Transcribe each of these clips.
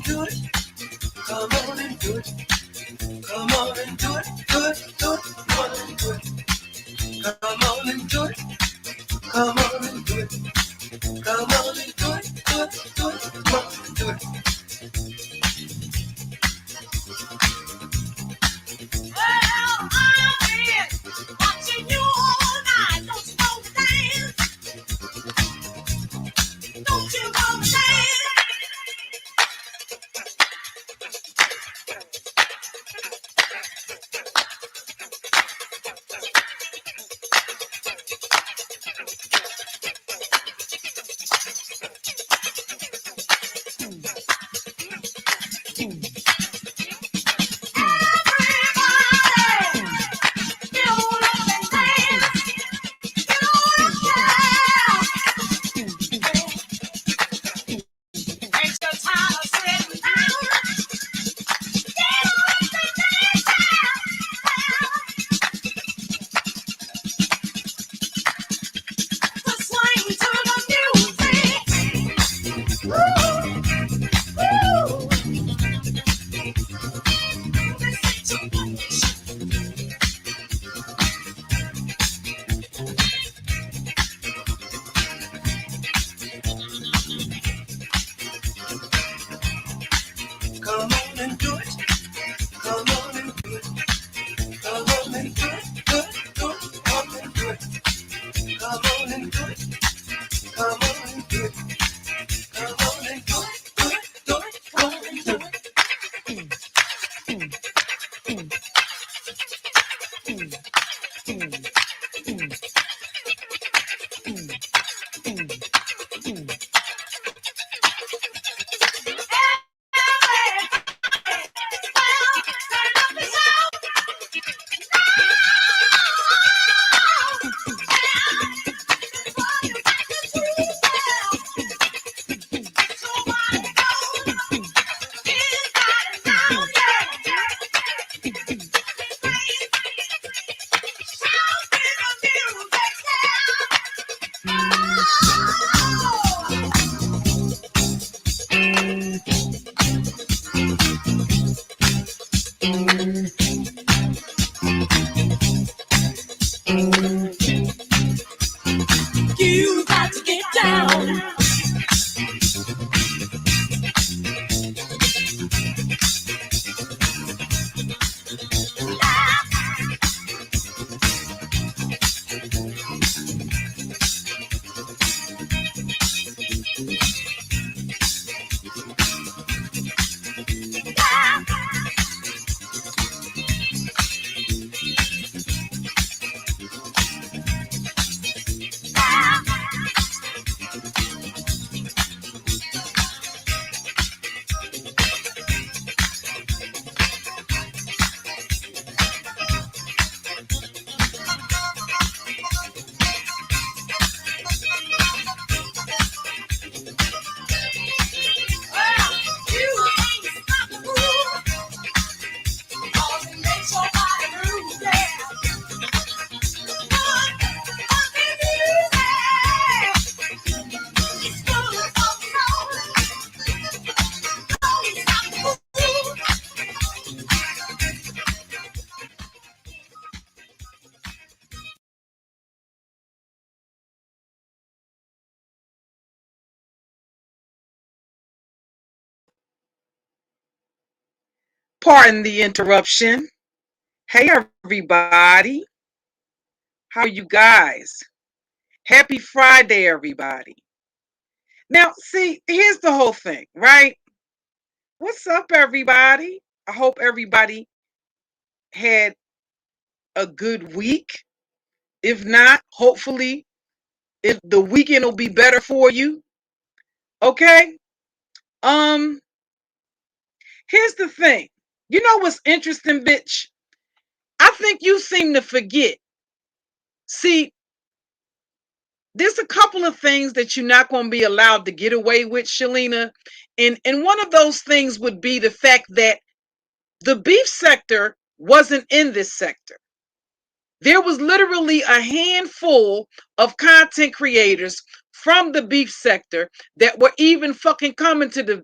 do it. Come on and do it. Come on and do it. Do it. Do it. Come on and do it. Come on and do it. Come on and do it. Come on and do it. Do it. Do it. Come on and do it. Well, I've been watching you all night. Don't you know the dance? Don't you know the dance? Come on and do it. Come on and do it. Come on and do it. Do it. Do it. Come on and do it. Come on and do it. Come on and do it. Come on and do it. Do it. Do it. Come on and do it. You got to get down. Pardon the interruption. Hey, everybody. How are you guys? Happy Friday, everybody. Now, see, here's the whole thing, right? What's up, everybody? I hope everybody had a good week. If not, hopefully, if the weekend will be better for you. Okay? Here's the thing. You know what's interesting, bitch? I think you seem to forget. See, there's a couple of things that you're not going to be allowed to get away with, Shalina. And one of those things would be the fact that the beef sector wasn't in this sector. There was literally a handful of content creators from the beef sector that were even fucking coming to the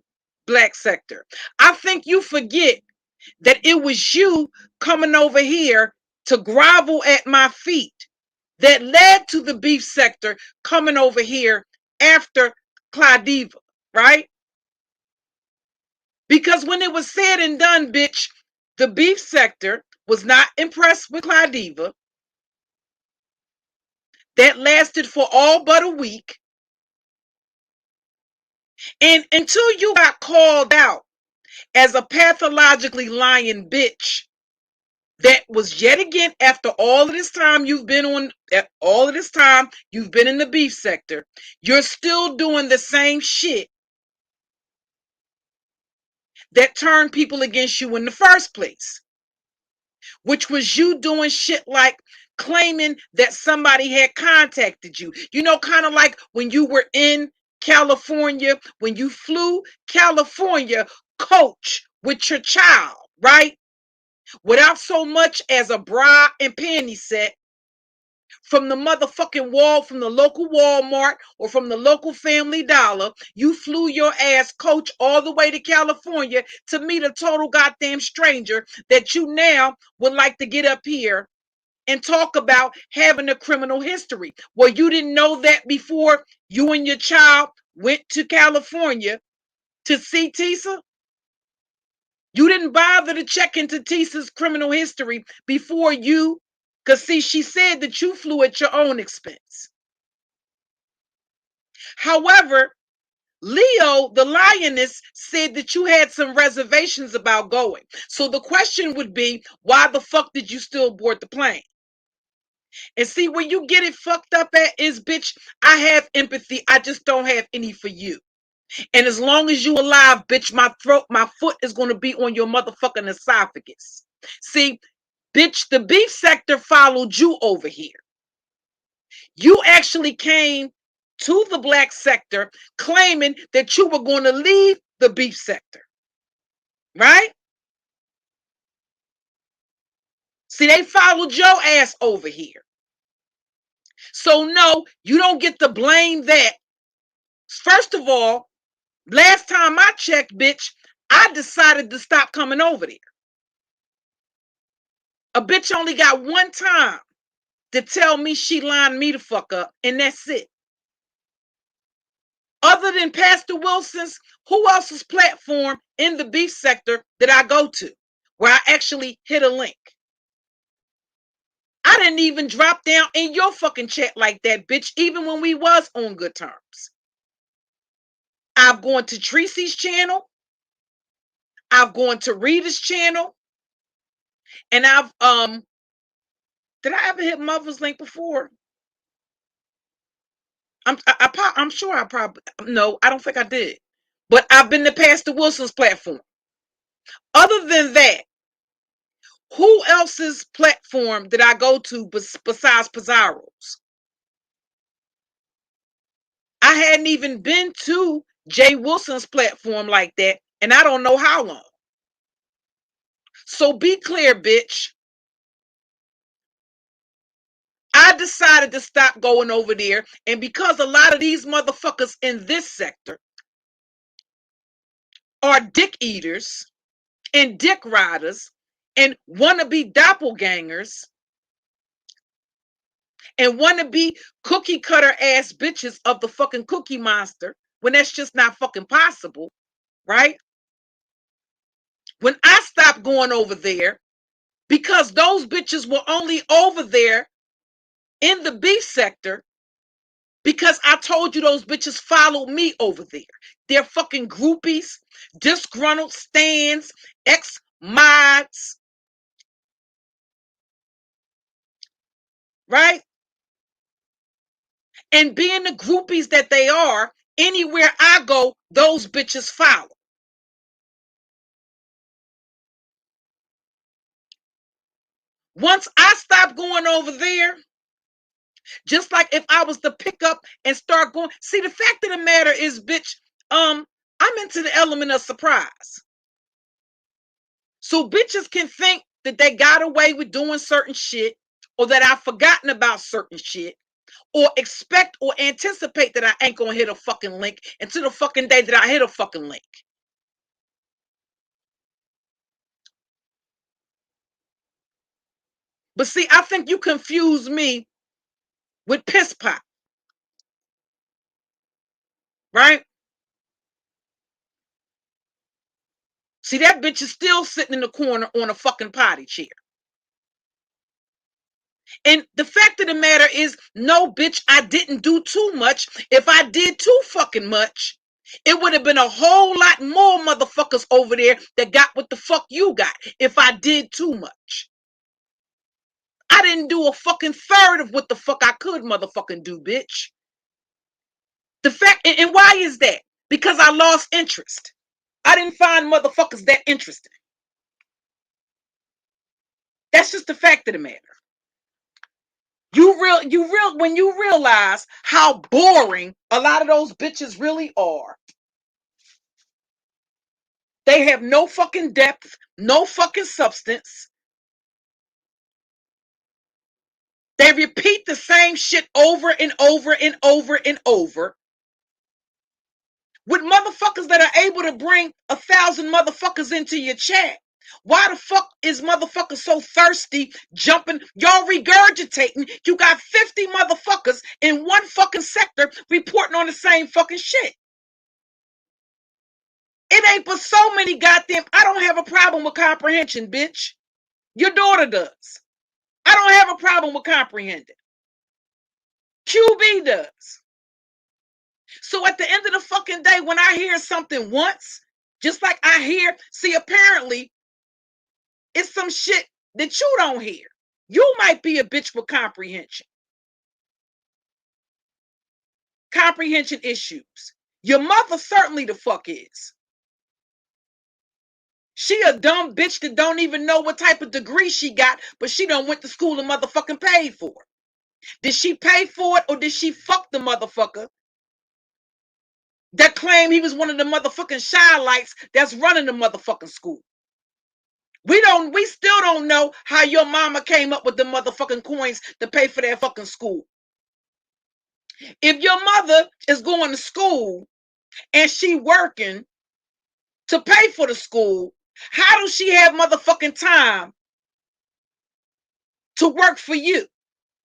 black sector. I think you forget that it was you coming over here to grovel at my feet that led to the beef sector coming over here after Claudiva, right? Because when it was said and done, bitch, the beef sector was not impressed with Claudiva. That lasted for all but a week. And until you got called out as a pathologically lying bitch, that was yet again after all of this time you've been on, all of this time you've been in the beef sector, you're still doing the same shit that turned people against you in the first place, which was you doing shit like claiming that somebody had contacted you. You know, kind of like when you were in California, when you flew California coach with your child, right? Without so much as a bra and panty set from the motherfucking wall, from the local Walmart or from the local Family Dollar. You flew your ass coach all the way to California to meet a total goddamn stranger that you now would like to get up here and talk about having a criminal history. Well, you didn't know that before you and your child went to California to see Tisa? You didn't bother to check into Tisa's criminal history before you, because see, she said that you flew at your own expense. However, Leo, the lioness, said that you had some reservations about going. So the question would be, why the fuck did you still board the plane? And see, where you get it fucked up at is, bitch, I have empathy. I just don't have any for you. And as long as you alive, bitch, my foot is going to be on your motherfucking esophagus. See, bitch, the beef sector followed you over here. You actually came to the black sector claiming that you were going to leave the beef sector, right? See, they followed your ass over here. So no, you don't get to blame that. First of all, last time I checked, bitch, I decided to stop coming over there. A bitch only got one time to tell me she lined me the fuck up, and that's it. Other than Pastor Wilson's, who else's platform in the beef sector did I go to where I actually hit a link? I didn't even drop down in your fucking chat like that, bitch, even when we was on good terms. I've gone to Tracy's channel. I've gone to Rita's channel. And I've did I ever hit Mother's link before? I'm sure I probably, no, I don't think I did. But I've been to Pastor Wilson's platform. Other than that, who else's platform did I go to besides Pizarro's? I hadn't even been to Jay Wilson's platform like that, and I don't know how long. So be clear, bitch. I decided to stop going over there, and because a lot of these motherfuckers in this sector are dick eaters and dick riders and wannabe doppelgangers and wannabe cookie cutter ass bitches of the fucking Cookie Monster, when that's just not fucking possible, right? When I stopped going over there, because those bitches were only over there in the beef sector because I told you those bitches followed me over there. They're fucking groupies, disgruntled stands, ex-mods, right? And being the groupies that they are, anywhere I go, those bitches follow. Once I stop going over there, just like if I was to pick up and start going, see, the fact of the matter is, bitch, I'm into the element of surprise. So bitches can think that they got away with doing certain shit, or that I've forgotten about certain shit, or expect or anticipate that I ain't gonna hit a fucking link until the fucking day that I hit a fucking link. But see, I think you confuse me with piss pot, right? See, that bitch is still sitting in the corner on a fucking potty chair. And the fact of the matter is, no, bitch, I didn't do too much. If I did too fucking much, it would have been a whole lot more motherfuckers over there that got what the fuck you got if I did too much. I didn't do a fucking third of what the fuck I could motherfucking do, bitch. The fact, and why is that? Because I lost interest. I didn't find motherfuckers that interesting. That's just the fact of the matter. When you realize how boring a lot of those bitches really are. They have no fucking depth, no fucking substance. They repeat the same shit over and over and over and over. With motherfuckers that are able to bring 1,000 motherfuckers into your chat. Why the fuck is motherfuckers so thirsty jumping? Y'all regurgitating. You got 50 motherfuckers in one fucking sector reporting on the same fucking shit. It ain't but so many goddamn. I don't have a problem with comprehension, bitch. Your daughter does. I don't have a problem with comprehending. QB does. So at the end of the fucking day, when I hear something once, just like I hear, see, apparently, it's some shit that you don't hear. You might be a bitch with comprehension. Comprehension issues. Your mother certainly the fuck is. She a dumb bitch that don't even know what type of degree she got, but she done went to school and motherfucking paid for it. Did she pay for it or did she fuck the motherfucker that claimed he was one of the motherfucking shy lights that's running the motherfucking school? We still don't know how your mama came up with the motherfucking coins to pay for that fucking school. If your mother is going to school and she working to pay for the school, how does she have motherfucking time to work for you?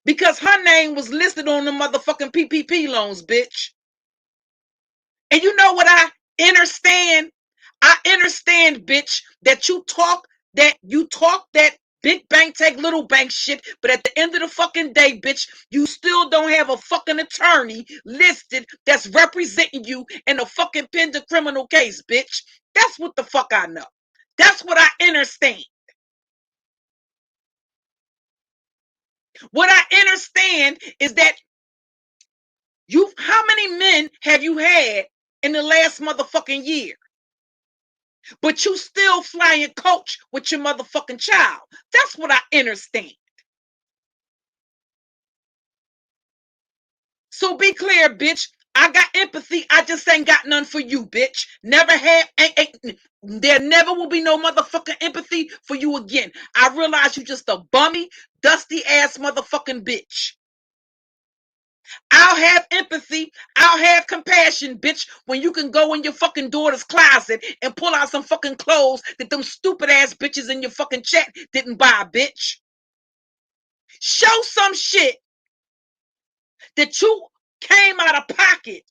Because her name was listed on the motherfucking PPP loans, bitch. And you know what I understand? I understand, bitch, that you talk that big bank take little bank shit, but at the end of the fucking day, bitch, you still don't have a fucking attorney listed that's representing you in a fucking pending criminal case, bitch. That's what the fuck I know. That's what I understand. What I understand is that how many men have you had in the last motherfucking year? But you still flying coach with your motherfucking child. That's what I understand. So be clear, bitch. I got empathy. I just ain't got none for you, bitch. Never had. There never will be no motherfucking empathy for you again. I realize you just a bummy, dusty ass motherfucking bitch. I'll have empathy. I'll have compassion, bitch, when you can go in your fucking daughter's closet and pull out some fucking clothes that them stupid ass bitches in your fucking chat didn't buy, bitch. Show some shit that you came out of pocket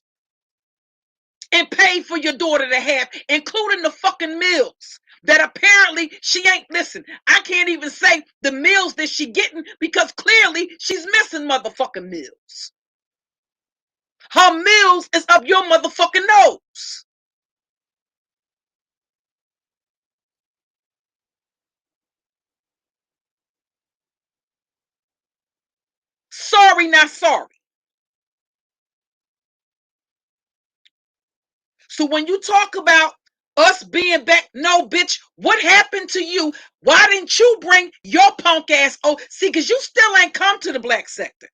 and paid for your daughter to have, including the fucking meals that apparently she ain't. Listen, I can't even say the meals that she getting because clearly she's missing motherfucking meals. Her meals is up your motherfucking nose. Sorry, not sorry. So when you talk about us being back, no, bitch, what happened to you? Why didn't you bring your punk ass? Oh, see, because you still ain't come to the black sector.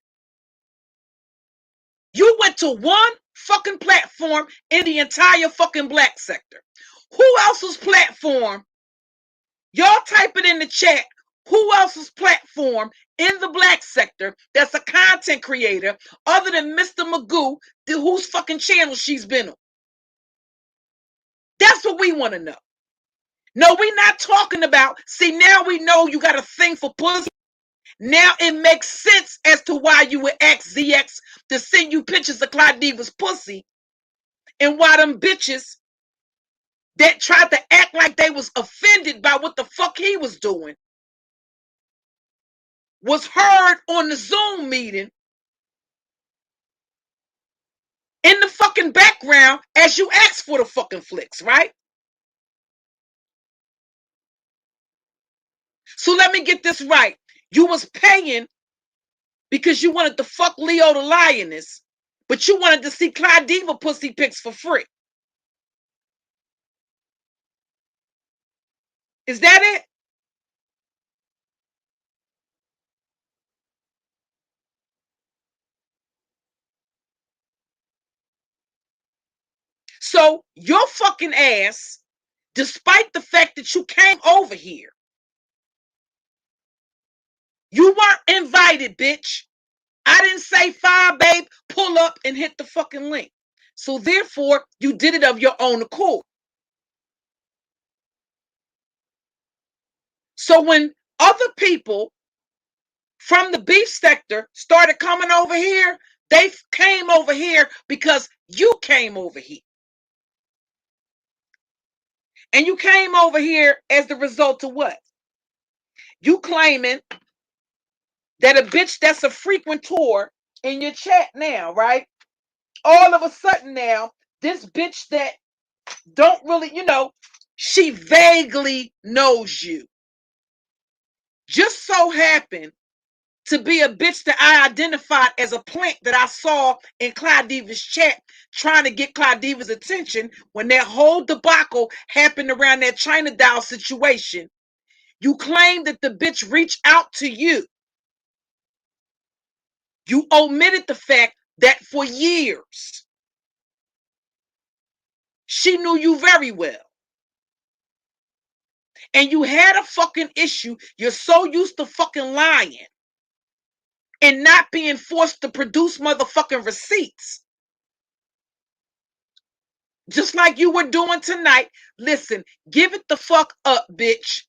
You went to one fucking platform in the entire fucking black sector. Who else's platform? Y'all type it in the chat. Who else's platform in the black sector that's a content creator other than Mr. Magoo, whose fucking channel she's been on? That's what we want to know. No, we're not talking about, see, now we know you got a thing for pussy. Now it makes sense as to why you would ask ZX to send you pictures of Clyde Diva's pussy, and why them bitches that tried to act like they was offended by what the fuck he was doing was heard on the Zoom meeting in the fucking background as you asked for the fucking flicks, right? So let me get this right. You was paying because you wanted to fuck Leo the Lioness, but you wanted to see Clyde Diva pussy pics for free. Is that it? So your fucking ass, despite the fact that you came over here, you weren't invited, bitch. I didn't say FyeBabe, pull up and hit the fucking link. So therefore, you did it of your own accord. So when other people from the beef sector started coming over here, they came over here because you came over here. And you came over here as the result of what? You claiming that a bitch that's a frequentor in your chat now, right? All of a sudden now, this bitch that don't really, she vaguely knows you. Just so happened to be a bitch that I identified as a plant that I saw in Clyde Diva's chat trying to get Clyde Diva's attention when that whole debacle happened around that China doll situation. You claim that the bitch reached out to you. You omitted the fact that for years, she knew you very well. And you had a fucking issue. You're so used to fucking lying and not being forced to produce motherfucking receipts. Just like you were doing tonight. Listen, give it the fuck up, bitch.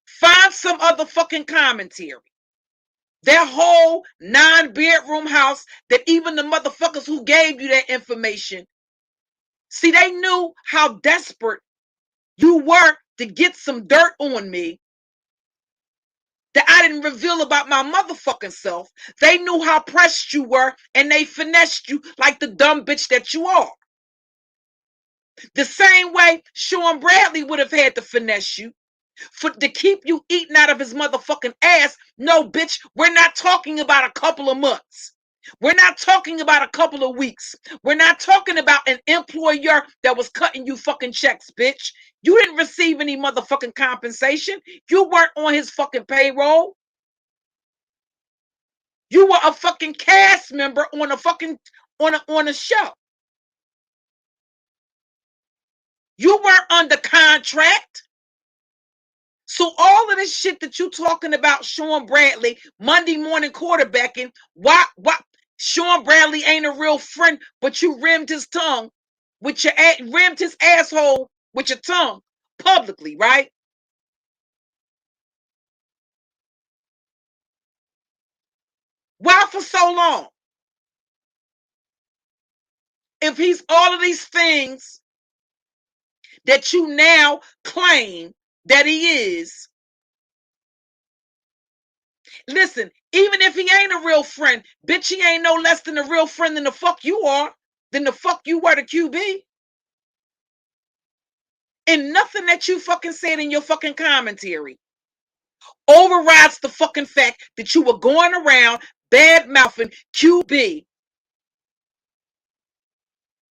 Find some other fucking commentary. Their whole 9-bedroom house that even the motherfuckers who gave you that information, see, they knew how desperate you were to get some dirt on me that I didn't reveal about my motherfucking self. They knew how pressed you were, and they finessed you like the dumb bitch that you are. The same way Sean Bradley would have had to finesse you to keep you eating out of his motherfucking ass. No, bitch, we're not talking about a couple of months. We're not talking about a couple of weeks. We're not talking about an employer that was cutting you fucking checks, bitch. You didn't receive any motherfucking compensation. You weren't on his fucking payroll. You were a fucking cast member on a fucking on a show. You weren't under contract. So all of this shit that you talking about, Sean Bradley, Monday morning quarterbacking, why Sean Bradley ain't a real friend, but you rimmed his tongue with your rimmed his asshole with your tongue publicly, right? Why for so long? If he's all of these things that you now claim that he is, listen, even if he ain't a real friend, bitch, he ain't no less than a real friend than the fuck you are, than the fuck you were to QB. And nothing that you fucking said in your fucking commentary overrides the fucking fact that you were going around bad mouthing QB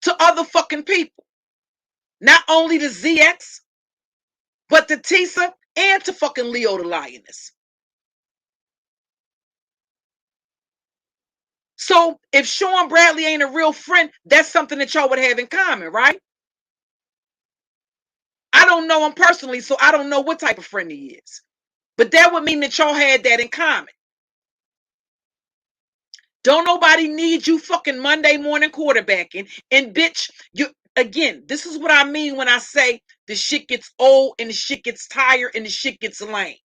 to other fucking people. Not only to ZX, but to Tisa and to fucking Leo the Lioness. So if Sean Bradley ain't a real friend, that's something that y'all would have in common, right? I don't know him personally, so I don't know what type of friend he is. But that would mean that y'all had that in common. Don't nobody need you fucking Monday morning quarterbacking. And bitch, you again, this is what I mean when I say the shit gets old and the shit gets tired and the shit gets lame.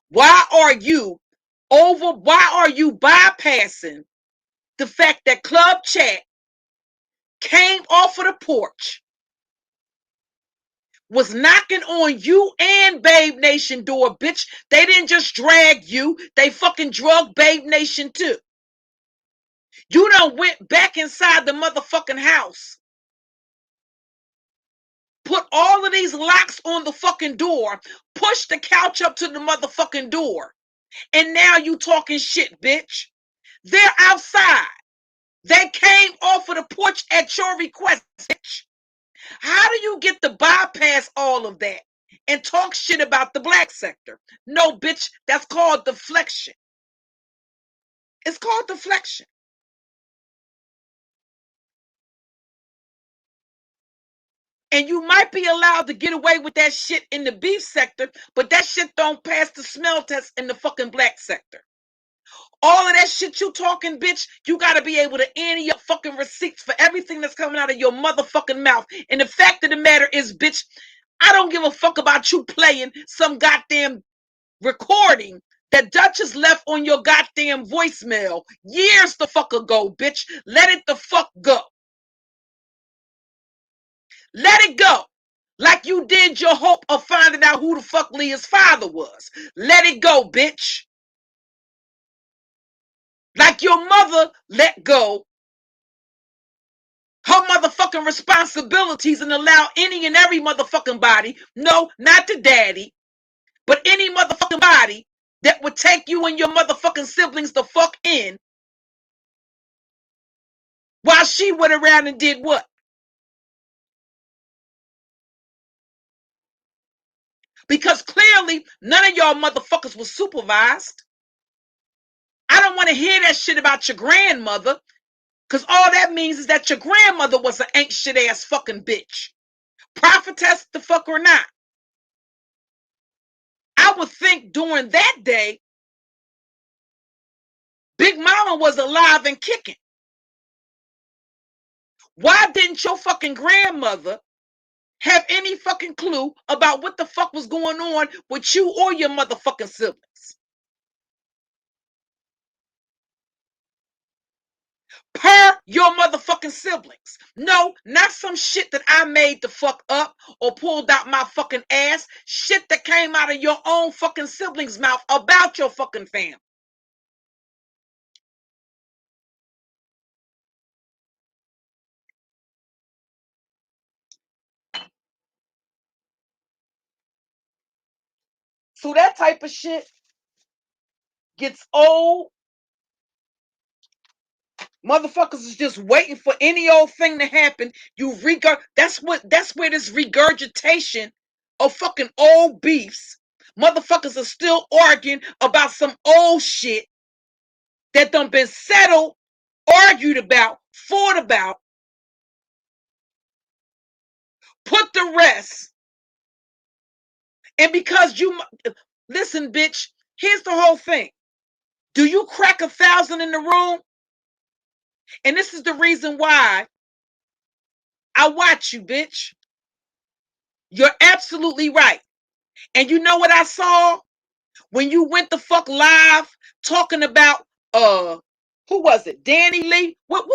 Why are you over why are you bypassing the fact that Club Chat came off of the porch, was knocking on you and Babe Nation door, bitch. They didn't just drag you, they fucking drug Babe Nation too. You done went back inside the motherfucking house, put all of these locks on the fucking door, pushed the couch up to the motherfucking door, and now you talking shit, bitch. They're outside. They came off of the porch at your request, bitch. How do you get to bypass all of that and talk shit about the black sector? No, bitch, that's called deflection. It's called deflection. And you might be allowed to get away with that shit in the beef sector, but that shit don't pass the smell test in the fucking black sector. All of that shit you talking, bitch, you gotta be able to ante up fucking receipts for everything that's coming out of your motherfucking mouth. And the fact of the matter is, bitch, I don't give a fuck about you playing some goddamn recording that Duchess left on your goddamn voicemail years the fuck ago, bitch. Let it the fuck go. Let it go. Like you did your hope of finding out who the fuck Leah's father was. Let it go, bitch. Like your mother let go her motherfucking responsibilities and allow any and every motherfucking body, no, not the daddy, but any motherfucking body that would take you and your motherfucking siblings the fuck in, while she went around and did what? Because clearly none of y'all motherfuckers was supervised. I don't want to hear that shit about your grandmother, because all that means is that your grandmother was an ain't shit ass fucking bitch. Prophetess the fuck or not. I would think during that day, Big Mama was alive and kicking. Why didn't your fucking grandmother have any fucking clue about what the fuck was going on with you or your motherfucking siblings? Per your motherfucking siblings. No, not some shit that I made the fuck up or pulled out my fucking ass. Shit that came out of your own fucking siblings' mouth about your fucking family. So that type of shit gets old. Motherfuckers is just waiting for any old thing to happen. That's where this regurgitation of fucking old beefs. Motherfuckers are still arguing about some old shit that done been settled, argued about, fought about, put to rest. And because you listen, bitch, here's the whole thing. Do you crack 1,000 in the room? And this is the reason why I watch you, bitch. You're absolutely right. And you know what I saw when you went the fuck live talking about who was it? Danny Lee? What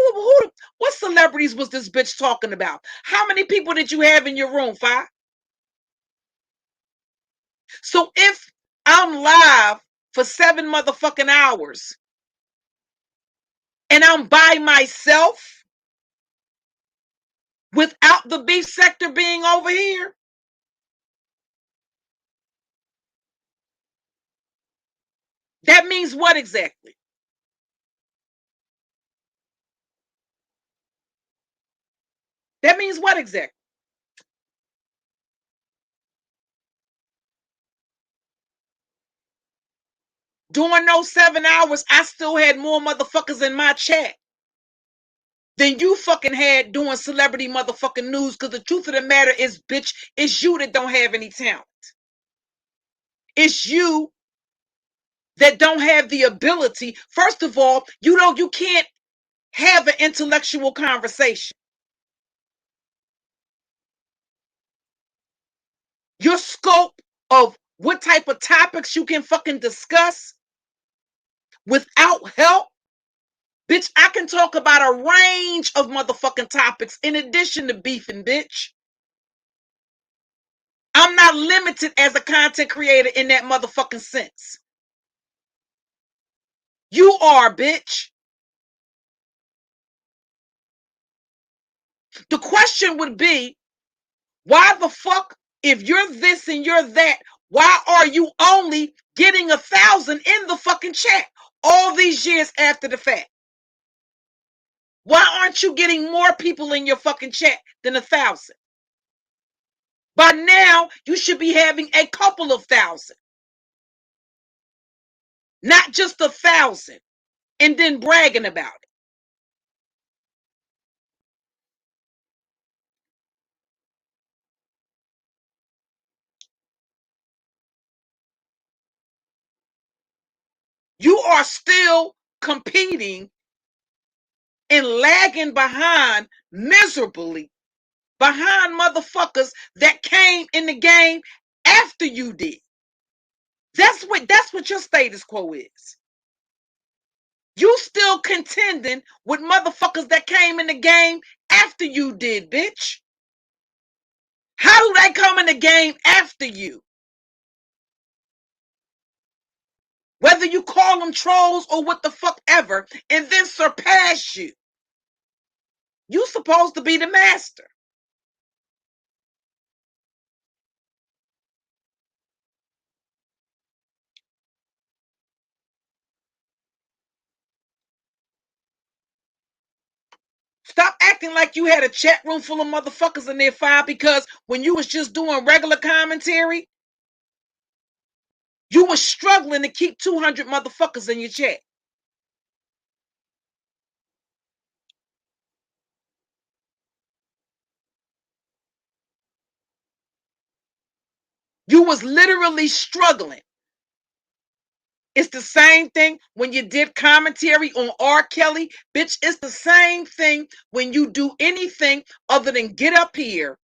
celebrities was this bitch talking about? How many people did you have in your room, Fi? So if I'm live for 7 motherfucking hours and I'm by myself without the beef sector being over here, that means what exactly? That means what exactly? During those 7 hours, I still had more motherfuckers in my chat than you fucking had doing celebrity motherfucking news. Because the truth of the matter is, bitch, it's you that don't have any talent. It's you that don't have the ability. First of all, you can't have an intellectual conversation. Your scope of what type of topics you can fucking discuss without help, bitch, I can talk about a range of motherfucking topics in addition to beefing, bitch. I'm not limited as a content creator in that motherfucking sense. You are, bitch. The question would be, why the fuck, if you're this and you're that, why are you only getting 1,000 in the fucking chat all these years after the fact? Why aren't you getting more people in your fucking chat than 1,000? By now, you should be having a couple of thousand, not just 1,000, and then bragging about it. You are still competing and lagging behind miserably behind motherfuckers that came in the game after you did. That's what your status quo is. You still contending with motherfuckers that came in the game after you did, bitch. How do they come in the game after you? Whether you call them trolls or what the fuck ever, and then surpass you. You supposed to be the master. Stop acting like you had a chat room full of motherfuckers in there, Fire, because when you was just doing regular commentary, you was struggling to keep 200 motherfuckers in your chat. You was literally struggling. It's the same thing when you did commentary on R. Kelly. Bitch, it's the same thing when you do anything other than get up here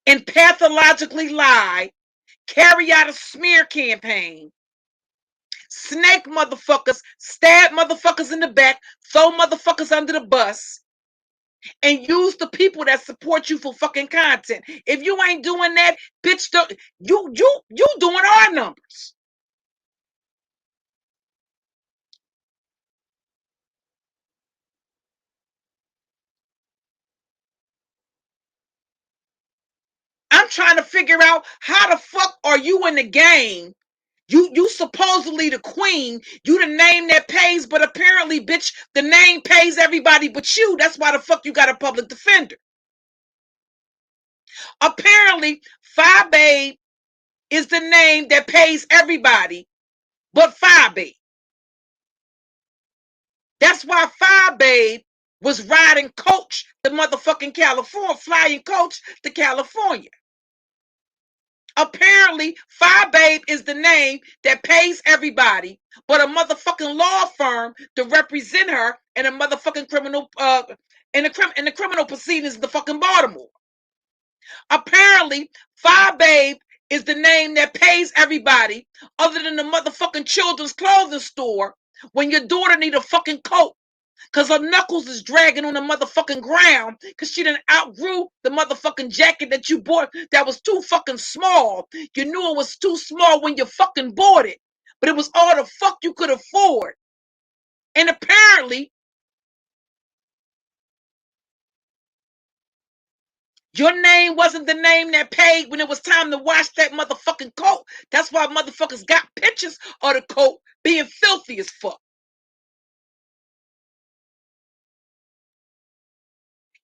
and pathologically lie, carry out a smear campaign, snake motherfuckers, stab motherfuckers in the back, throw motherfuckers under the bus, and use the people that support you for fucking content. If you ain't doing that, bitch, you doing our numbers. I'm trying to figure out how the fuck are you in the game. You supposedly the queen, you the name that pays, but apparently, bitch, the name pays everybody but you. That's why the fuck you got a public defender. Apparently, FyeBabe is the name that pays everybody but FyeBabe. That's why FyeBabe was riding coach the motherfucking California, flying coach to California. Apparently, FyeBabe is the name that pays everybody, but a motherfucking law firm to represent her in a motherfucking criminal in the criminal proceedings in the fucking Baltimore. Apparently, FyeBabe is the name that pays everybody other than the motherfucking children's clothing store when your daughter need a fucking coat because her knuckles is dragging on the motherfucking ground because she done outgrew the motherfucking jacket that you bought that was too fucking small. You knew it was too small when you fucking bought it, but it was all the fuck you could afford. And apparently, your name wasn't the name that paid when it was time to wash that motherfucking coat. That's why motherfuckers got pictures of the coat being filthy as fuck.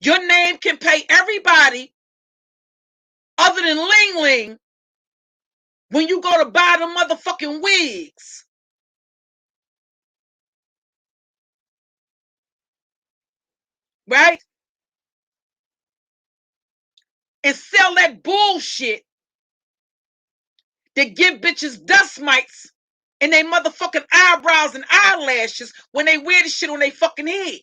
Your name can pay everybody other than Ling Ling when you go to buy the motherfucking wigs. Right? And sell that bullshit that give bitches dust mites in their motherfucking eyebrows and eyelashes when they wear the shit on their fucking head.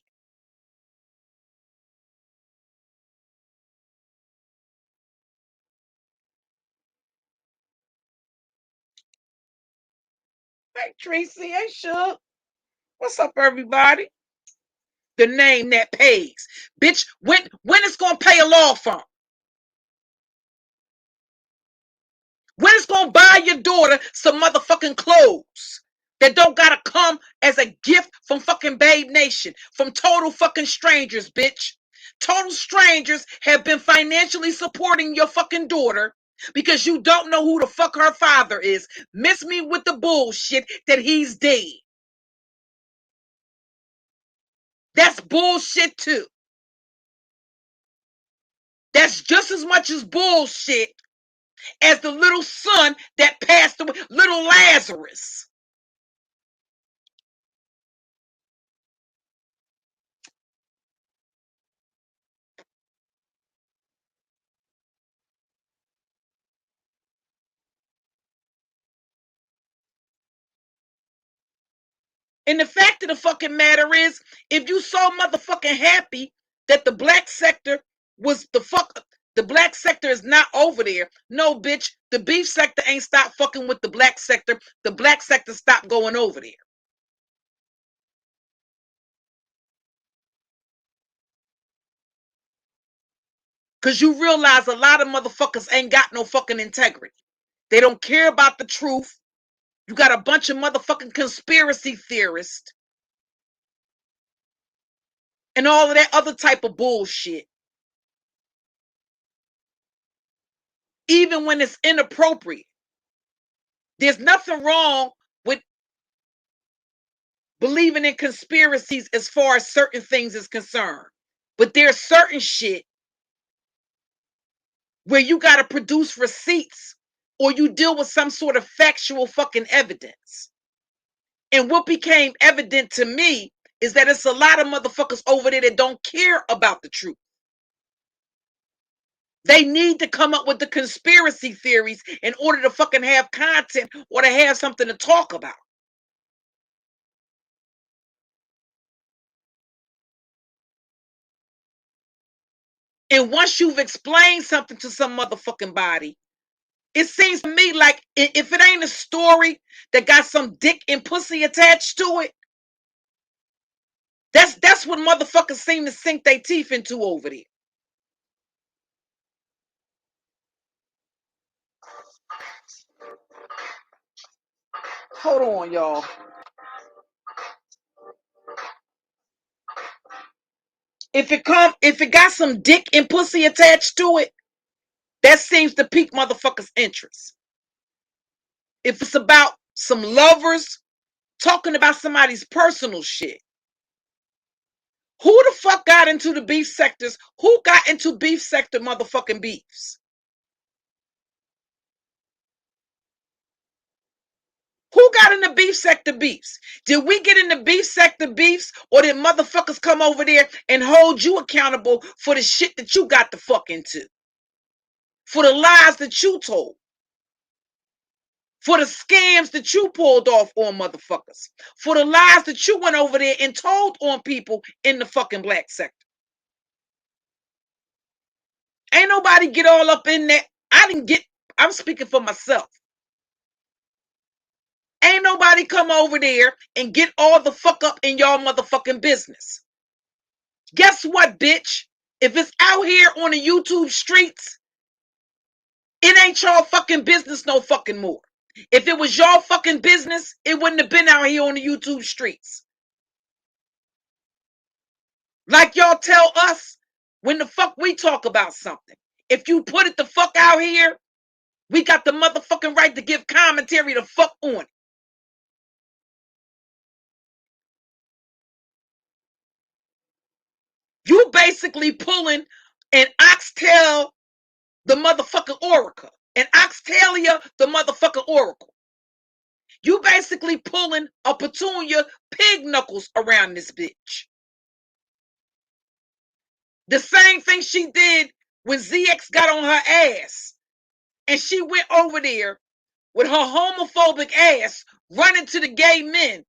Hey, Tracy. Hey, Shook. What's up, everybody? The name that pays. Bitch, when it's gonna pay a law firm? When it's gonna buy your daughter some motherfucking clothes that don't gotta come as a gift from fucking Babe Nation, from total fucking strangers, bitch. Total strangers have been financially supporting your fucking daughter because you don't know who the fuck her father is. Miss me with the bullshit that he's dead. That's bullshit too. That's just as much as bullshit as the little son that passed away, little Lazarus. And the fact of the fucking matter is, if you so motherfucking happy that the black sector was the black sector is not over there. No, bitch, the beef sector ain't stopped fucking with the black sector. The black sector stopped going over there. Because you realize a lot of motherfuckers ain't got no fucking integrity. They don't care about the truth. You got a bunch of motherfucking conspiracy theorists and all of that other type of bullshit. Even when it's inappropriate. There's nothing wrong with believing in conspiracies as far as certain things is concerned. But there's certain shit where you got to produce receipts or you deal with some sort of factual fucking evidence. And what became evident to me is that it's a lot of motherfuckers over there that don't care about the truth. They need to come up with the conspiracy theories in order to fucking have content or to have something to talk about. And once you've explained something to some motherfucking body, it seems to me like if it ain't a story that got some dick and pussy attached to it, that's what motherfuckers seem to sink their teeth into over there. Hold on, y'all. If it got some dick and pussy attached to it, that seems to pique motherfuckers' interest. If it's about some lovers talking about somebody's personal shit, who the fuck got into the beef sectors? Who got into beef sector motherfucking beefs? Who got in the beef sector beefs? Did we get in the beef sector beefs, or did motherfuckers come over there and hold you accountable for the shit that you got the fuck into? For the lies that you told? For the scams that you pulled off on motherfuckers? For the lies that you went over there and told on people in the fucking black sector? Ain't nobody get all up in that. I'm speaking for myself. Ain't nobody come over there and get all the fuck up in y'all motherfucking business. Guess what, bitch? If it's out here on the YouTube streets, it ain't y'all fucking business no fucking more. If it was y'all fucking business, it wouldn't have been out here on the YouTube streets. Like y'all tell us when the fuck we talk about something. If you put it the fuck out here, we got the motherfucking right to give commentary the fuck on it. You basically pulling an oxtail the motherfucking oracle, an oxtalia the motherfucking oracle. You basically pulling a petunia pig knuckles around this bitch. The same thing she did when ZX got on her ass and she went over there with her homophobic ass running to the gay men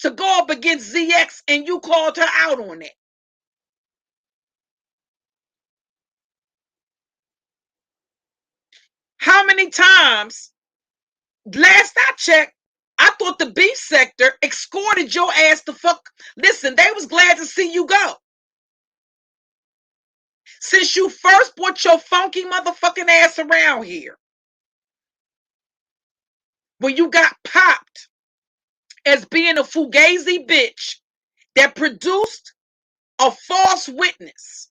to go up against ZX, and you called her out on that. How many times, last I checked, I thought the beef sector escorted your ass to fuck. Listen, they was glad to see you go. Since you first brought your funky motherfucking ass around here, when you got popped as being a fugazi bitch that produced a false witness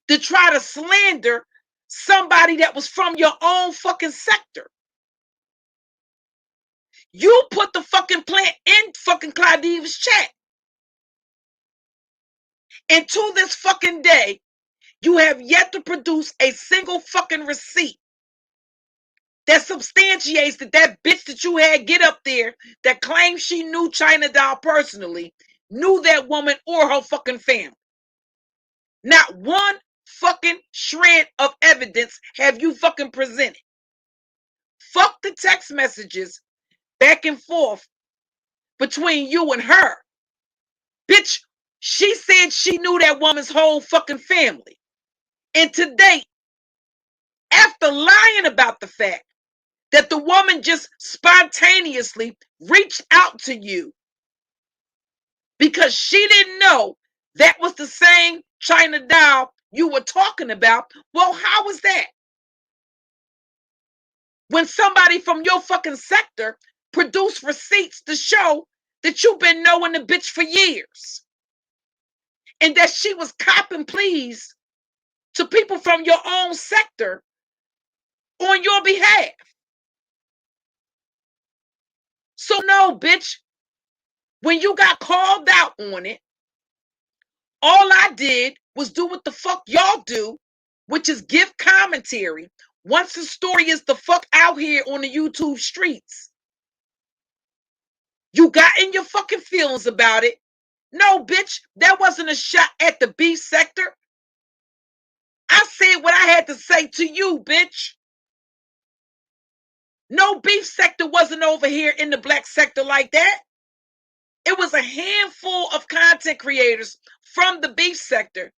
to try to slander somebody that was from your own fucking sector. You put the fucking plant in fucking Claudiva's chat. And to this fucking day, you have yet to produce a single fucking receipt that substantiates that bitch that you had get up there that claims she knew China Doll personally, knew that woman or her fucking family. Not one fucking shred of evidence have you fucking presented. Fuck the text messages back and forth between you and her. Bitch, she said she knew that woman's whole fucking family. And to date, after lying about the fact that the woman just spontaneously reached out to you because she didn't know that was the same China Doll you were talking about, well, how was that? When somebody from your fucking sector produced receipts to show that you've been knowing the bitch for years and that she was copping pleas to people from your own sector on your behalf. So no, bitch, when you got called out on it, all I did was do what the fuck y'all do, which is give commentary once the story is the fuck out here on the YouTube streets. You got in your fucking feelings about it. No, bitch, that wasn't a shot at the beef sector. I said what I had to say to you, bitch. No beef sector wasn't over here in the black sector like that. It was a handful of content creators from the beef sector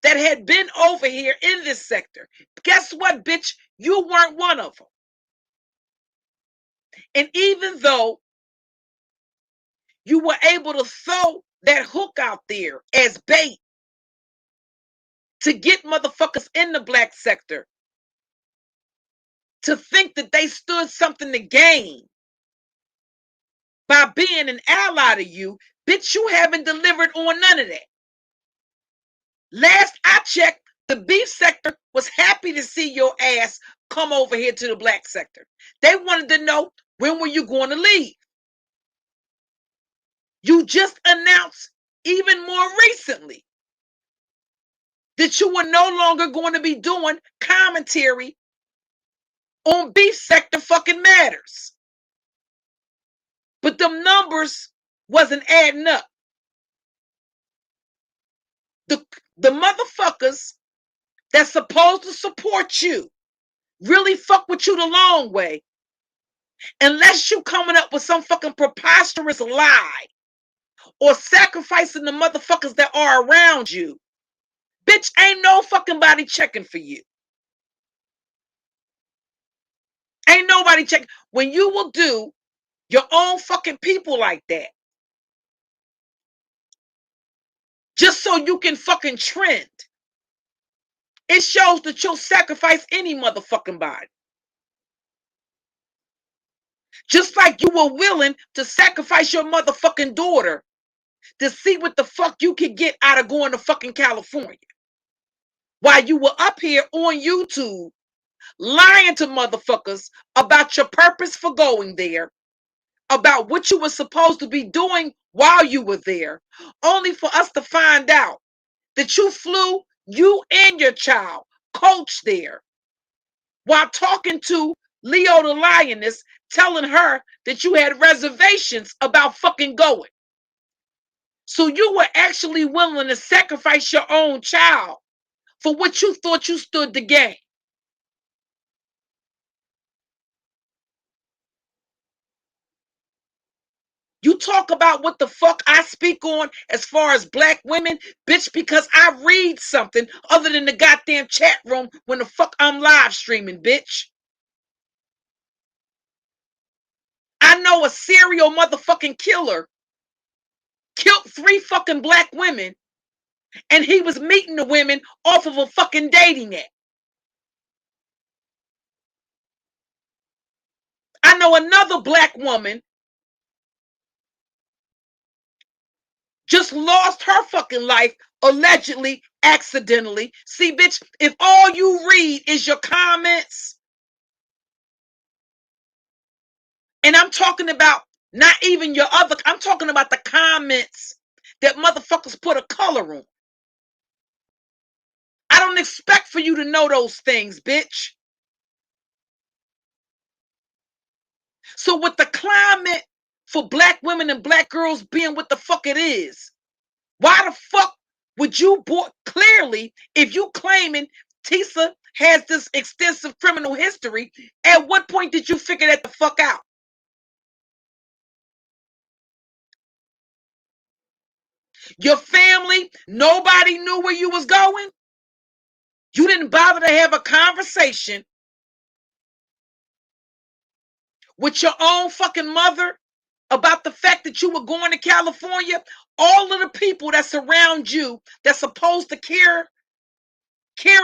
that had been over here in this sector. Guess what, bitch? You weren't one of them. And even though you were able to throw that hook out there as bait to get motherfuckers in the black sector to think that they stood something to gain by being an ally to you, bitch, you haven't delivered on none of that. Last I checked, the beef sector was happy to see your ass come over here to the black sector. They wanted to know, when were you going to leave? You just announced even more recently that you were no longer going to be doing commentary on beef sector fucking matters. But them numbers wasn't adding up. The motherfuckers that's supposed to support you really fuck with you the long way. Unless you coming up with some fucking preposterous lie or sacrificing the motherfuckers that are around you. Bitch, ain't no fucking body checking for you. Ain't nobody checking. When you will do your own fucking people like that, just so you can fucking trend, it shows that you'll sacrifice any motherfucking body. Just like you were willing to sacrifice your motherfucking daughter to see what the fuck you could get out of going to fucking California. While you were up here on YouTube lying to motherfuckers about your purpose for going there, about what you were supposed to be doing while you were there, only for us to find out that you flew you and your child coach there while talking to Leo the Lioness, telling her that you had reservations about fucking going. So you were actually willing to sacrifice your own child for what you thought you stood to gain. You talk about what the fuck I speak on as far as black women, bitch, because I read something other than the goddamn chat room when the fuck I'm live streaming, bitch. I I know a serial motherfucking killer killed 3 fucking black women, and he was meeting the women off of a fucking dating app. I know another black woman just lost her fucking life, allegedly, accidentally. See, bitch, if all you read is your comments, and I'm talking about not even your other, I'm talking about the comments that motherfuckers put a color on. I don't expect for you to know those things, bitch. So with the climate for black women and black girls being what the fuck it is, why the fuck would you clearly, if you claiming Tisa has this extensive criminal history, at what point did you figure that the fuck out? Your family, nobody knew where you was going. You didn't bother to have a conversation with your own fucking mother about the fact that you were going to California. All of the people that surround you, that's supposed to care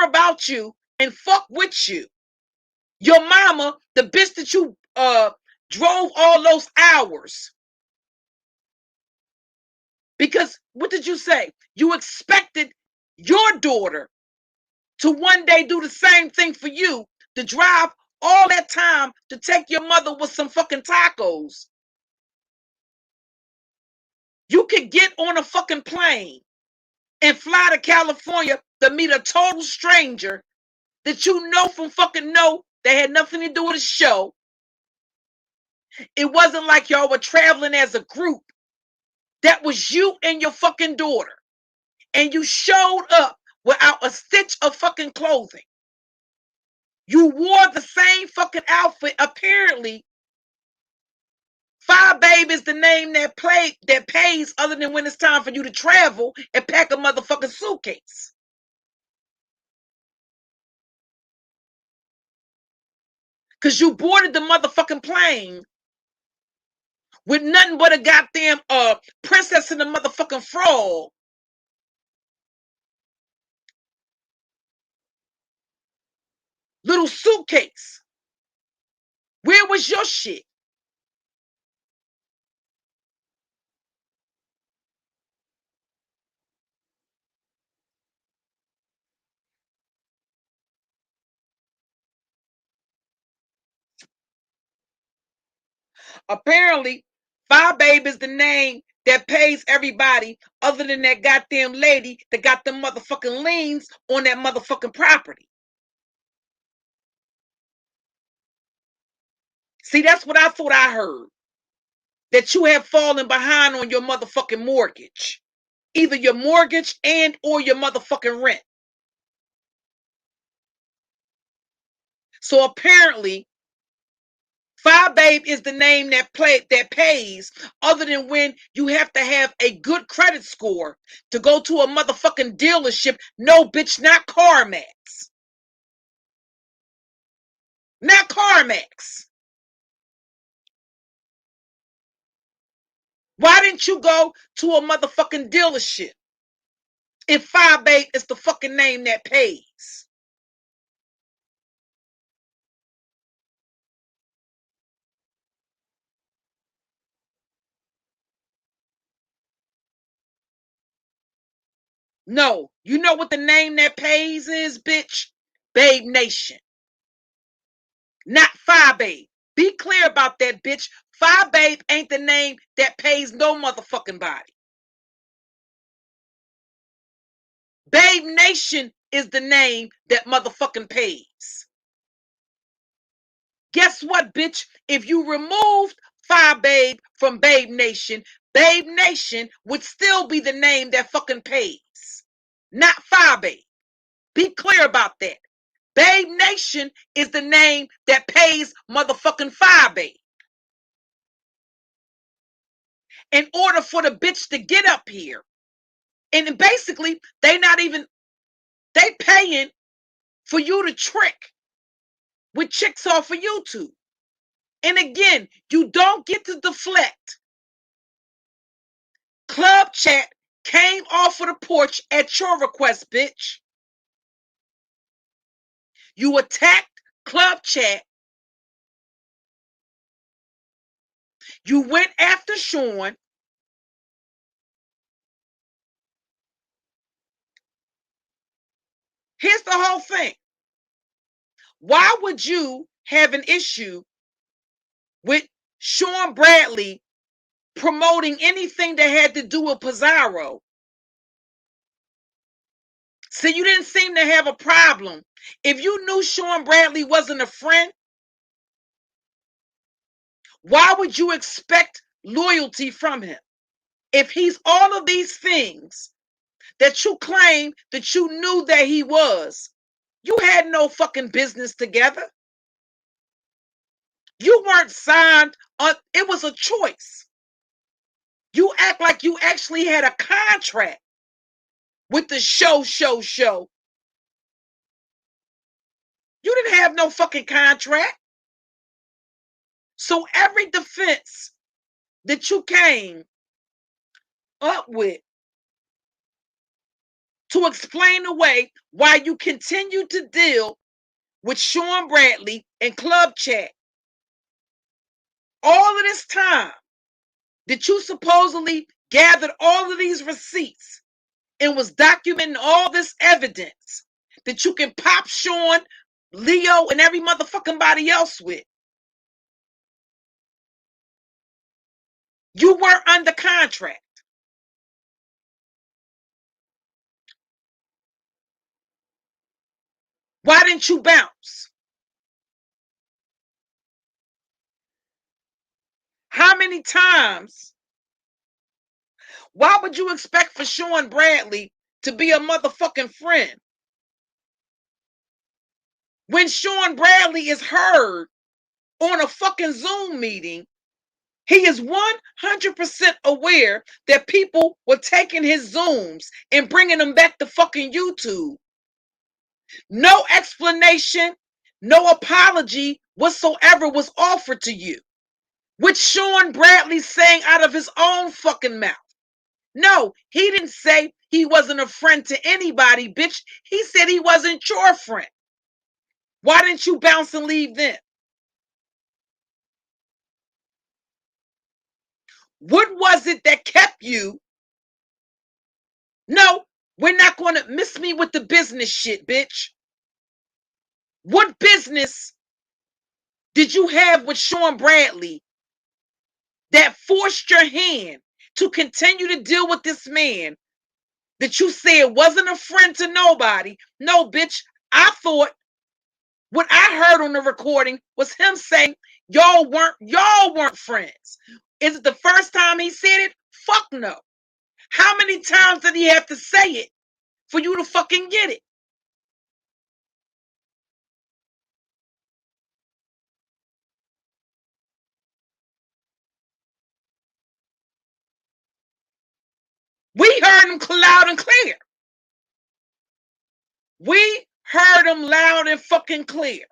about you and fuck with you. Your mama, the bitch that you drove all those hours. Because what did you say? You expected your daughter to one day do the same thing for you, to drive all that time to take your mother with some fucking tacos. You could get on a fucking plane and fly to California to meet a total stranger that you know from fucking know that had nothing to do with the show. It wasn't like y'all were traveling as a group. That was you and your fucking daughter. And you showed up without a stitch of fucking clothing. You wore the same fucking outfit. Apparently, FyeBabe is the name that pays other than when it's time for you to travel and pack a motherfucking suitcase. Because you boarded the motherfucking plane with nothing but a goddamn princess and a motherfucking frog. Little suitcase. Where was your shit? Apparently, FyeBabe is the name that pays everybody other than that goddamn lady that got them motherfucking liens on that motherfucking property. See, that's what I thought I heard. That you have fallen behind on your motherfucking mortgage. Either your mortgage and or your motherfucking rent. So apparently, FyeBabe is the name that pays, other than when you have to have a good credit score to go to a motherfucking dealership. No, bitch, not CarMax. Not CarMax. Why didn't you go to a motherfucking dealership if FyeBabe is the fucking name that pays? No, you know what the name that pays is, bitch? Babe Nation. Not FyeBabe. Be clear about that, bitch. FyeBabe ain't the name that pays no motherfucking body. Babe Nation is the name that motherfucking pays. Guess what, bitch? If you removed FyeBabe from Babe Nation would still be the name that fucking pays. Not FyeBabe. Be clear about that. Babe Nation is the name that pays motherfucking FyeBabe. In order for the bitch to get up here. And basically, they paying for you to trick with chicks off of YouTube. And again, you don't get to deflect. Club chat came off of the porch at your request, bitch. You attacked club chat. You went after Sean. Here's the whole thing. Why would you have an issue with Sean Bradley promoting anything that had to do with Pizarro? So you didn't seem to have a problem. If you knew Sean Bradley wasn't a friend, why would you expect loyalty from him? If he's all of these things that you claim that you knew that he was, you had no fucking business together. You weren't signed. It was a choice. You act like you actually had a contract with the show. You didn't have no fucking contract. So every defense that you came up with to explain away why you continue to deal with Sean Bradley and Club Chat all of this time that you supposedly gathered all of these receipts and was documenting all this evidence that you can pop Sean, Leo, and every motherfucking body else with. You weren't under contract. Why didn't you bounce? How many times? Why would you expect for Sean Bradley to be a motherfucking friend when Sean Bradley is heard on a fucking Zoom meeting? He is 100% aware that people were taking his Zooms and bringing them back to fucking YouTube. No explanation, no apology whatsoever was offered to you, with Sean Bradley saying out of his own fucking mouth. No, he didn't say he wasn't a friend to anybody, bitch. He said he wasn't your friend. Why didn't you bounce and leave then? What was it that kept you? No, we're not going to miss me with the business shit, bitch. What business did you have with Sean Bradley that forced your hand to continue to deal with this man that you said wasn't a friend to nobody? No, bitch. I thought what I heard on the recording was him saying y'all weren't friends. Is it the first time he said it? Fuck no. How many times did he have to say it for you to fucking get it? We heard him loud and clear. We heard him loud and fucking clear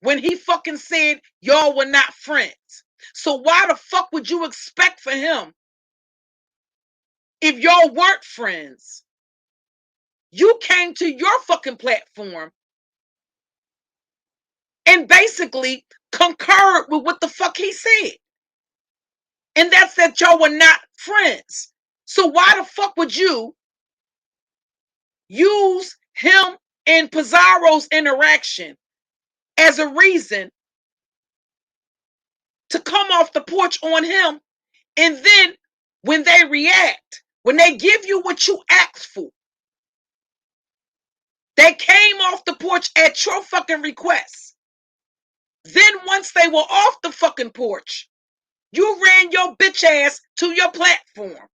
when he fucking said y'all were not friends. So why the fuck would you expect for him if y'all weren't friends? You came to your fucking platform and basically concurred with what the fuck he said. And that's that y'all were not friends. So why the fuck would you use him and Pizarro's interaction as a reason to come off the porch on him? And then when they react, when they give you what you asked for, they came off the porch at your fucking request. Then once they were off the fucking porch, you ran your bitch ass to your platform.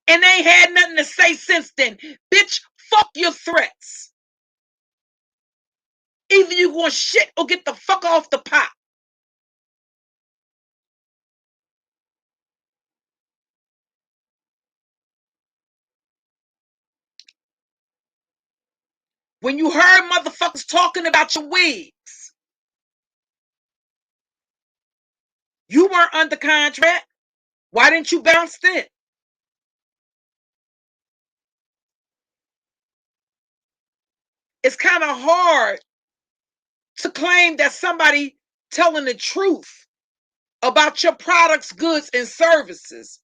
And they ain't had nothing to say since then. Bitch, fuck your threats. Either you gonna shit or get the fuck off the pot. When you heard motherfuckers talking about your wigs, You weren't under contract. Why didn't you bounce then? It's kind of hard to claim that somebody telling the truth about your products, goods, and services.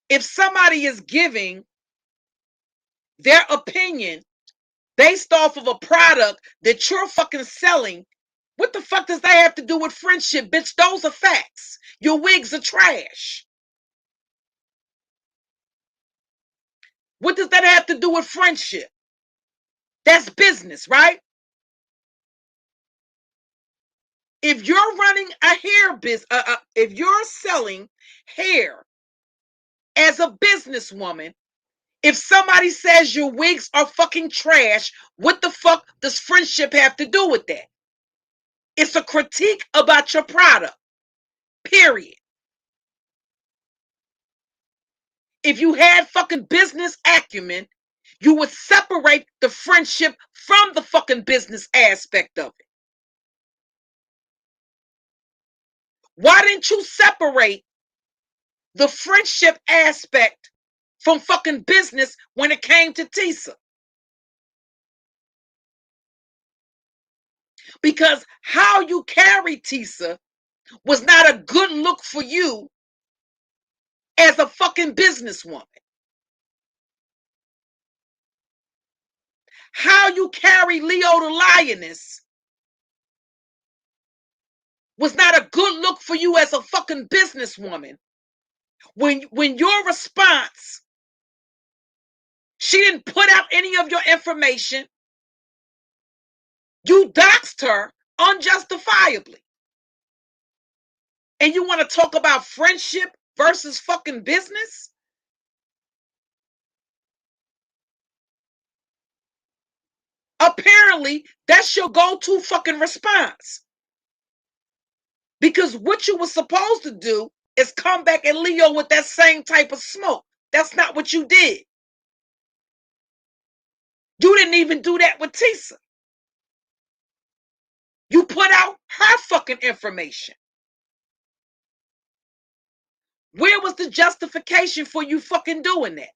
If somebody is giving their opinion based off of a product that you're fucking selling, what the fuck does that have to do with friendship, bitch? Those are facts. Your wigs are trash. What does that have to do with friendship? That's business, right? If you're running a hair business, if you're selling hair as a businesswoman, if somebody says your wigs are fucking trash, what the fuck does friendship have to do with that? It's a critique about your product, period. If you had fucking business acumen, you would separate the friendship from the fucking business aspect of it. Why didn't you separate the friendship aspect from fucking business when it came to Tisa? Because how you carried Tisa was not a good look for you as a fucking businesswoman. How you carry Leo the Lioness was not a good look for you as a fucking businesswoman. When your response, she didn't put out any of your information, you doxed her unjustifiably. And you want to talk about friendship versus fucking business? Apparently, that's your go-to fucking response. Because what you were supposed to do is come back at Leo with that same type of smoke. That's not what you did. You didn't even do that with Tisa. You put out her fucking information. Where was the justification for you fucking doing that?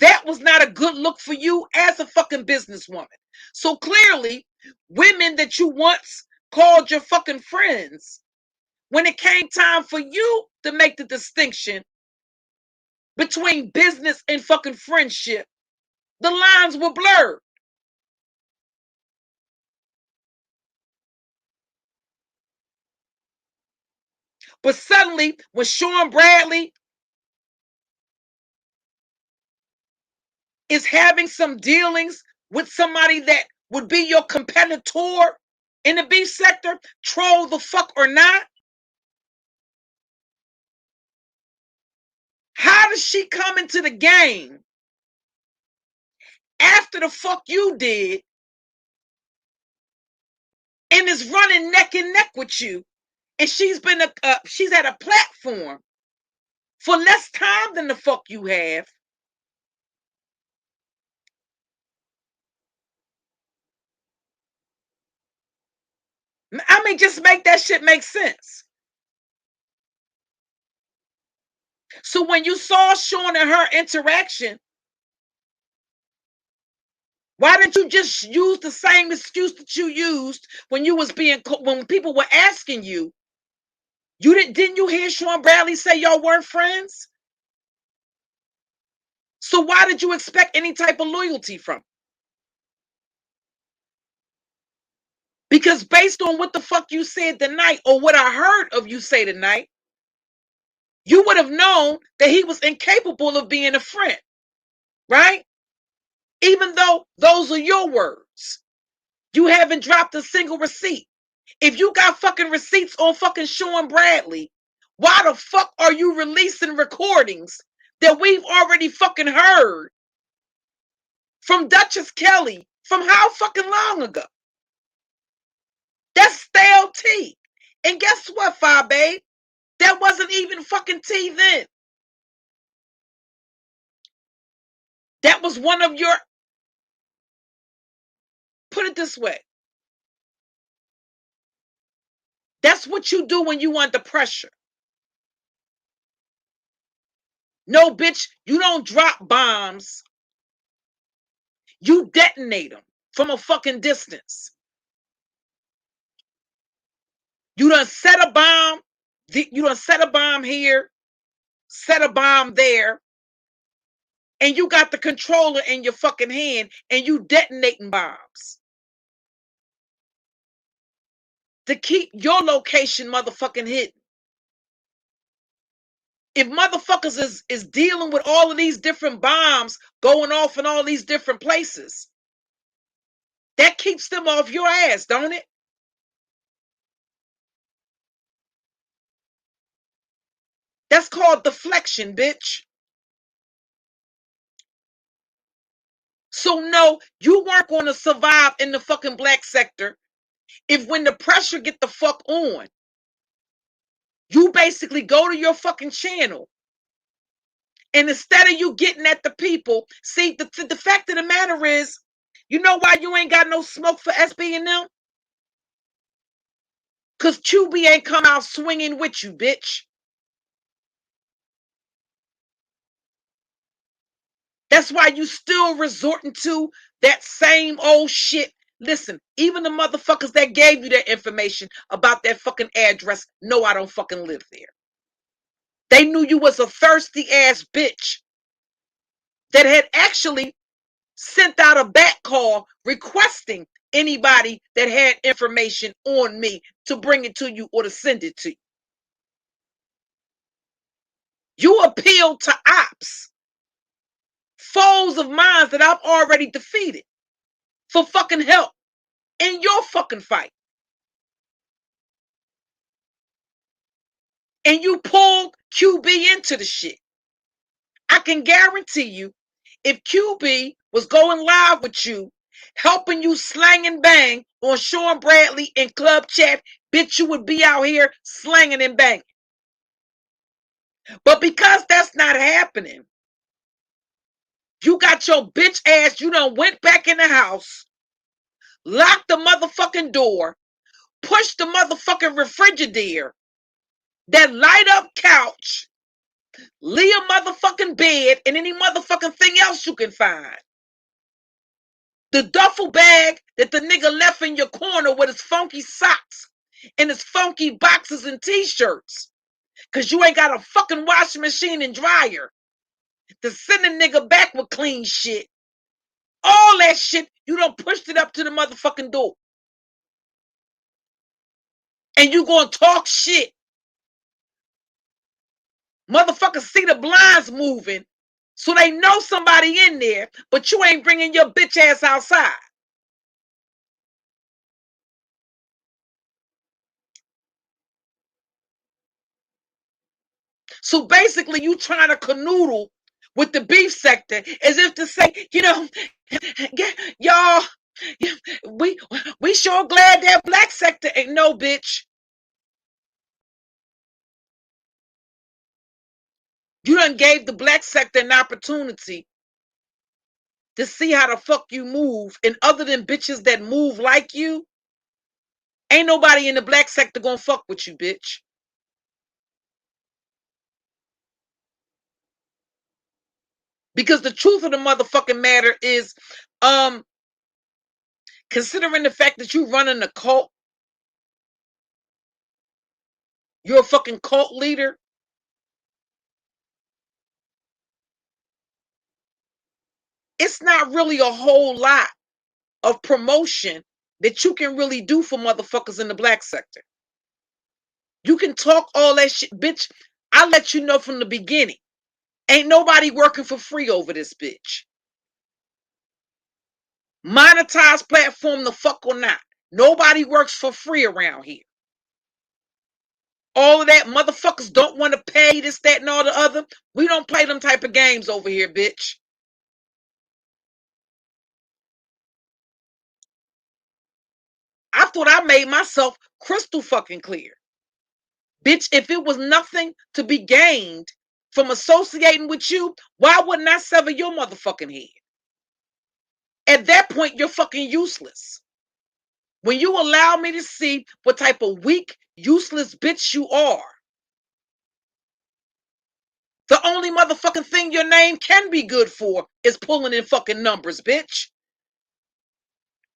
That was not a good look for you as a fucking businesswoman. So clearly, women that you once called your fucking friends, when it came time for you to make the distinction between business and fucking friendship, the lines were blurred. But suddenly, when Sean Bradley is having some dealings with somebody that would be your competitor in the beef sector, troll the fuck or not, how does she come into the game after the fuck you did and is running neck and neck with you? And she's had a platform for less time than the fuck you have. I mean, just make that shit make sense. So when you saw Sean and her interaction, why didn't you just use the same excuse that you used when you was when people were asking you? Didn't you hear Sean Bradley say y'all weren't friends? So why did you expect any type of loyalty from him? Because based on what the fuck you said tonight, or what I heard of you say tonight, you would have known that he was incapable of being a friend, right? Even though those are your words. You haven't dropped a single receipt. If you got fucking receipts on fucking Sean Bradley, why the fuck are you releasing recordings that we've already fucking heard from Duchess Kelly from how fucking long ago? That's stale tea. And guess what, FyeBabe? That wasn't even fucking tea then. That was one of your, put it this way, That's what you do when you under pressure. No, bitch, you don't drop bombs. You detonate them from a fucking distance. You done set a bomb. You done set a bomb here, set a bomb there, and you got the controller in your fucking hand and you detonating bombs to keep your location motherfucking hidden. If motherfuckers is dealing with all of these different bombs going off in all these different places, that keeps them off your ass, don't it? That's called deflection, bitch. So no, you weren't going to survive in the fucking black sector if when the pressure get the fuck on, you basically go to your fucking channel and instead of you getting at the people, see, the fact of the matter is, you know why you ain't got no smoke for SB and them? Because QB ain't come out swinging with you, bitch. That's why you still resorting to that same old shit. Listen, even the motherfuckers that gave you that information about that fucking address know I don't fucking live there. They knew you was a thirsty ass bitch that had actually sent out a back call requesting anybody that had information on me to bring it to you or to send it to you. You appealed to ops, foes of mine that I've already defeated, for fucking help in your fucking fight. And you pulled QB into the shit. I can guarantee you, if QB was going live with you, helping you slang and bang on Sean Bradley and Club Chat, bitch, you would be out here slanging and banging. But because that's not happening, you got your bitch ass, you done went back in the house, locked the motherfucking door, pushed the motherfucking refrigerator, that light up couch, leave a motherfucking bed, and any motherfucking thing else you can find. The duffel bag that the nigga left in your corner with his funky socks and his funky boxes and t-shirts. Cause you ain't got a fucking washing machine and dryer to send a nigga back with clean shit. All that shit, you done pushed it up to the motherfucking door. And you gonna talk shit. Motherfuckers see the blinds moving, so they know somebody in there, but you ain't bringing your bitch ass outside. So basically, you trying to canoodle with the beef sector as if to say, you know, y'all, we sure glad that black sector ain't no bitch. You done gave the black sector an opportunity to see how the fuck you move. And other than bitches that move like you, ain't nobody in the black sector gonna fuck with you, bitch. Because the truth of the motherfucking matter is, considering the fact that you running a cult, you're a fucking cult leader. It's not really a whole lot of promotion that you can really do for motherfuckers in the black sector. You can talk all that shit, bitch. I let you know from the beginning. Ain't nobody working for free over this bitch. Monetized platform the fuck or not. Nobody works for free around here. All of that motherfuckers don't want to pay this, that, and all the other. We don't play them type of games over here, bitch. I thought I made myself crystal fucking clear. Bitch, if it was nothing to be gained from associating with you, why wouldn't I sever your motherfucking head? At that point, you're fucking useless. when you allow me to see what type of weak, useless bitch you are, the only motherfucking thing your name can be good for is pulling in fucking numbers, bitch.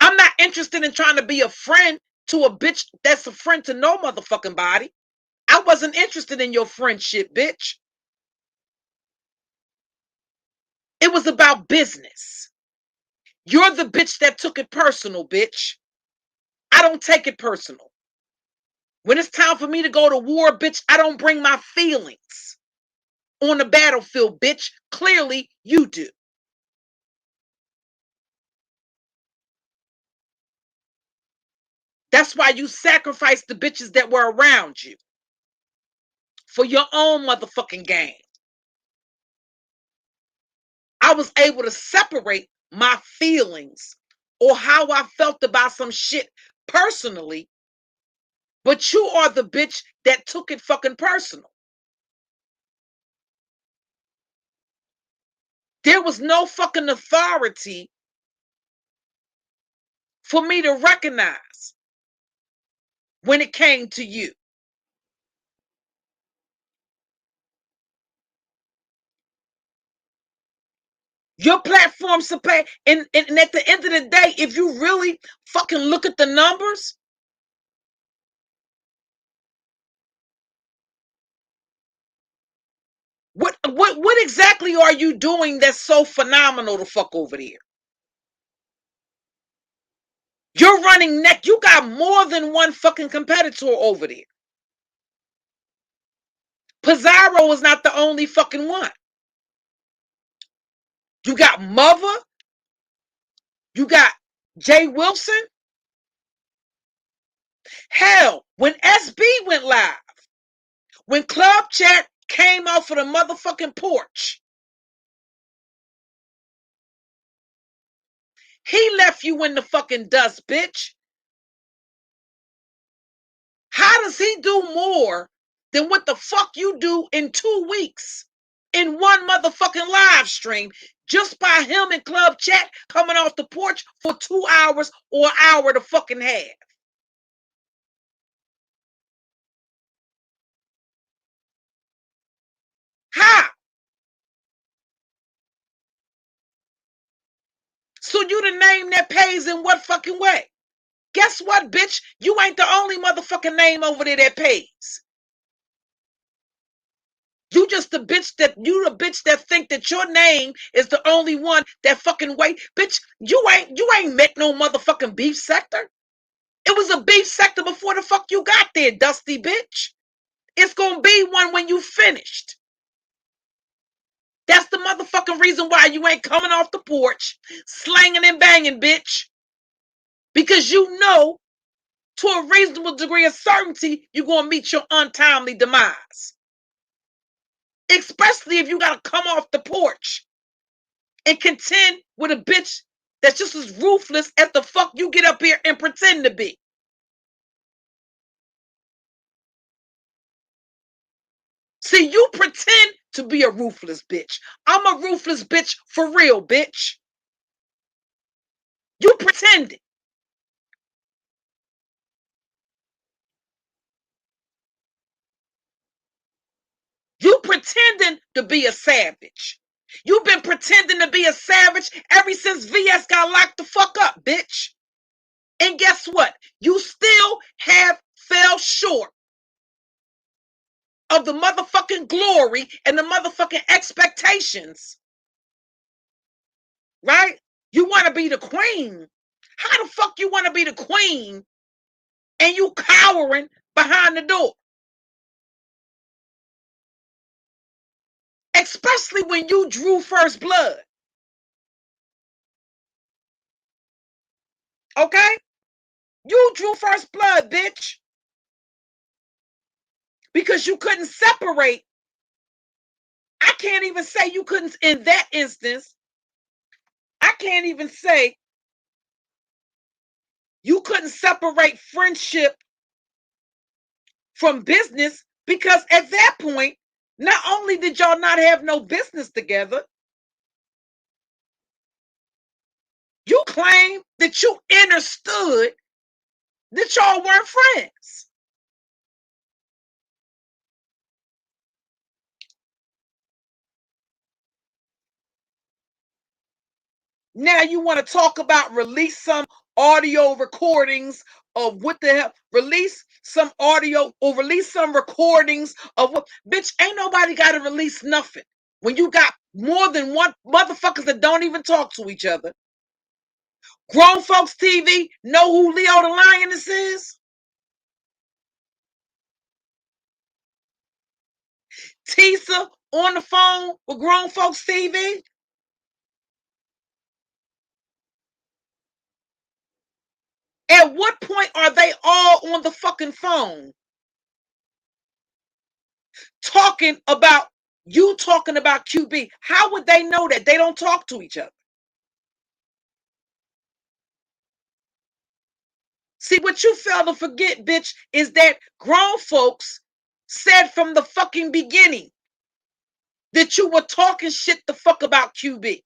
I'm not interested in trying to be a friend to a bitch that's a friend to no motherfucking body. I wasn't interested in your friendship, bitch. It was about business. You're the bitch that took it personal, bitch. I don't take it personal. When it's time for me to go to war, bitch, I don't bring my feelings on the battlefield, bitch. Clearly, you do. That's why you sacrificed the bitches that were around you for your own motherfucking gain. I was able to separate my feelings or how I felt about some shit personally, but you are the bitch that took it fucking personal. There was no fucking authority for me to recognize when it came to you. Your platform's to pay, and at the end of the day, if you really fucking look at the numbers, what exactly are you doing that's so phenomenal to fuck over there? You're running neck. You got more than one fucking competitor over there. Pizarro is not the only fucking one. You got Mother. You got Jay Wilson. Hell, when SB went live, when Club Chat came off of the motherfucking porch, he left you in the fucking dust, bitch. How does he do more than what the fuck you do in 2 weeks in one motherfucking live stream just by him and Club Chat coming off the porch for 2 hours or an hour to fucking have? How? So you the name that pays in what fucking way? Guess what, bitch? You ain't the only motherfucking name over there that pays. You the bitch that think that your name is the only one that fucking wait. Bitch, you ain't met no motherfucking beef sector. It was a beef sector before the fuck you got there, dusty bitch. It's gonna be one when you finished. That's the motherfucking reason why you ain't coming off the porch, slanging and banging, bitch. Because you know, to a reasonable degree of certainty, you're gonna meet your untimely demise. Especially if you gotta come off the porch and contend with a bitch that's just as ruthless as the fuck you get up here and pretend to be. See, you pretend to be a ruthless bitch. I'm a ruthless bitch for real, bitch. You pretending. You pretending to be a savage. You've been pretending to be a savage ever since VS got locked the fuck up, bitch. And guess what? You still have fell short of the motherfucking glory and the motherfucking expectations. Right? You want to be the queen. How the fuck you want to be the queen and you cowering behind the door? Especially when you drew first blood. Okay? You drew first blood, bitch. Because you couldn't separate. I can't even say you couldn't, in that instance, I can't even say you couldn't separate friendship from business because at that point, not only did y'all not have no business together, you claim that you understood that y'all weren't friends. Now you want to talk about release some audio recordings of what the hell, release some audio or release some recordings of what, bitch, ain't nobody got to release nothing. When you got more than one motherfuckers that don't even talk to each other. Grown folks TV know who Leo the Lioness is. Tisa on the phone with Grown Folks TV. At what point are they all on the fucking phone talking about you talking about QB? How would they know that? They don't talk to each other. See, what you fail to forget, bitch, is that grown folks said from the fucking beginning that you were talking shit the fuck about QB.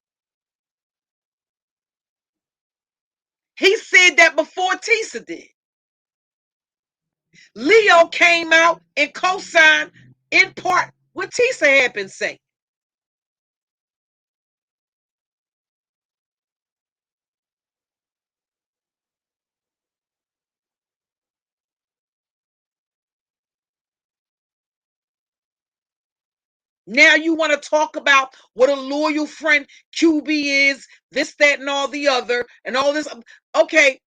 He said that before Tisa did. Leo came out and co-signed in part what Tisa had been saying. Now you want to talk about what a loyal friend QB is, this, that, and all the other, and all this. Okay,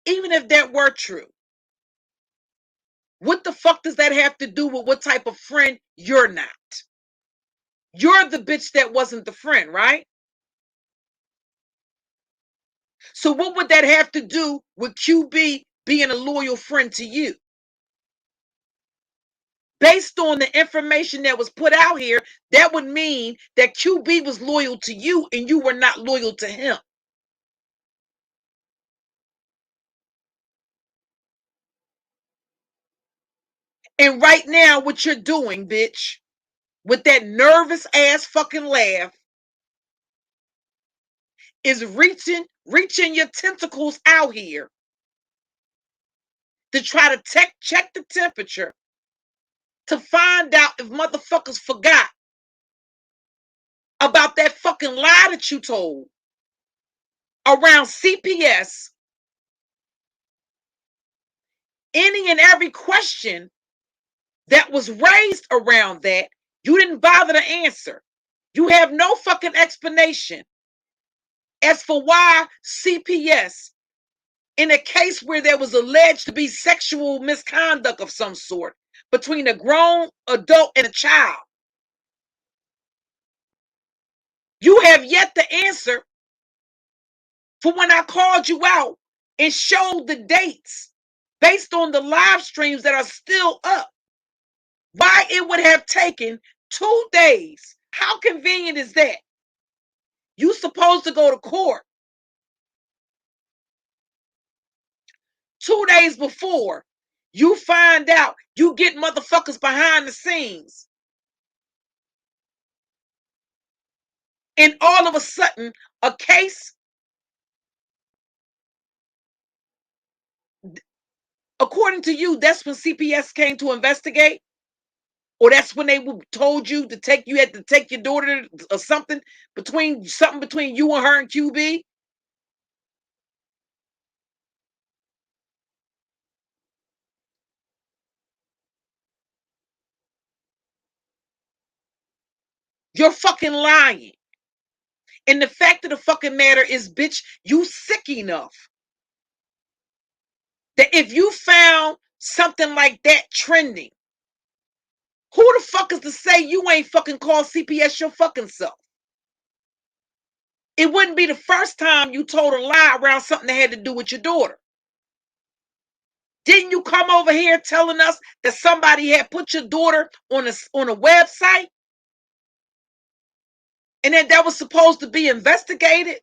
even if that were true, what the fuck does that have to do with what type of friend you're not? You're the bitch that wasn't the friend, right? So what would that have to do with QB being a loyal friend to you? Based on the information that was put out here, that would mean that QB was loyal to you and you were not loyal to him. And right now, what you're doing, bitch, with that nervous ass fucking laugh, is reaching your tentacles out here to try to check the temperature to find out if motherfuckers forgot about that fucking lie that you told around CPS. Any and every question that was raised around that, you didn't bother to answer. You have no fucking explanation as for why CPS, in a case where there was alleged to be sexual misconduct of some sort between a grown adult and a child, you have yet to answer for when I called you out and showed the dates based on the live streams that are still up. Why it would have taken 2 days. How convenient is that? You supposed to go to court 2 days before. You find out you get motherfuckers behind the scenes. And all of a sudden, a case, according to you, that's when CPS came to investigate? Or that's when they told you to take, you had to take your daughter or something between you and her and QB? You're fucking lying. And the fact of the fucking matter is, bitch, you sick enough that if you found something like that trending, who the fuck is to say you ain't fucking called CPS your fucking self? It wouldn't be the first time you told a lie around something that had to do with your daughter. Didn't you come over here telling us that somebody had put your daughter on a website and that was supposed to be investigated?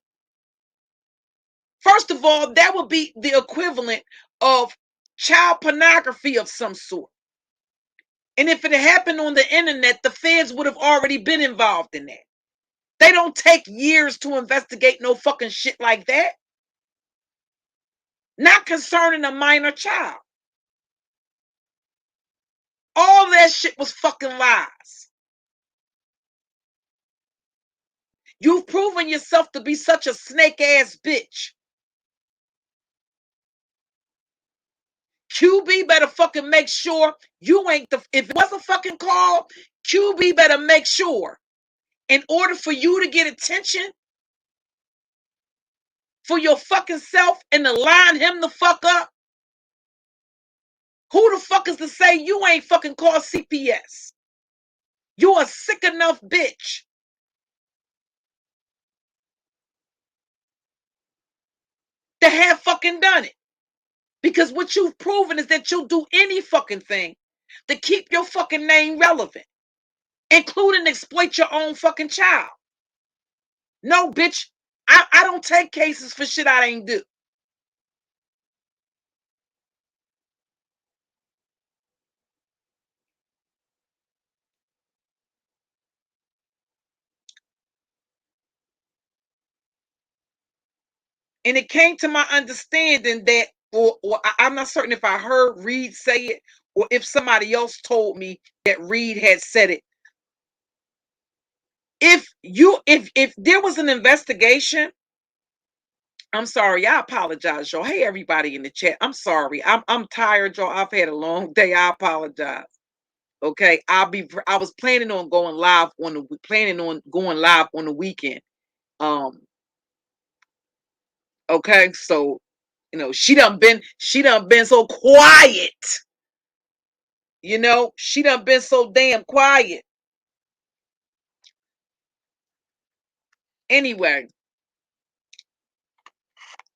First of all, that would be the equivalent of child pornography of some sort. And if it had happened on the internet, the feds would have already been involved in that. They don't take years to investigate no fucking shit like that. not concerning a minor child. All that shit was fucking lies. You've proven yourself to be such a snake ass bitch. QB better fucking make sure you ain't the. If it was a fucking call, QB better make sure, in order for you to get attention for your fucking self and to line him the fuck up, who the fuck is to say you ain't fucking called CPS? You a sick enough bitch to have fucking done it. Because what you've proven is that you'll do any fucking thing to keep your fucking name relevant, including exploit your own fucking child. No, bitch, I don't take cases for shit I ain't do. And it came to my understanding that, or I'm not certain if I heard Reed say it or if somebody else told me that Reed had said it. If there was an investigation, I'm sorry, I apologize, y'all. Hey, everybody in the chat, I'm sorry. I'm tired, y'all. I've had a long day. I apologize. Okay, I was planning on going live on the weekend. Um, okay, so she done been so quiet. She done been so damn quiet. Anyway,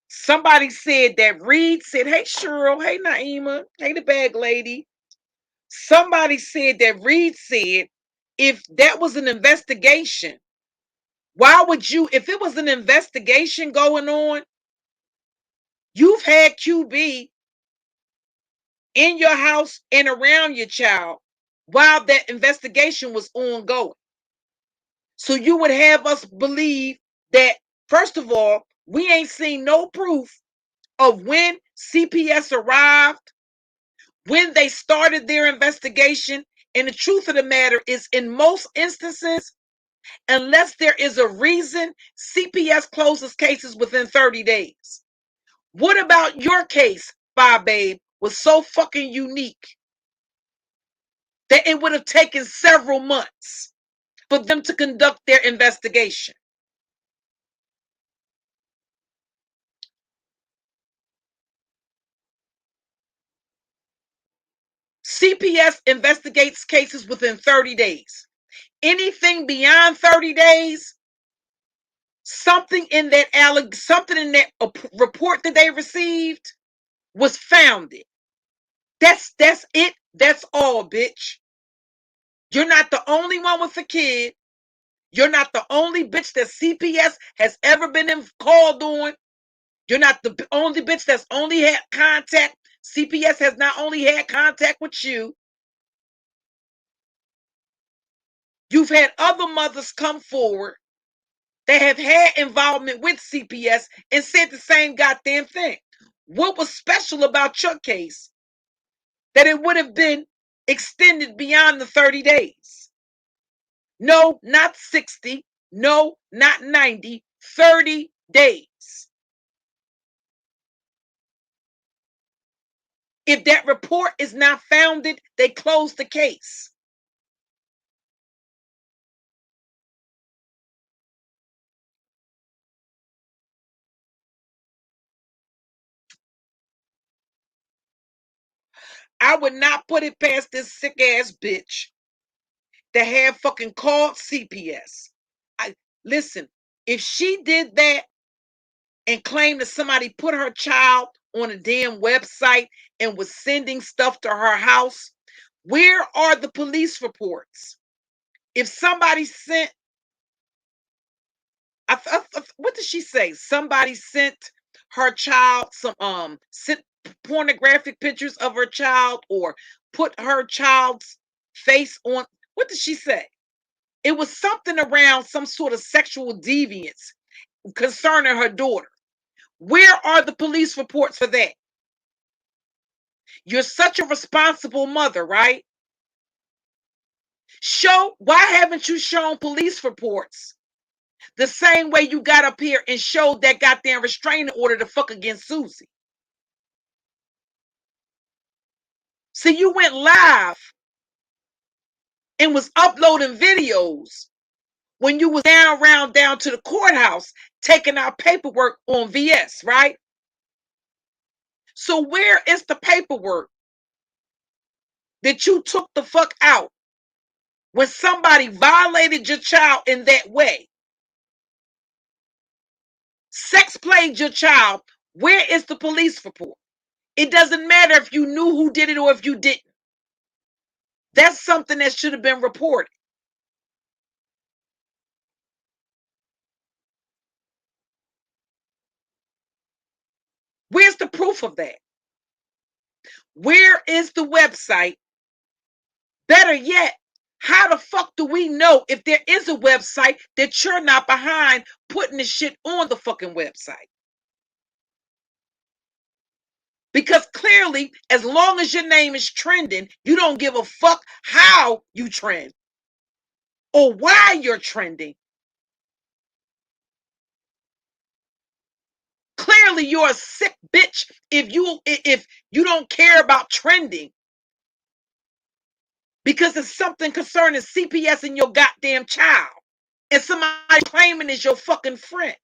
somebody said that Reed said, "Hey Cheryl, hey Naima, hey the bag lady." Somebody said that Reed said, if that was an investigation, why would you, if it was an investigation going on, you've had QB in your house and around your child while that investigation was ongoing. So you would have us believe that, first of all, we ain't seen no proof of when CPS arrived, when they started their investigation. And the truth of the matter is, in most instances, unless there is a reason, CPS closes cases within 30 days. What about your case, FyeBabe, was so fucking unique that it would have taken several months for them to conduct their investigation? CPS investigates cases within 30 days. Anything beyond 30 days, something in that report that they received was founded. That's it. That's all, bitch. You're not the only one with a kid. You're not the only bitch that CPS has ever been called on. You're not the only bitch that's only had contact. CPS has not only had contact with you. You've had other mothers come forward that have had involvement with CPS and said the same goddamn thing. What was special about your case that it would have been extended beyond the 30 days? No, not 60. No, not 90. 30 days. If that report is not founded, they close the case. I would not put it past this sick ass bitch to have fucking called CPS. Listen, if she did that and claimed that somebody put her child on a damn website and was sending stuff to her house, where are the police reports? If somebody sent, what did she say? Somebody sent her child sent pornographic pictures of her child or put her child's face on. What did she say? It was something around some sort of sexual deviance concerning her daughter. Where are the police reports for that? You're such a responsible mother, right? Why haven't you shown police reports the same way you got up here and showed that goddamn restraining order to fuck against Susie? See, you went live and was uploading videos when you was down to the courthouse taking out paperwork on VS, right? So where is the paperwork that you took the fuck out when somebody violated your child in that way? Sex played your child. Where is the police report? It doesn't matter if you knew who did it or if you didn't. That's something that should have been reported. Where's the proof of that? Where is the website? Better yet, how the fuck do we know if there is a website that you're not behind putting the shit on the fucking website? Because clearly, as long as your name is trending, you don't give a fuck how you trend or why you're trending. Clearly, you're a sick bitch if you don't care about trending because it's something concerning CPS and your goddamn child, and somebody claiming is your fucking friend.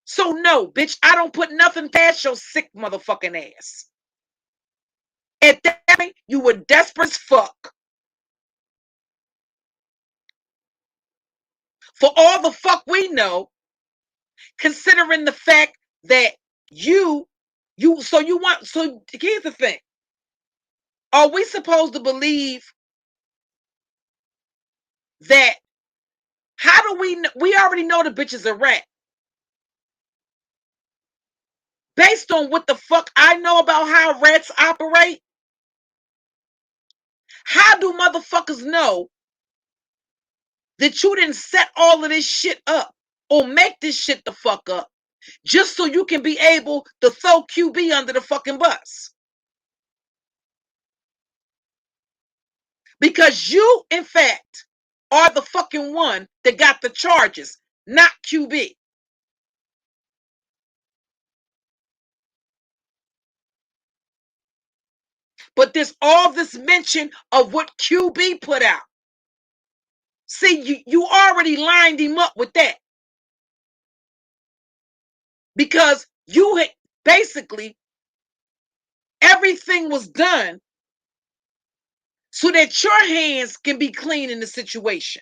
So no, bitch, I don't put nothing past your sick motherfucking ass. At that point, you were desperate as fuck. For all the fuck we know, considering the fact that so here's the thing. Are we supposed to believe that how do we already know the bitch is a rat? Based on what the fuck I know about how rats operate, how do motherfuckers know that you didn't set all of this shit up or make this shit the fuck up just so you can be able to throw QB under the fucking bus? Because you, in fact, are the fucking one that got the charges, not QB. But there's all this mention of what QB put out. See, you already lined him up with that. Because you had basically everything was done so that your hands can be clean in the situation.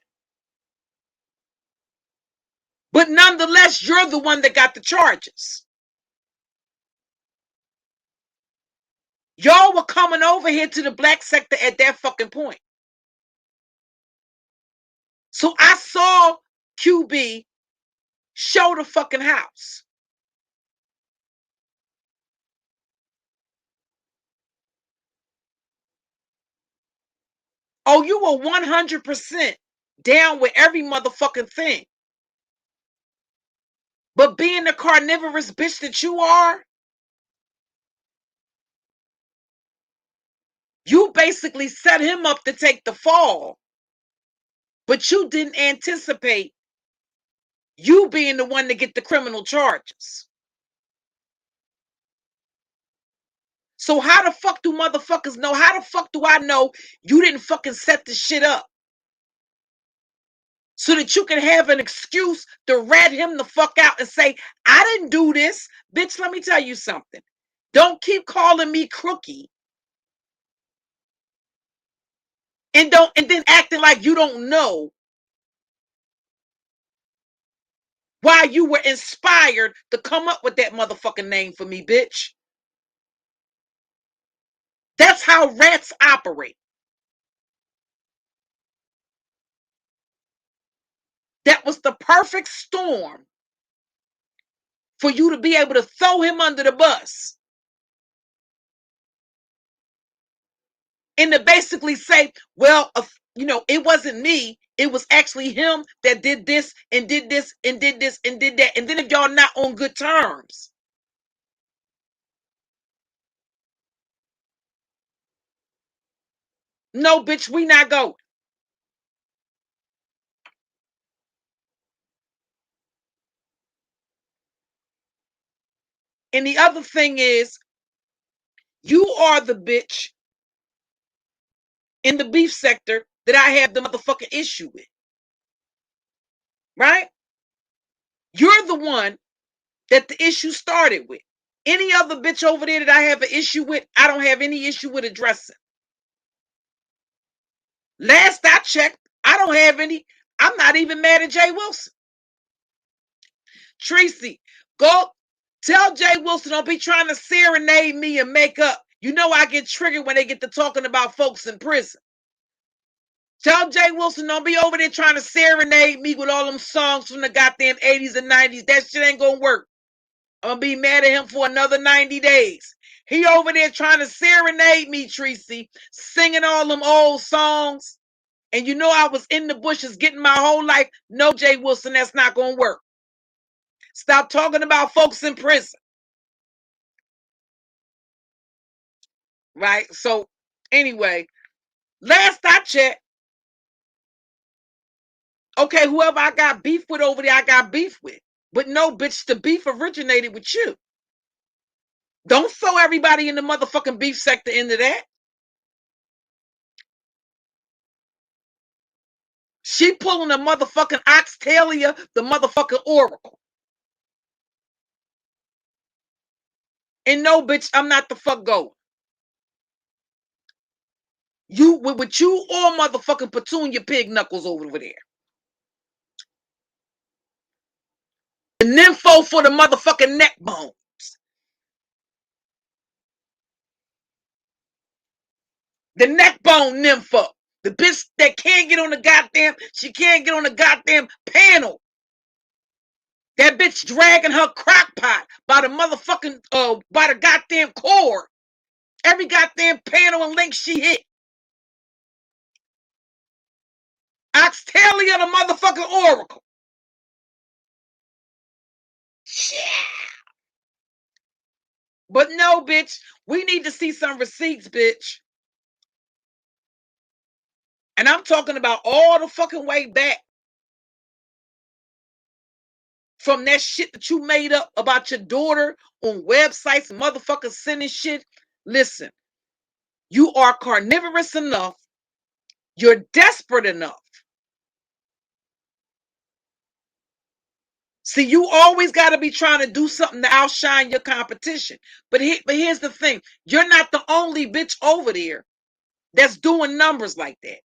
But nonetheless, you're the one that got the charges. Y'all were coming over here to the black sector at that fucking point. So I saw QB show the fucking house. Oh, you were 100% down with every motherfucking thing. But being the carnivorous bitch that you are, you basically set him up to take the fall. But you didn't anticipate you being the one to get the criminal charges. So how the fuck do motherfuckers know? How the fuck do I know you didn't fucking set the shit up? So that you can have an excuse to rat him the fuck out and say, I didn't do this. Bitch, let me tell you something. Don't keep calling me crookie. And then acting like you don't know why you were inspired to come up with that motherfucking name for me, bitch. That's how rats operate. That was the perfect storm for you to be able to throw him under the bus and to basically say, well, it wasn't me. It was actually him that did this and did this and did this and did that. And then if y'all not on good terms, no, bitch, we not going. And the other thing is, you are the bitch in the beef sector that I have the motherfucking issue with, right? You're the one that the issue started with. Any other bitch over there that I have an issue with, I don't have any issue with addressing. Last I checked, I don't have any. I'm not even mad at Jay Wilson. Tracy, go tell Jay Wilson don't be trying to serenade me and make up. You know I get triggered when they get to talking about folks in prison. Tell Jay Wilson don't be over there trying to serenade me with all them songs from the goddamn 80s and 90s. That shit ain't gonna work. I'm gonna be mad at him for another 90 days. He over there trying to serenade me, Tracy, singing all them old songs. And you know I was in the bushes getting my whole life. No, Jay Wilson, that's not gonna work. Stop talking about folks in prison. Right? So, anyway, last I checked, okay, whoever I got beef with over there, I got beef with. But no, bitch, the beef originated with you. Don't throw everybody in the motherfucking beef sector into that. She pulling a motherfucking Oxtalia, the motherfucking Oracle. And no, bitch, I'm not the fuck going. You with you or motherfucking Petunia Pig Knuckles over there. The nympho for the motherfucking neck bones. The neck bone nympho. The bitch that can't get on the goddamn, she can't get on the goddamn panel. That bitch dragging her crock pot by the motherfucking, by the goddamn cord. Every goddamn panel and link she hit. Oxtalia, the motherfucking Oracle. Yeah. But no, bitch, we need to see some receipts, bitch. And I'm talking about all the fucking way back from that shit that you made up about your daughter on websites and motherfuckers sending shit. Listen, you are carnivorous enough. You're desperate enough. See, you always got to be trying to do something to outshine your competition. But here's the thing. You're not the only bitch over there that's doing numbers like that.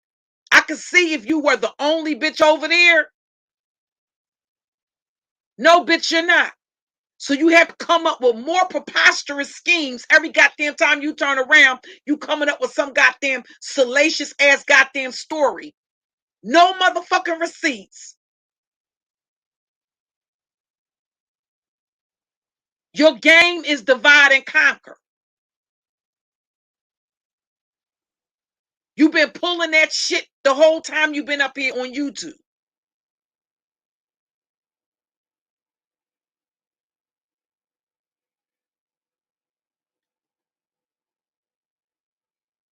I could see if you were the only bitch over there. No, bitch, you're not. So you have to come up with more preposterous schemes every goddamn time you turn around. You coming up with some goddamn salacious ass goddamn story. No motherfucking receipts. Your game is divide and conquer. You've been pulling that shit the whole time you've been up here on YouTube.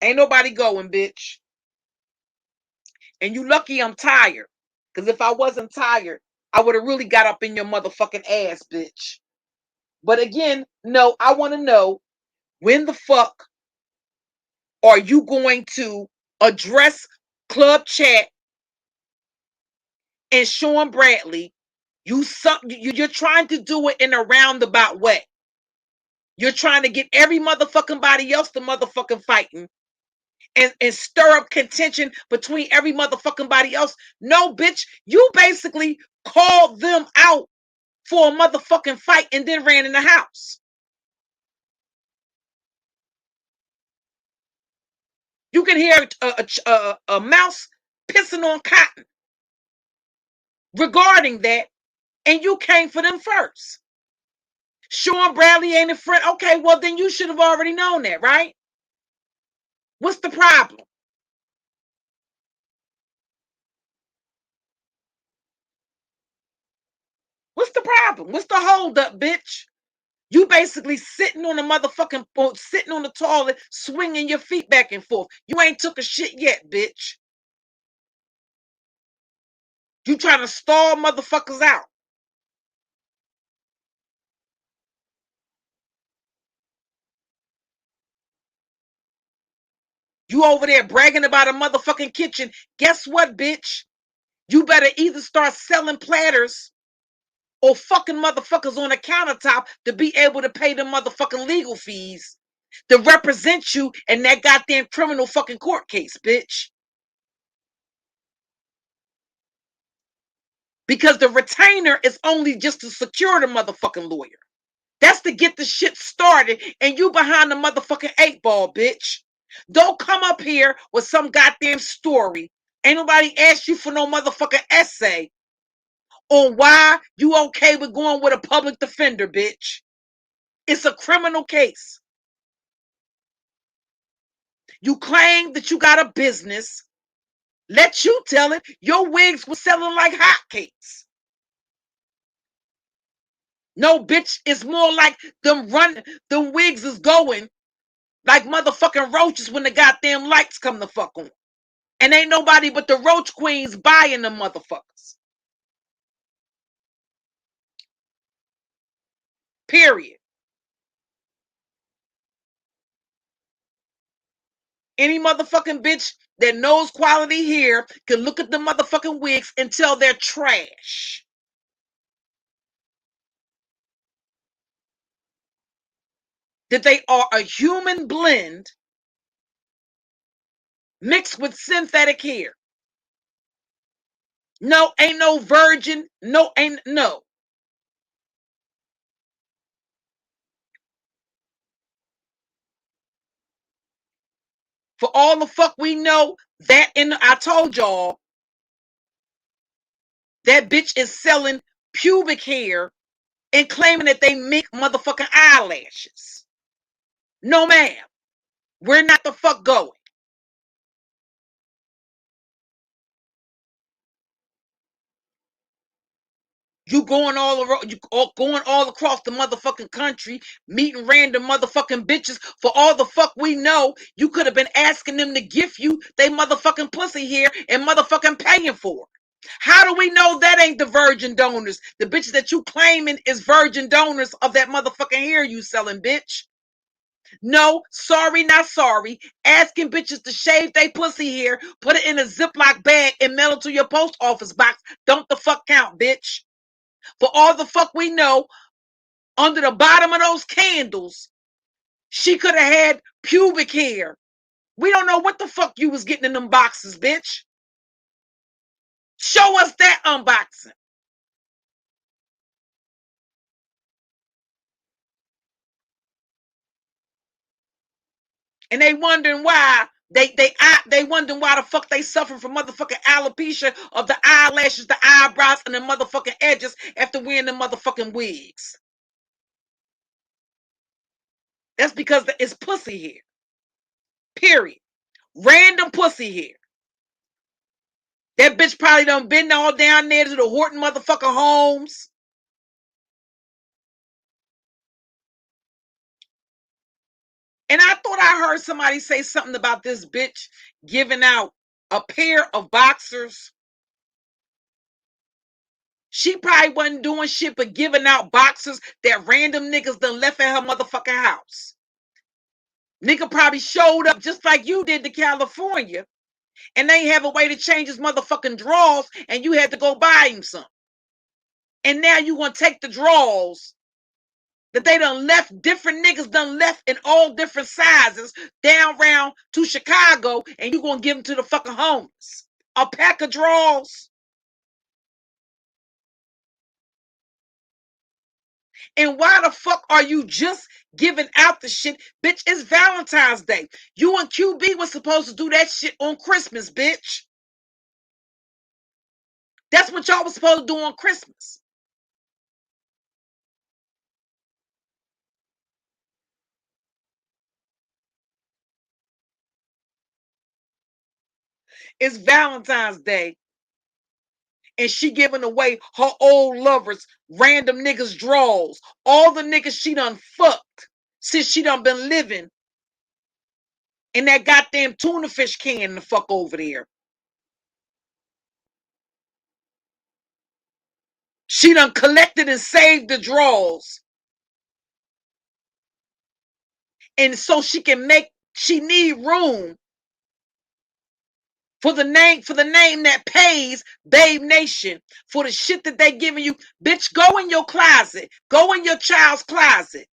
Ain't nobody going, bitch. And you lucky I'm tired. Because if I wasn't tired, I would have really got up in your motherfucking ass, bitch. But again, no, I want to know when the fuck are you going to address Club Chat and Sean Bradley? You're trying to do it in a roundabout way. You're trying to get every motherfucking body else to motherfucking fighting and stir up contention between every motherfucking body else. No, bitch, you basically called them out for a motherfucking fight and then ran in the house. You can hear a mouse pissing on cotton regarding that, and you came for them first. Sean Bradley ain't a friend. Okay, well, then you should have already known that, right? What's the problem? the problem? What's the hold up, bitch? You basically sitting on the motherfucking sitting on the toilet, swinging your feet back and forth. You ain't took a shit yet, bitch. You trying to stall motherfuckers out. You over there bragging about a motherfucking kitchen. Guess what, bitch? You better either start selling platters or fucking motherfuckers on the countertop to be able to pay the motherfucking legal fees to represent you in that goddamn criminal fucking court case, bitch. Because the retainer is only just to secure the motherfucking lawyer. That's to get the shit started, and you behind the motherfucking 8 ball, bitch. Don't come up here with some goddamn story. Ain't nobody asked you for no motherfucking essay on why you okay with going with a public defender, bitch. It's a criminal case. You claim that you got a business. Let you tell it. Your wigs was selling like hotcakes. No, bitch, it's more like them wigs is going like motherfucking roaches when the goddamn lights come the fuck on. And ain't nobody but the roach queens buying them motherfuckers. Period. Any motherfucking bitch that knows quality hair can look at the motherfucking wigs and tell they're trash. That they are a human blend mixed with synthetic hair. No, ain't no virgin. No, ain't no. For all the fuck we know, I told y'all, that bitch is selling pubic hair and claiming that they make motherfucking eyelashes. No, ma'am. We're not the fuck going. You going all around, going all across the motherfucking country, meeting random motherfucking bitches. For all the fuck we know, you could have been asking them to gift you they motherfucking pussy here and motherfucking paying for it. How do we know that ain't the virgin donors? The bitches that you claiming is virgin donors of that motherfucking hair you selling, bitch. No, sorry, not sorry. Asking bitches to shave they pussy hair, put it in a Ziploc bag, and mail it to your post office box. Don't the fuck count, bitch. For all the fuck we know, under the bottom of those candles, she could have had pubic hair. We don't know what the fuck you was getting in them boxes, bitch. Show us that unboxing. And they wondering why they wondering why the fuck they suffering from motherfucking alopecia of the eyelashes, the eyebrows, and the motherfucking edges after wearing the motherfucking wigs. That's because it's pussy hair. Period. Random pussy hair. That bitch probably done been all down there to the Horton motherfucking homes. And I thought I heard somebody say something about this bitch giving out a pair of boxers. She probably wasn't doing shit but giving out boxers that random niggas done left at her motherfucking house. Nigga probably showed up just like you did to California, and they have a way to change his motherfucking drawers, and you had to go buy him some. And now you gonna take the drawers that they done left, different niggas done left in all different sizes down round to Chicago, and you gonna give them to the fucking homeless. A pack of drawers. And why the fuck are you just giving out the shit? Bitch, it's Valentine's Day. You and QB was supposed to do that shit on Christmas, bitch. That's what y'all was supposed to do on Christmas. It's Valentine's Day. and she giving away her old lovers, random niggas draws, all the niggas she done fucked since she done been living in that goddamn tuna fish can the fuck over there. She done collected and saved the draws. And so she need room for the name that pays, Babe Nation, for the shit that they giving you. Bitch, go in your closet. Go in your child's closet.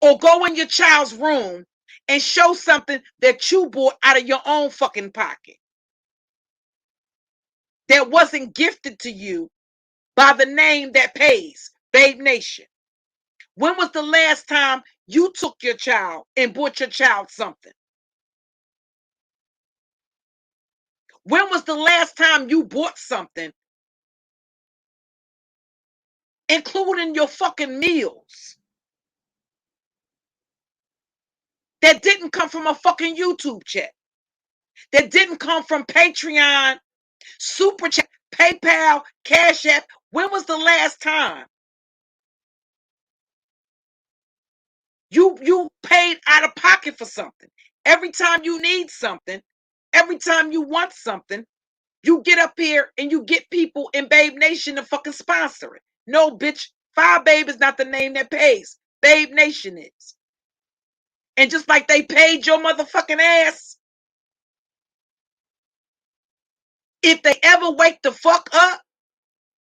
Or go in your child's room and show something that you bought out of your own fucking pocket. That wasn't gifted to you by the name that pays, Babe Nation. When was the last time you took your child and bought your child something? When was the last time you bought something, including your fucking meals, that didn't come from a fucking YouTube check, that didn't come from Patreon, Super Chat, PayPal, Cash App? When was the last time you paid out of pocket for something? Every time you need something, every time you want something, you get up here and you get people in Babe Nation to fucking sponsor it. No, bitch, FyeBabe is not the name that pays. Babe Nation is. And just like they paid your motherfucking ass, if they ever wake the fuck up,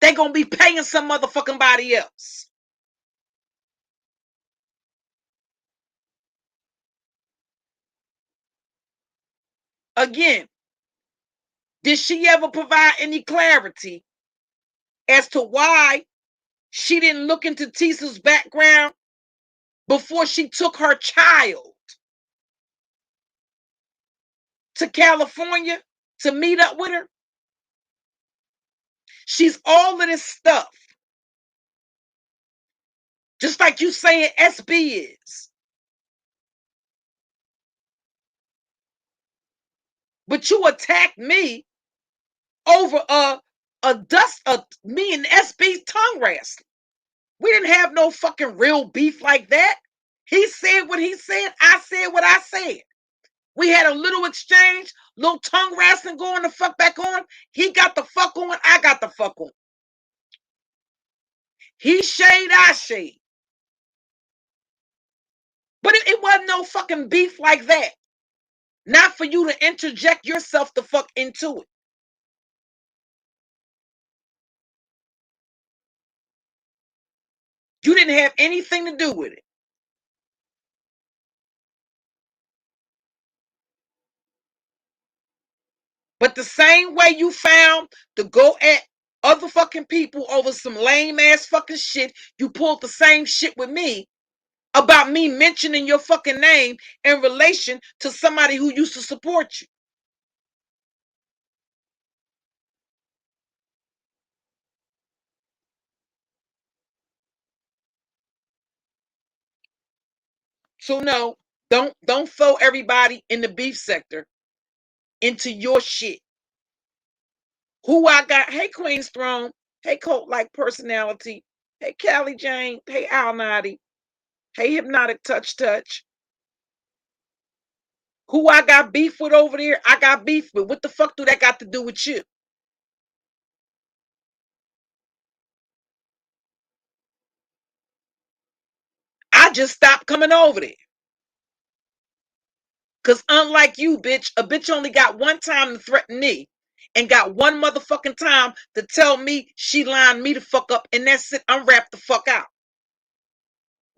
they gonna be paying some motherfucking body else. Again, did she ever provide any clarity as to why she didn't look into Tisa's background before she took her child to California to meet up with her? She's all of this stuff. Just like you saying SB is. But you attacked me over me and SB's tongue wrestling. We didn't have no fucking real beef like that. He said what he said. I said what I said. We had a little exchange, little tongue wrestling going the fuck back on. He got the fuck on. I got the fuck on. He shade, I shade. But it wasn't no fucking beef like that. Not for you to interject yourself the fuck into it. You didn't have anything to do with it. But the same way you found to go at other fucking people over some lame ass fucking shit, you pulled the same shit with me about me mentioning your fucking name in relation to somebody who used to support you. So no, don't throw everybody in the beef sector into your shit. Who I got? Hey, Queen's Throne. Hey, Cult Like Personality. Hey, Callie Jane. Hey, Al Nadi. Hey, Hypnotic Touch. Who I got beef with over there? I got beef with. What the fuck do that got to do with you? I just stopped coming over there. Because unlike you, bitch, a bitch only got one time to threaten me and got one motherfucking time to tell me she lined me the fuck up, and that's it. I'm wrapped the fuck out.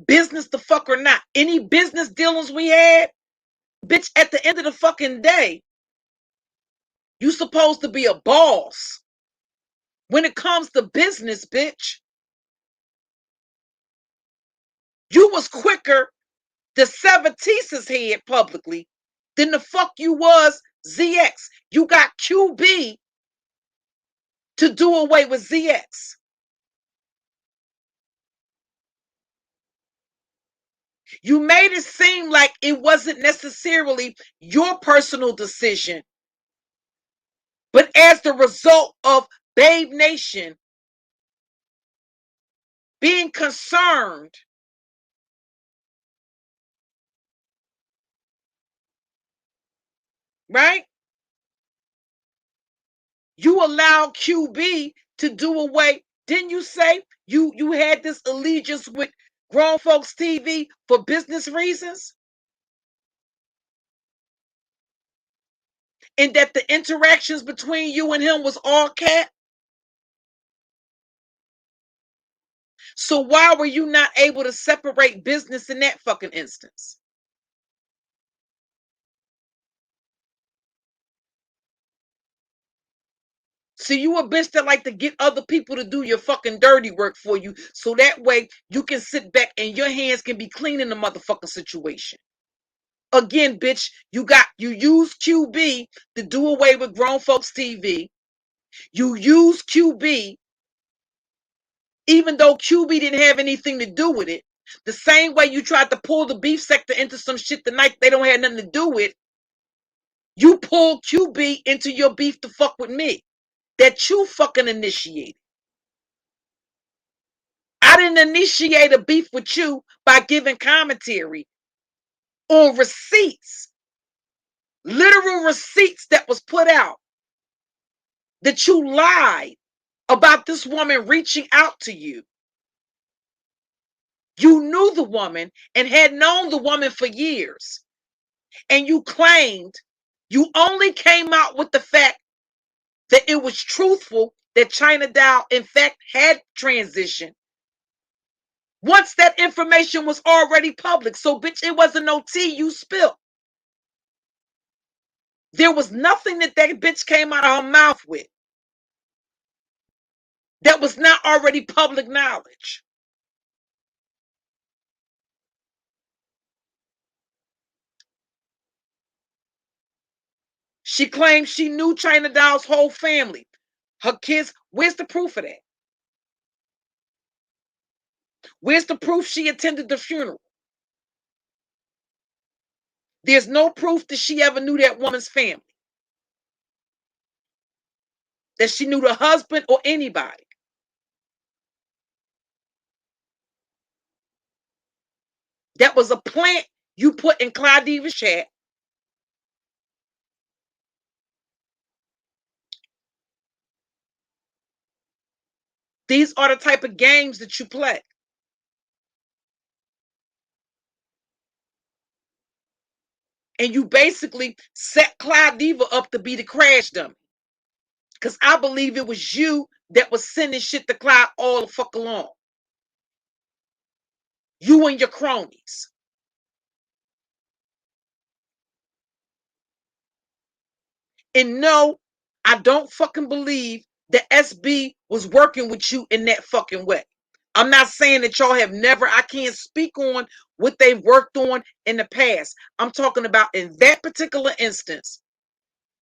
Business the fuck or not. Any business dealings we had, bitch, at the end of the fucking day, you supposed to be a boss. When it comes to business, bitch, you was quicker to sever Tisa's head publicly than the fuck you was ZX. You got QB to do away with ZX. You made it seem like it wasn't necessarily your personal decision, But as the result of Babe Nation being concerned, right? You allowed QB to do away. Didn't you say you had this allegiance with Grown Folks TV for business reasons? And that the interactions between you and him was all cat? So why were you not able to separate business in that fucking instance? So you a bitch that like to get other people to do your fucking dirty work for you, so that way you can sit back and your hands can be clean in the motherfucking situation. Again, bitch, you use QB to do away with Grown Folks TV. You use QB even though QB didn't have anything to do with it. The same way you tried to pull the beef sector into some shit tonight they don't have nothing to do with. You pulled QB into your beef to fuck with me. That you fucking initiated. I didn't initiate a beef with you by giving commentary on receipts, literal receipts that was put out, that you lied about this woman reaching out to you. You knew the woman and had known the woman for years. And you claimed you only came out with the fact that it was truthful that China Dow, in fact, had transitioned once that information was already public. So, bitch, it wasn't no tea you spilled. There was nothing that bitch came out of her mouth with that was not already public knowledge. She claimed she knew China Dow's whole family, her kids. Where's the proof of that? Where's the proof she attended the funeral? There's no proof that she ever knew that woman's family, that she knew the husband or anybody. That was a plant you put in Clyde Diva's chat. These are the type of games that you play. And you basically set Clyde Diva up to be the crash dummy. Because I believe it was you that was sending shit to Clyde all the fuck along. You and your cronies. And no, I don't fucking believe that SB was working with you in that fucking way. I'm not saying that y'all have never, I can't speak on what they've worked on in the past. I'm talking about in that particular instance.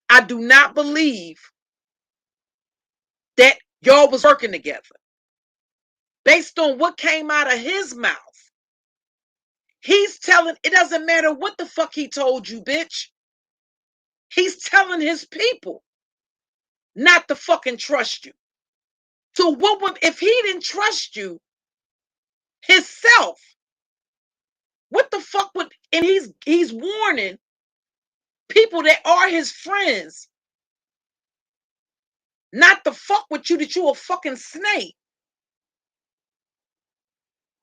I do not believe that y'all was working together. Based on what came out of his mouth. He's telling, it doesn't matter what the fuck he told you, bitch. He's telling his people not to fucking trust you. So what would, if he didn't trust you himself, what the fuck would, and he's warning people that are his friends not to fuck with you, that you a fucking snake.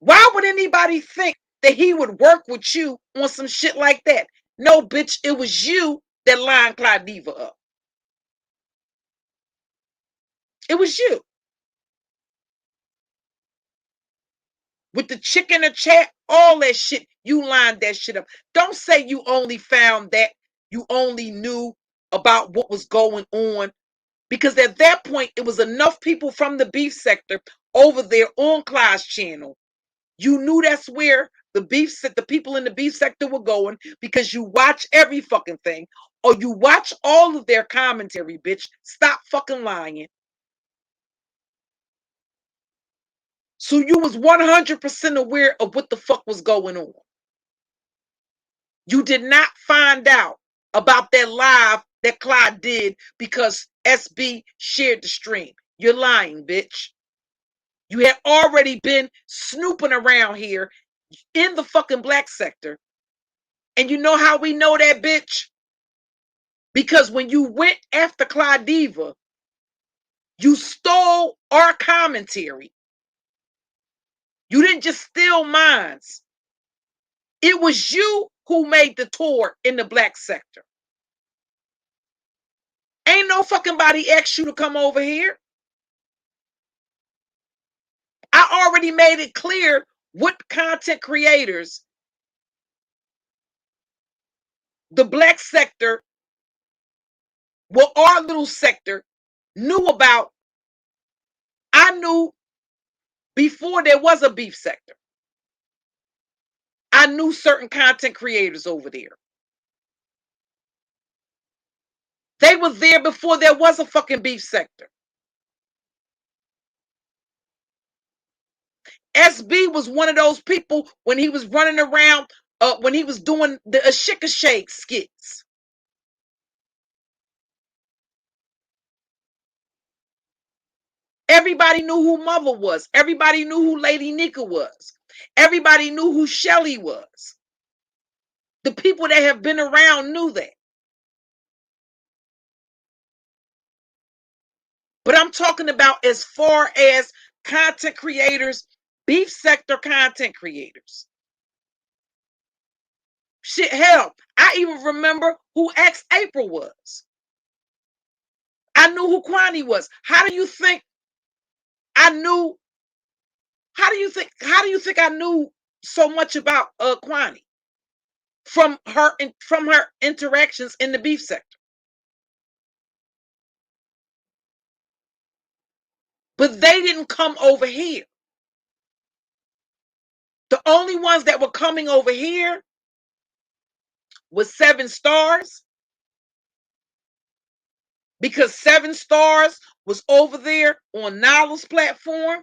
Why would anybody think that he would work with you on some shit like that? No, bitch, it was you that lined Clyde Diva up. It was you. With the chick in the chat, all that shit, you lined that shit up. Don't say you only found that, you only knew about what was going on. Because at that point, it was enough people from the beef sector over there on Clyde's channel. You knew that's where the people in the beef sector were going because you watch every fucking thing. Or you watch all of their commentary, bitch. Stop fucking lying. So you was 100% aware of what the fuck was going on. You did not find out about that live that Clyde did because SB shared the stream. You're lying, bitch. You had already been snooping around here in the fucking black sector. And you know how we know that, bitch? Because when you went after Claudiva, you stole our commentary. You didn't just steal mines. It was you who made the tour in the black sector. Ain't no fucking body asked you to come over here. I already made it clear what content creators the black sector, well, our little sector knew about. I knew before there was a beef sector. I knew certain content creators over there. They were there before there was a fucking beef sector. SB was one of those people when he was running around, when he was doing the Ashika Shake skits. Everybody knew who Mother was. Everybody knew who Lady Nika was. Everybody knew who Shelly was. The people that have been around knew that. But I'm talking about as far as content creators, beef sector content creators. Shit, hell, I even remember who X April was. I knew who Kwani was. How do you think I knew? How do you think I knew so much about Kwani from her interactions in the beef sector? But they didn't come over here. The only ones that were coming over here was 7 Stars, because 7 Stars was over there on Nala's platform.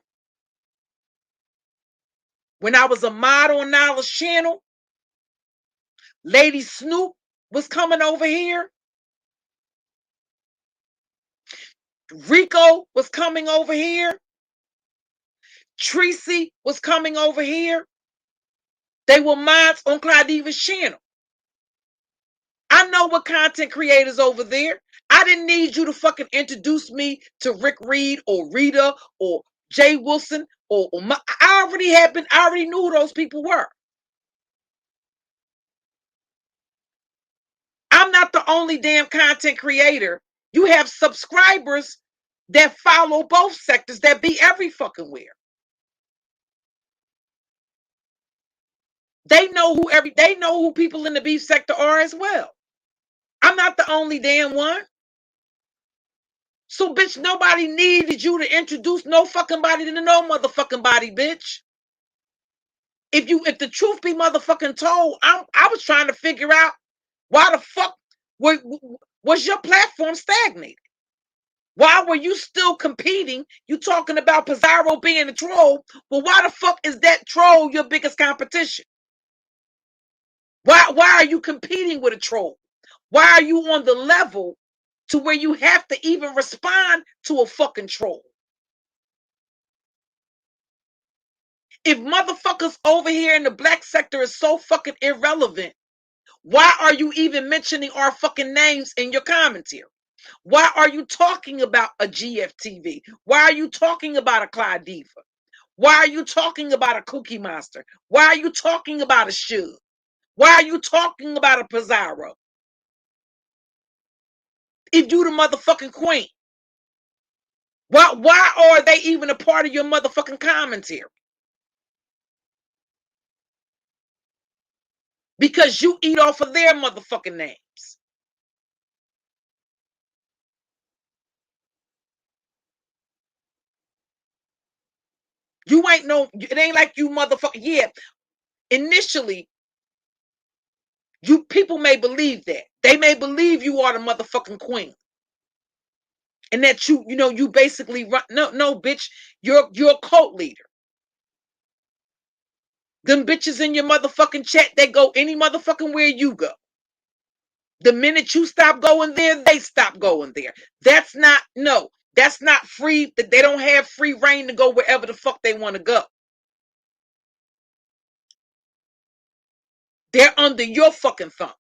When I was a mod on Nala's channel, Lady Snoop was coming over here. Rico was coming over here. Tracy was coming over here. They were mods on Claudiva's channel. I know what content creators over there. I didn't need you to fucking introduce me to Rick Reed or Rita or Jay Wilson I already knew who those people were. I'm not the only damn content creator. You have subscribers that follow both sectors that be every fucking where. They know who people in the beef sector are as well. I'm not the only damn one. So, bitch, nobody needed you to introduce no fucking body to no motherfucking body, bitch. If the truth be motherfucking told, I was trying to figure out why the fuck was your platform stagnated? Why were you still competing? You talking about Pizarro being a troll, but why the fuck is that troll your biggest competition? Why are you competing with a troll? Why are you on the level to where you have to even respond to a fucking troll? If motherfuckers over here in the black sector is so fucking irrelevant, why are you even mentioning our fucking names in your commentary? Why are you talking about a GFTV? Why are you talking about a Clyde Diva? Why are you talking about a Cookie Monster? Why are you talking about a Suge? Why are you talking about a Pizarro? If you the motherfucking queen, why are they even a part of your motherfucking commentary? Because you eat off of their motherfucking names. You ain't it ain't like you motherfucker. Yeah, initially, you people may believe that. They may believe you are the motherfucking queen. And that you basically run. No, bitch, you're a cult leader. Them bitches in your motherfucking chat, they go any motherfucking where you go. The minute you stop going there, they stop going there. That's not, no, that's not free. They don't have free reign to go wherever the fuck they want to go. They're under your fucking thumb.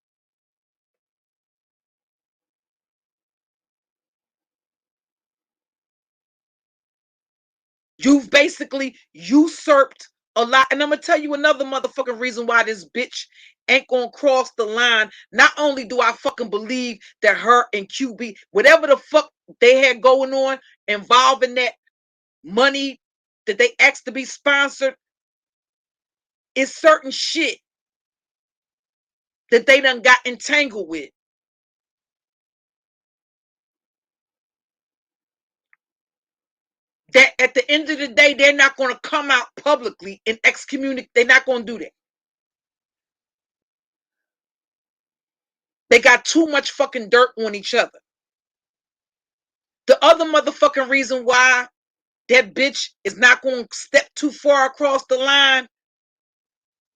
You've basically usurped a lot. And I'm going to tell you another motherfucking reason why this bitch ain't going to cross the line. Not only do I fucking believe that her and QB, whatever the fuck they had going on involving that money that they asked to be sponsored, is certain shit that they done got entangled with. That at the end of the day, they're not going to come out publicly and excommunicate. They're not going to do that. They got too much fucking dirt on each other. The other motherfucking reason why that bitch is not going to step too far across the line,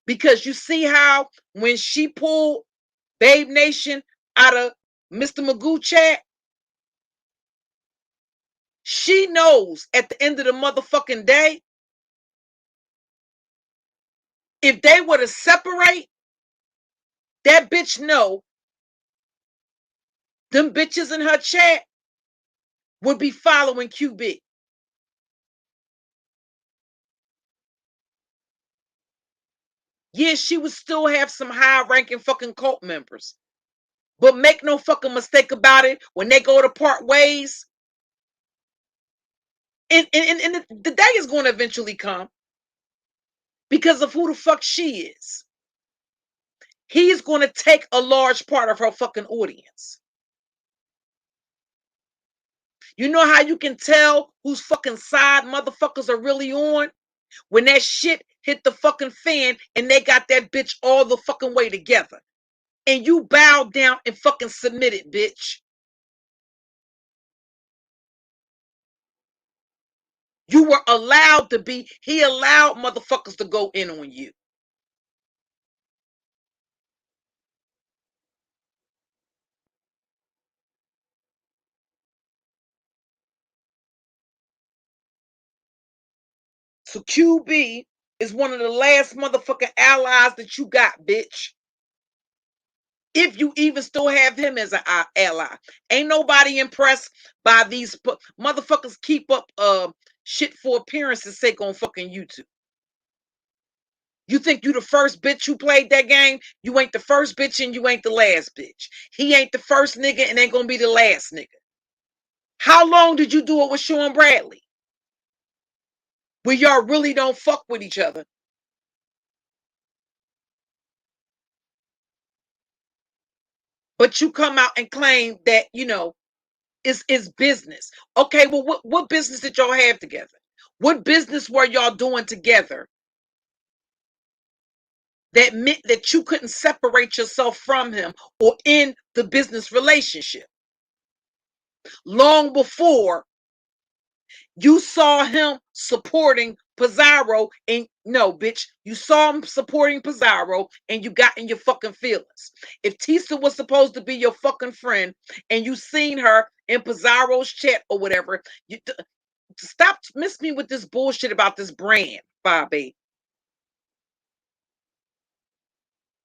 because you see how when she pulled Babe Nation out of Mr. Magoo chat, she knows at the end of the motherfucking day, if they were to separate, that bitch know them bitches in her chat would be following QB. Yeah, she would still have some high-ranking fucking cult members. But make no fucking mistake about it, when they go to part ways, and the day is going to eventually come because of who the fuck she is. He's going to take a large part of her fucking audience. You know how you can tell whose fucking side motherfuckers are really on? When that shit hit the fucking fan and they got that bitch all the fucking way together. And you bowed down and fucking submitted, bitch. You were allowed to be, he allowed motherfuckers to go in on you. So QB is one of the last motherfucking allies that you got, bitch. If you even still have him as an ally. Ain't nobody impressed by these motherfuckers keep up shit for appearance's sake on fucking YouTube. You think you the first bitch who played that game? You ain't the first bitch and you ain't the last bitch. He ain't the first nigga and ain't gonna be the last nigga. How long did you do it with Sean Bradley? Where y'all really don't fuck with each other. But you come out and claim that, you know, it's business. Okay, well, what business did y'all have together? What business were y'all doing together that meant that you couldn't separate yourself from him or in the business relationship? Long before you saw him supporting Pizarro, and no, bitch, you saw him supporting Pizarro and you got in your fucking feelings. If Tisa was supposed to be your fucking friend and you seen her in Pizarro's chat or whatever, you stop miss me with this bullshit about this brand, FyeBabe.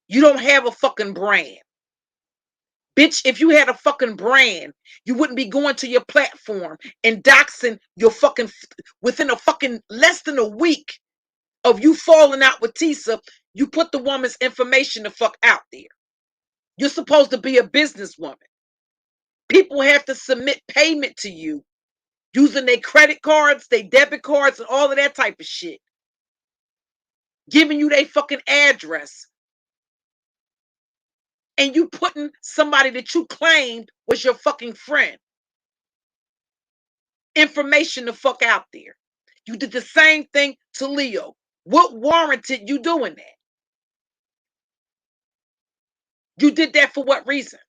You don't have a fucking brand. Bitch, if you had a fucking brand, you wouldn't be going to your platform and doxing your fucking within a fucking less than a week of you falling out with Tisa, you put the woman's information the fuck out there. You're supposed to be a businesswoman. People have to submit payment to you using their credit cards, their debit cards, and all of that type of shit. Giving you their fucking address. And you putting somebody that you claimed was your fucking friend information the fuck out there. You did the same thing to Leo. What warranted you doing that? You did that for what reason?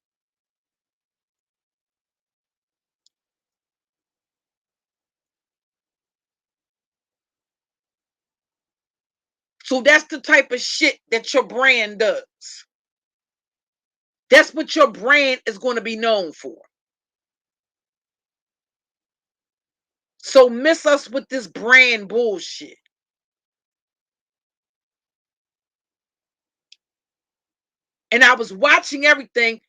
So that's the type of shit that your brand does. That's what your brand is going to be known for. So miss us with this brand bullshit. And I was watching everything.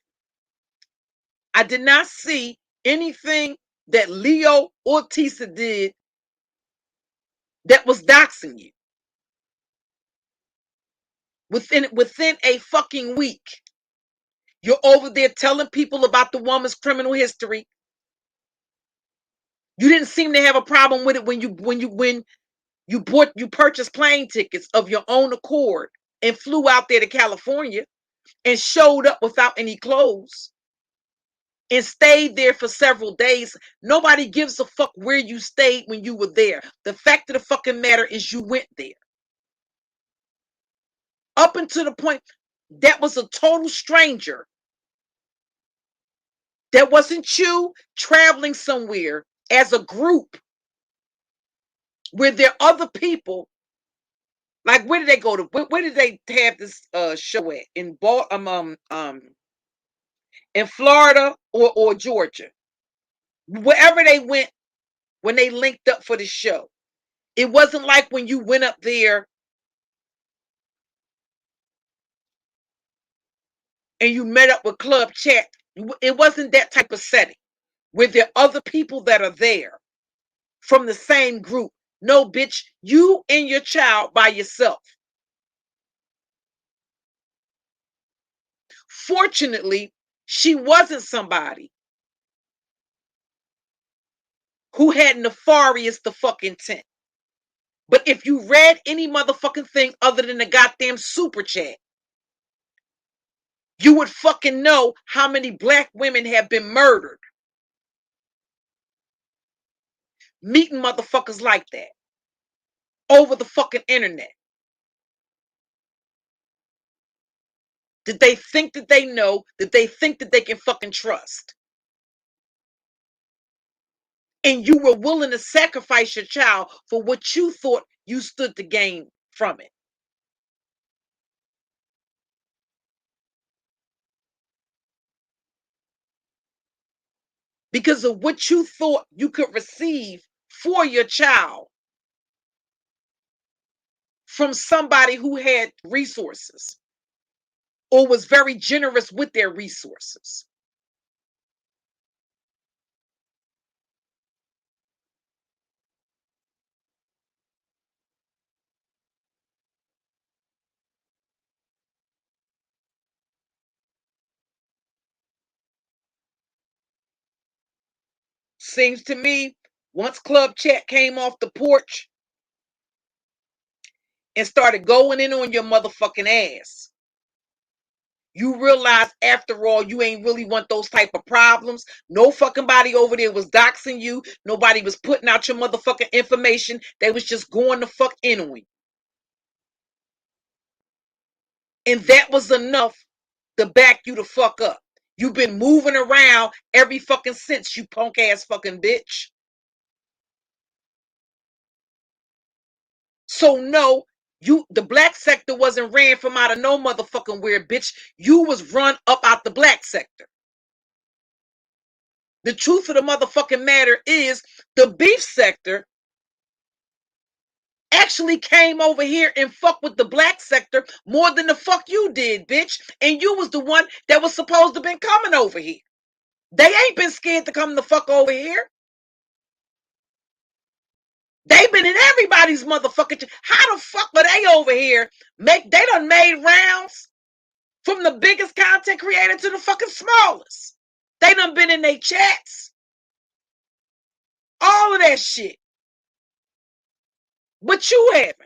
I did not see anything that Leo or Tisa did that was doxing you. Within a fucking week, you're over there telling people about the woman's criminal history. You didn't seem to have a problem with it when you purchased plane tickets of your own accord and flew out there to California and showed up without any clothes and stayed there for several days. Nobody gives a fuck where you stayed when you were there. The fact of the fucking matter is you went there. Up until the point that was a total stranger. That wasn't you traveling somewhere as a group where there are other people. Like, where did they go to? Where did they have this show at? In Florida or Georgia, wherever they went when they linked up for the show. It wasn't like when you went up there and you met up with Club Chat. It wasn't that type of setting where there are other people that are there from the same group. No, bitch, you and your child by yourself. Fortunately, she wasn't somebody who had nefarious the fucking intent. But if you read any motherfucking thing other than the goddamn super chat, you would fucking know how many black women have been murdered. Meeting motherfuckers like that over the fucking internet. That they think that they know, that they think that they can fucking trust. And you were willing to sacrifice your child for what you thought you stood to gain from it. Because of what you thought you could receive for your child from somebody who had resources or was very generous with their resources. Seems to me, once Club Chat came off the porch and started going in on your motherfucking ass, you realize after all, you ain't really want those type of problems. No fucking body over there was doxing you. Nobody was putting out your motherfucking information. They was just going the fuck in on you. And that was enough to back you the fuck up. You've been moving around every fucking since, you punk ass fucking bitch. So no, the black sector wasn't ran from out of no motherfucking weird bitch. You was run up out the black sector. The truth of the motherfucking matter is the beef sector actually came over here and fucked with the black sector more than the fuck you did, bitch. And you was the one that was supposed to have been coming over here. They ain't been scared to come the fuck over here. They've been in everybody's motherfucking. How the fuck were they over here? They done made rounds from the biggest content creator to the fucking smallest. They done been in their chats. All of that shit. But you haven't.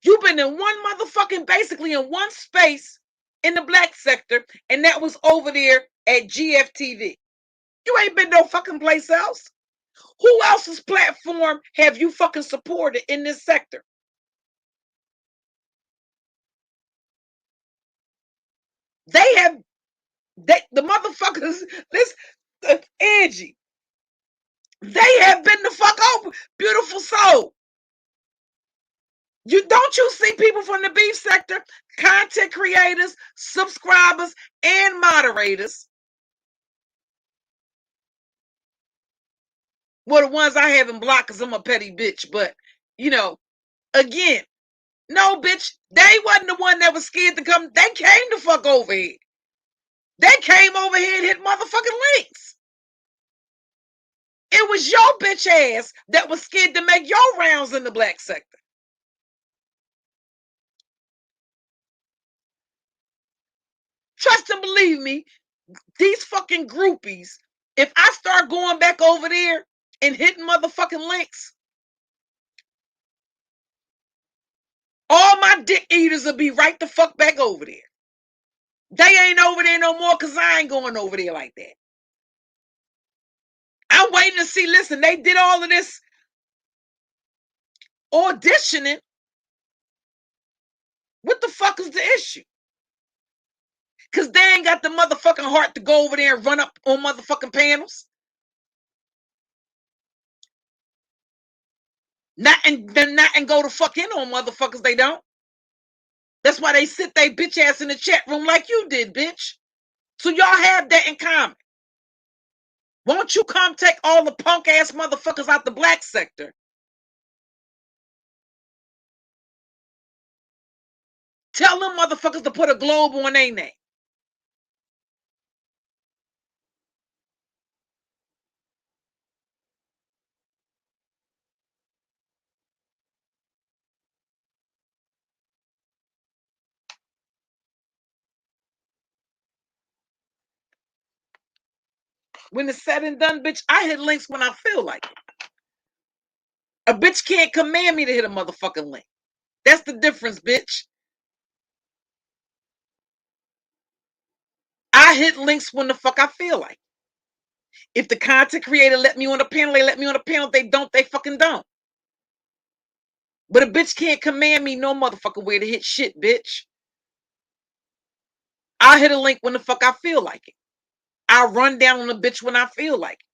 You've been in one motherfucking, basically in one space in the black sector, and that was over there at GFTV. You ain't been no fucking place else. Who else's platform have you fucking supported in this sector? The motherfuckers, this Angie, they have been the fuck over. Beautiful soul. Don't you see people from the beef sector, content creators, subscribers, and moderators? Well, the ones I haven't blocked because I'm a petty bitch, but again, no, bitch, they wasn't the one that was scared to come. They came the fuck over here. They came over here and hit motherfucking links. It was your bitch ass that was scared to make your rounds in the black sector. Trust and believe me, these fucking groupies, if I start going back over there and hitting motherfucking links, all my dick eaters will be right the fuck back over there. They ain't over there no more because I ain't going over there like that. I'm waiting to see. Listen, they did all of this auditioning. What the fuck is the issue? Because they ain't got the motherfucking heart to go over there and run up on motherfucking panels. Not and go to fuck in on motherfuckers. They don't. That's why they sit they bitch ass in the chat room like you did, bitch. So y'all have that in common. Won't you come take all the punk ass motherfuckers out the black sector? Tell them motherfuckers to put a globe on their name. When it's said and done, bitch, I hit links when I feel like it. A bitch can't command me to hit a motherfucking link. That's the difference, bitch. I hit links when the fuck I feel like. If the content creator let me on the panel, they let me on the panel. If they don't, they fucking don't. But a bitch can't command me no motherfucking way to hit shit, bitch. I hit a link when the fuck I feel like it. I run down on a bitch when I feel like it.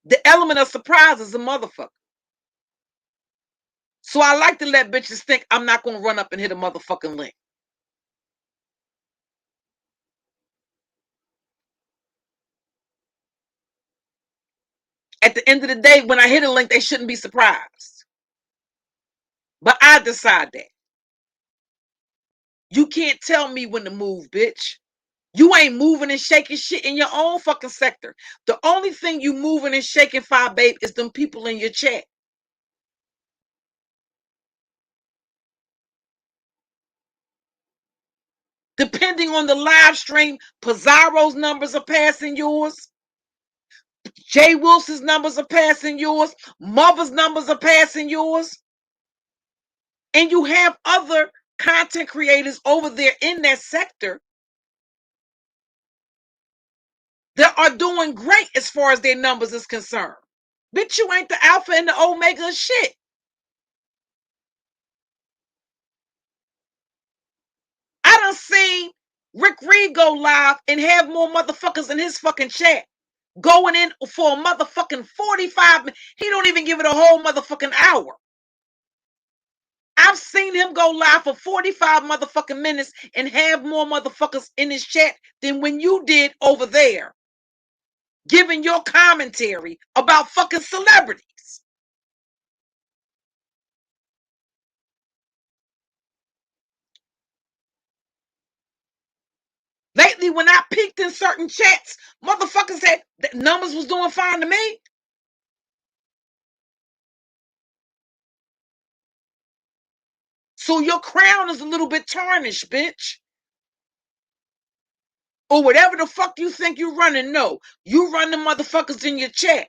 The element of surprise is a motherfucker. So I like to let bitches think I'm not going to run up and hit a motherfucking link. At the end of the day, when I hit a link, they shouldn't be surprised. But I decide that. You can't tell me when to move, bitch. You ain't moving and shaking shit in your own fucking sector. The only thing you moving and shaking, FyeBabe, is them people in your chat. Depending on the live stream, Pizarro's numbers are passing yours. Jay Wilson's numbers are passing yours. Mother's numbers are passing yours. And you have other content creators over there in that sector that are doing great as far as their numbers is concerned. Bitch, you ain't the alpha and the omega of shit. I done seen Rick Reed go live and have more motherfuckers in his fucking chat going in for a motherfucking 45 minutes. He don't even give it a whole motherfucking hour. I've seen him go live for 45 motherfucking minutes and have more motherfuckers in his chat than when you did over there, giving your commentary about fucking celebrities. Lately, when I peeked in certain chats, motherfuckers said that numbers was doing fine to me. So your crown is a little bit tarnished, bitch. Or whatever the fuck you think you running. No, you run the motherfuckers in your chat.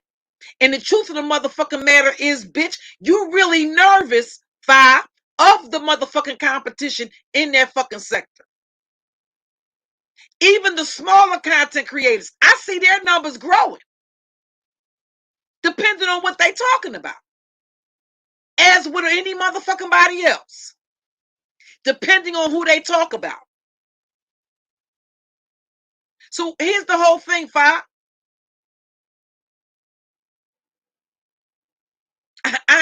And the truth of the motherfucking matter is, bitch, you really nervous, of the motherfucking competition in that fucking sector. Even the smaller content creators, I see their numbers growing, depending on what they talking about. As with any motherfucking body else, depending on who they talk about. So here's the whole thing,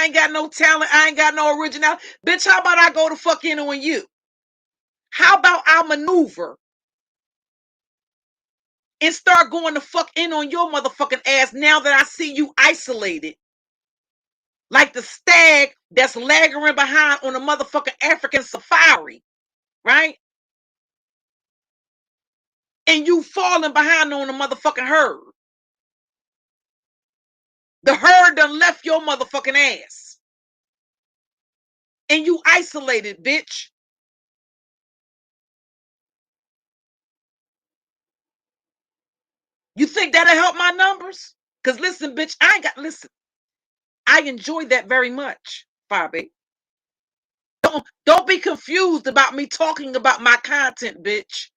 ain't got no talent. I ain't got no originality. Bitch, how about I go to fuck in on you? How about I maneuver and start going to fuck in on your motherfucking ass now that I see you isolated? Like the stag that's lagging behind on a motherfucking African safari, right? And you falling behind on a motherfucking herd. The herd done left your motherfucking ass. And you isolated, bitch. You think that'll help my numbers? Because listen, bitch, listen. I enjoy that very much, FyeBabe. Don't be confused about me talking about my content, bitch.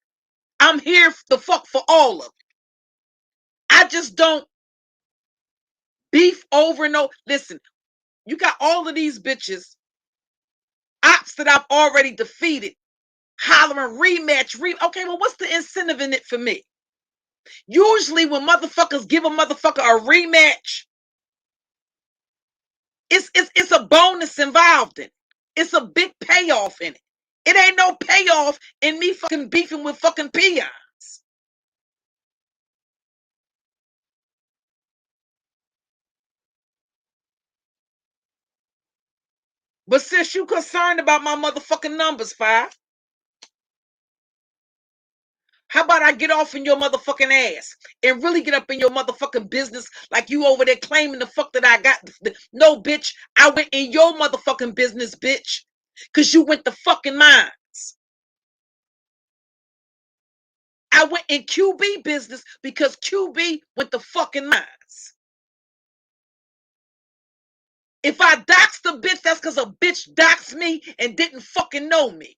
I'm here the fuck for all of it. I just don't beef over and over. Listen, you got all of these bitches, ops that I've already defeated, hollering rematch. Okay, well, what's the incentive in it for me? Usually when motherfuckers give a motherfucker a rematch, it's a bonus involved in it. It's a big payoff in it. It ain't no payoff in me fucking beefing with fucking peons. But since you concerned about my motherfucking numbers, Five, how about I get off in your motherfucking ass and really get up in your motherfucking business like you over there claiming the fuck that I got? No, bitch, I went in your motherfucking business, bitch, because you went to fucking mine. I went in QB business because QB went to fucking mines. If I doxed a bitch, that's because a bitch doxed me and didn't fucking know me.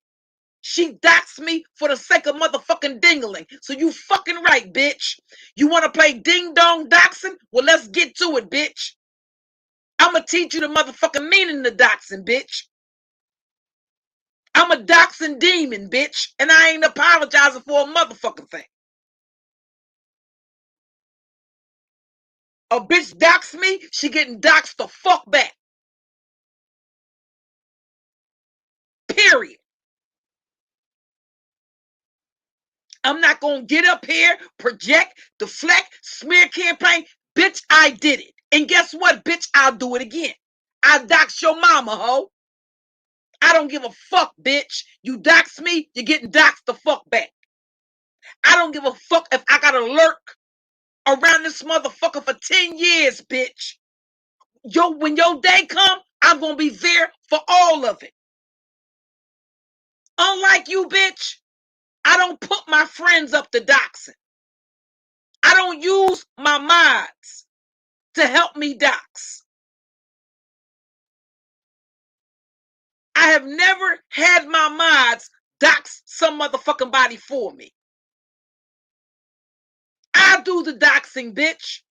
She doxed me for the sake of motherfucking dingling. So you fucking right, bitch. You want to play ding dong doxing? Well, let's get to it, bitch. I'm going to teach you the motherfucking meaning of doxing, bitch. I'm a doxing demon, bitch. And I ain't apologizing for a motherfucking thing. A bitch doxed me, she getting doxed the fuck back. Period. I'm not going to get up here, project, deflect, smear campaign. Bitch, I did it. And guess what, bitch? I'll do it again. I dox your mama, ho. I don't give a fuck, bitch. You dox me, you're getting doxed the fuck back. I don't give a fuck if I got to lurk around this motherfucker for 10 years, bitch. When your day come, I'm going to be there for all of it. Unlike you, bitch, I don't put my friends up to doxing. I don't use my mods to help me dox. I have never had my mods dox some motherfucking body for me. I do the doxing, bitch.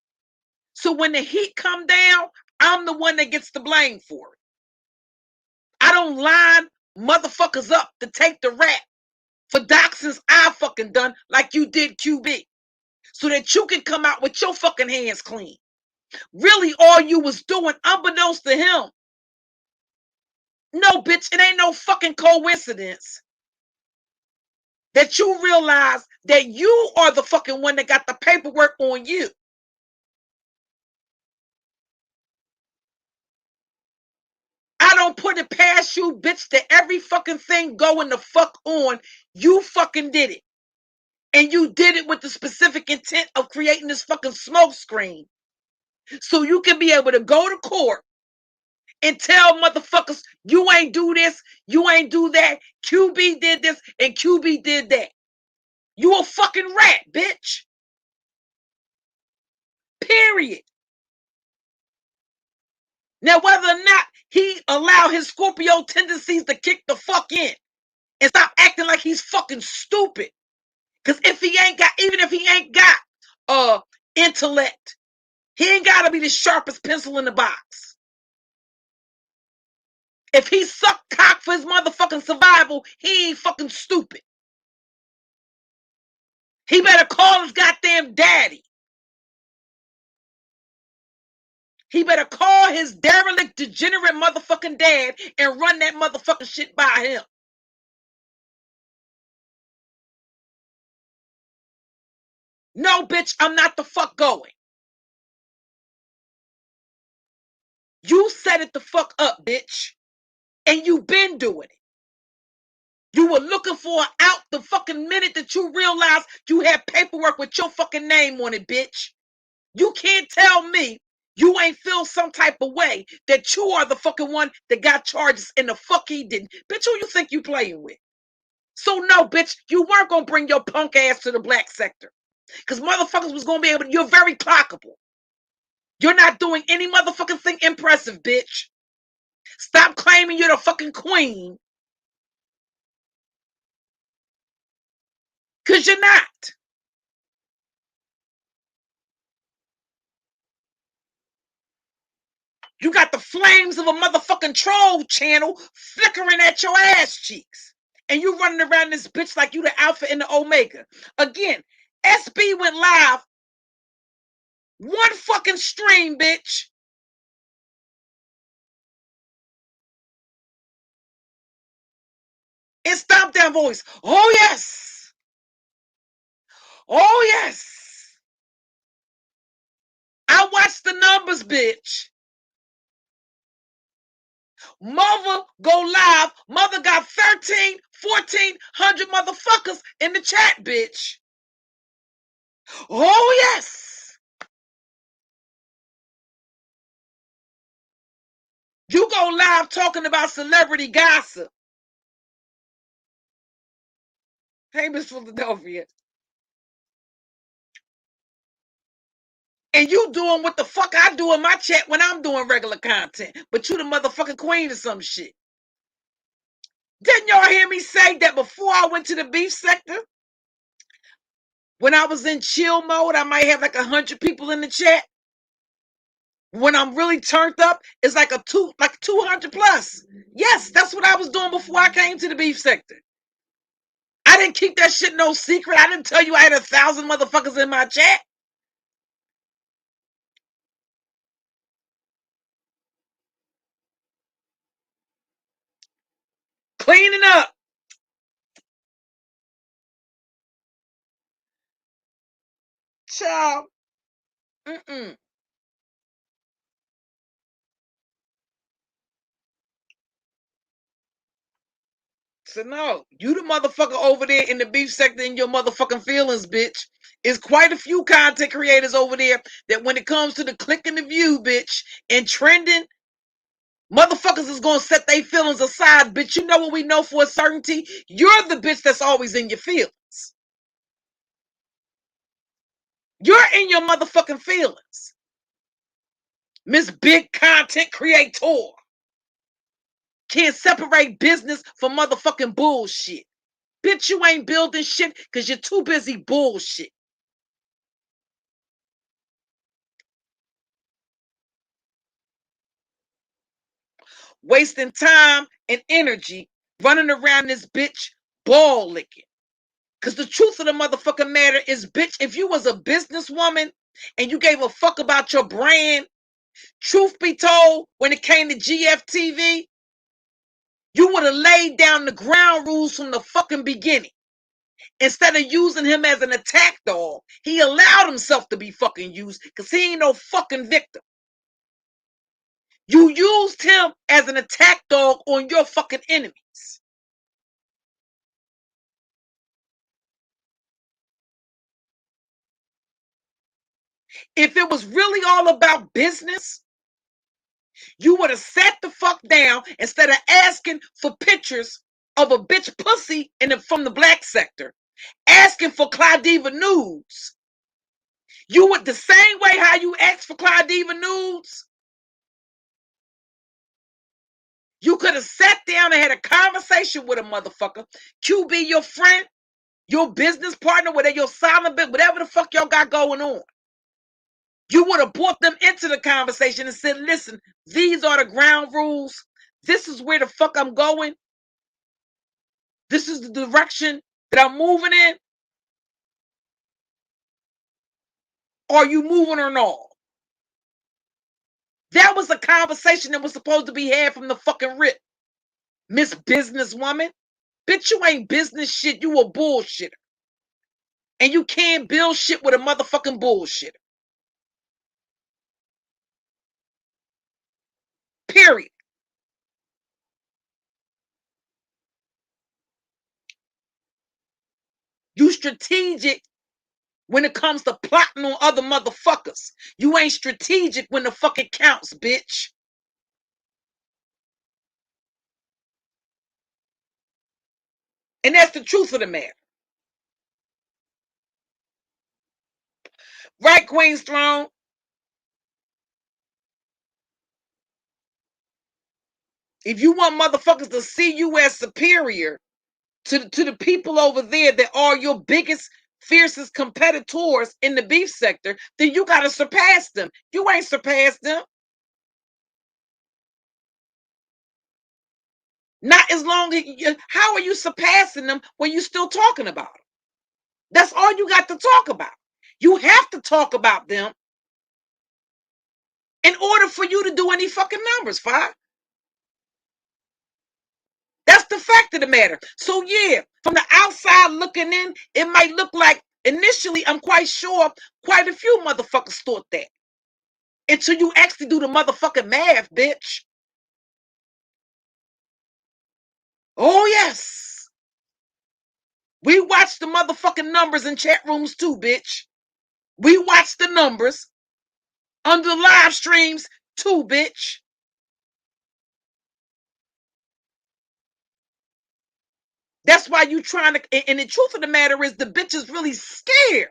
So when the heat come down, I'm the one that gets the blame for it. I don't line motherfuckers up to take the rap for doxings I fucking done like you did QB. So that you can come out with your fucking hands clean. Really, all you was doing, unbeknownst to him. No, bitch, it ain't no fucking coincidence that you realize that you are the fucking one that got the paperwork on you. I don't put it past you, bitch, that every fucking thing going the fuck on. You fucking did it. And you did it with the specific intent of creating this fucking smoke screen. So you can be able to go to court and tell motherfuckers, you ain't do this, you ain't do that. QB did this and QB did that. You a fucking rat, bitch. Period. Now, whether or not he allow his Scorpio tendencies to kick the fuck in and stop acting like he's fucking stupid. Because even if he ain't got intellect, he ain't gotta be the sharpest pencil in the box. If he sucked cock for his motherfucking survival, he ain't fucking stupid. He better call his goddamn daddy. He better call his derelict, degenerate motherfucking dad and run that motherfucking shit by him. No, bitch, I'm not the fuck going. You set it the fuck up, bitch. And you been doing it. You were looking for out the fucking minute that you realized you had paperwork with your fucking name on it, bitch. You can't tell me you ain't feel some type of way that you are the fucking one that got charges and the fuck he didn't. Bitch, who you think you playing with? So no, bitch, you weren't gonna bring your punk ass to the black sector. Because motherfuckers was gonna be able to, you're very clockable. You're not doing any motherfucking thing impressive, bitch. Stop claiming you're the fucking queen. Because you're not. You got the flames of a motherfucking troll channel flickering at your ass cheeks. And you running around this bitch like you the alpha and the omega. Again, SB went live one fucking stream, bitch. And stomped that voice. Oh, yes. Oh, yes. I watched the numbers, bitch. Mother go live. Mother got 1,400 motherfuckers in the chat, bitch. Oh, yes. You go live talking about celebrity gossip. Hey, Miss Philadelphia. And you doing what the fuck I do in my chat when I'm doing regular content. But you the motherfucking queen of some shit. Didn't y'all hear me say that before I went to the beef sector? When I was in chill mode, I might have like 100 people in the chat. When I'm really turned up, it's like 200 plus. Yes, that's what I was doing before I came to the beef sector. I didn't keep that shit no secret. I didn't tell you I had 1,000 motherfuckers in my chat. Cleaning up. Child. Mm-mm. So no, you the motherfucker over there in the beef sector in your motherfucking feelings, bitch. It's quite a few content creators over there that when it comes to the click and the view, bitch, and trending, motherfuckers is gonna set their feelings aside, bitch. You know what we know for a certainty? You're the bitch that's always in your feelings. You're in your motherfucking feelings. Miss Big Content Creator. Can't separate business from motherfucking bullshit. Bitch, you ain't building shit because you're too busy bullshit. Wasting time and energy running around this bitch ball licking. Because the truth of the motherfucking matter is, bitch, if you was a businesswoman and you gave a fuck about your brand, truth be told, when it came to GFTV, you would have laid down the ground rules from the fucking beginning. Instead of using him as an attack dog, he allowed himself to be fucking used because he ain't no fucking victim. You used him as an attack dog on your fucking enemies. If it was really all about business, you would have sat the fuck down instead of asking for pictures of a bitch pussy from the black sector, asking for Claudiva nudes. You would the same way how you asked for Claudiva nudes. You could have sat down and had a conversation with a motherfucker. QB, your friend, your business partner, whatever your silent bit, whatever the fuck y'all got going on. You would have brought them into the conversation and said, listen, these are the ground rules. This is where the fuck I'm going. This is the direction that I'm moving in. Are you moving or not? That was a conversation that was supposed to be had from the fucking rip. Miss Businesswoman. Bitch, you ain't business shit. You a bullshitter. And you can't build shit with a motherfucking bullshitter. Period. You strategic when it comes to plotting on other motherfuckers. You ain't strategic when the fuck it counts, bitch. And that's the truth of the matter. Right, Queen's Throne? If you want motherfuckers to see you as superior to the people over there that are your biggest, fiercest competitors in the beef sector, then you got to surpass them. You ain't surpassed them. Not as long as you, how are you surpassing them when you still talking about them? That's all you got to talk about. You have to talk about them in order for you to do any fucking numbers, Fi. That's the fact of the matter. So yeah, from the outside looking in, it might look like initially, I'm quite sure quite a few motherfuckers thought that. Until you actually do the motherfucking math, bitch. Oh yes. We watch the motherfucking numbers in chat rooms too, bitch. We watch the numbers under the live streams too, bitch. That's why you trying to, and the truth of the matter is the bitch is really scared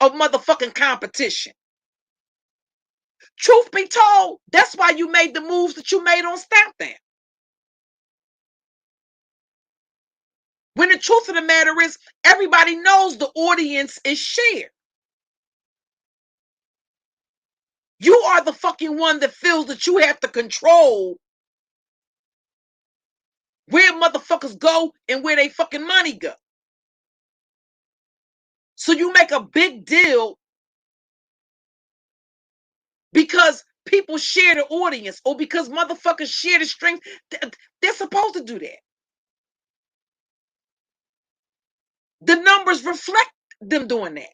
of motherfucking competition. Truth be told, that's why you made the moves that you made on Stamp Down. When the truth of the matter is, everybody knows the audience is shared. You are the fucking one that feels that you have to control where motherfuckers go and where they fucking money go. So you make a big deal because people share the audience or because motherfuckers share the strength. They're supposed to do that. The numbers reflect them doing that.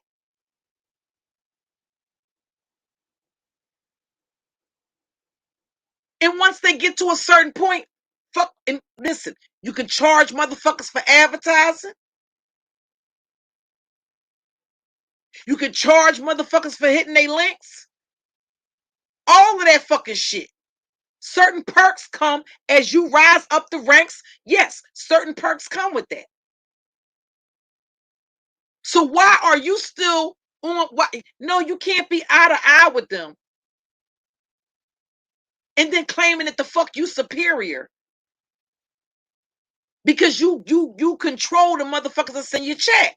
And once they get to a certain point, fuck, and listen, you can charge motherfuckers for advertising. You can charge motherfuckers for hitting their links. All of that fucking shit. Certain perks come as you rise up the ranks. Yes, certain perks come with that. So why are you still on? Why? No, you can't be eye to eye with them and then claiming that the fuck you superior because you control the motherfuckers that send you check.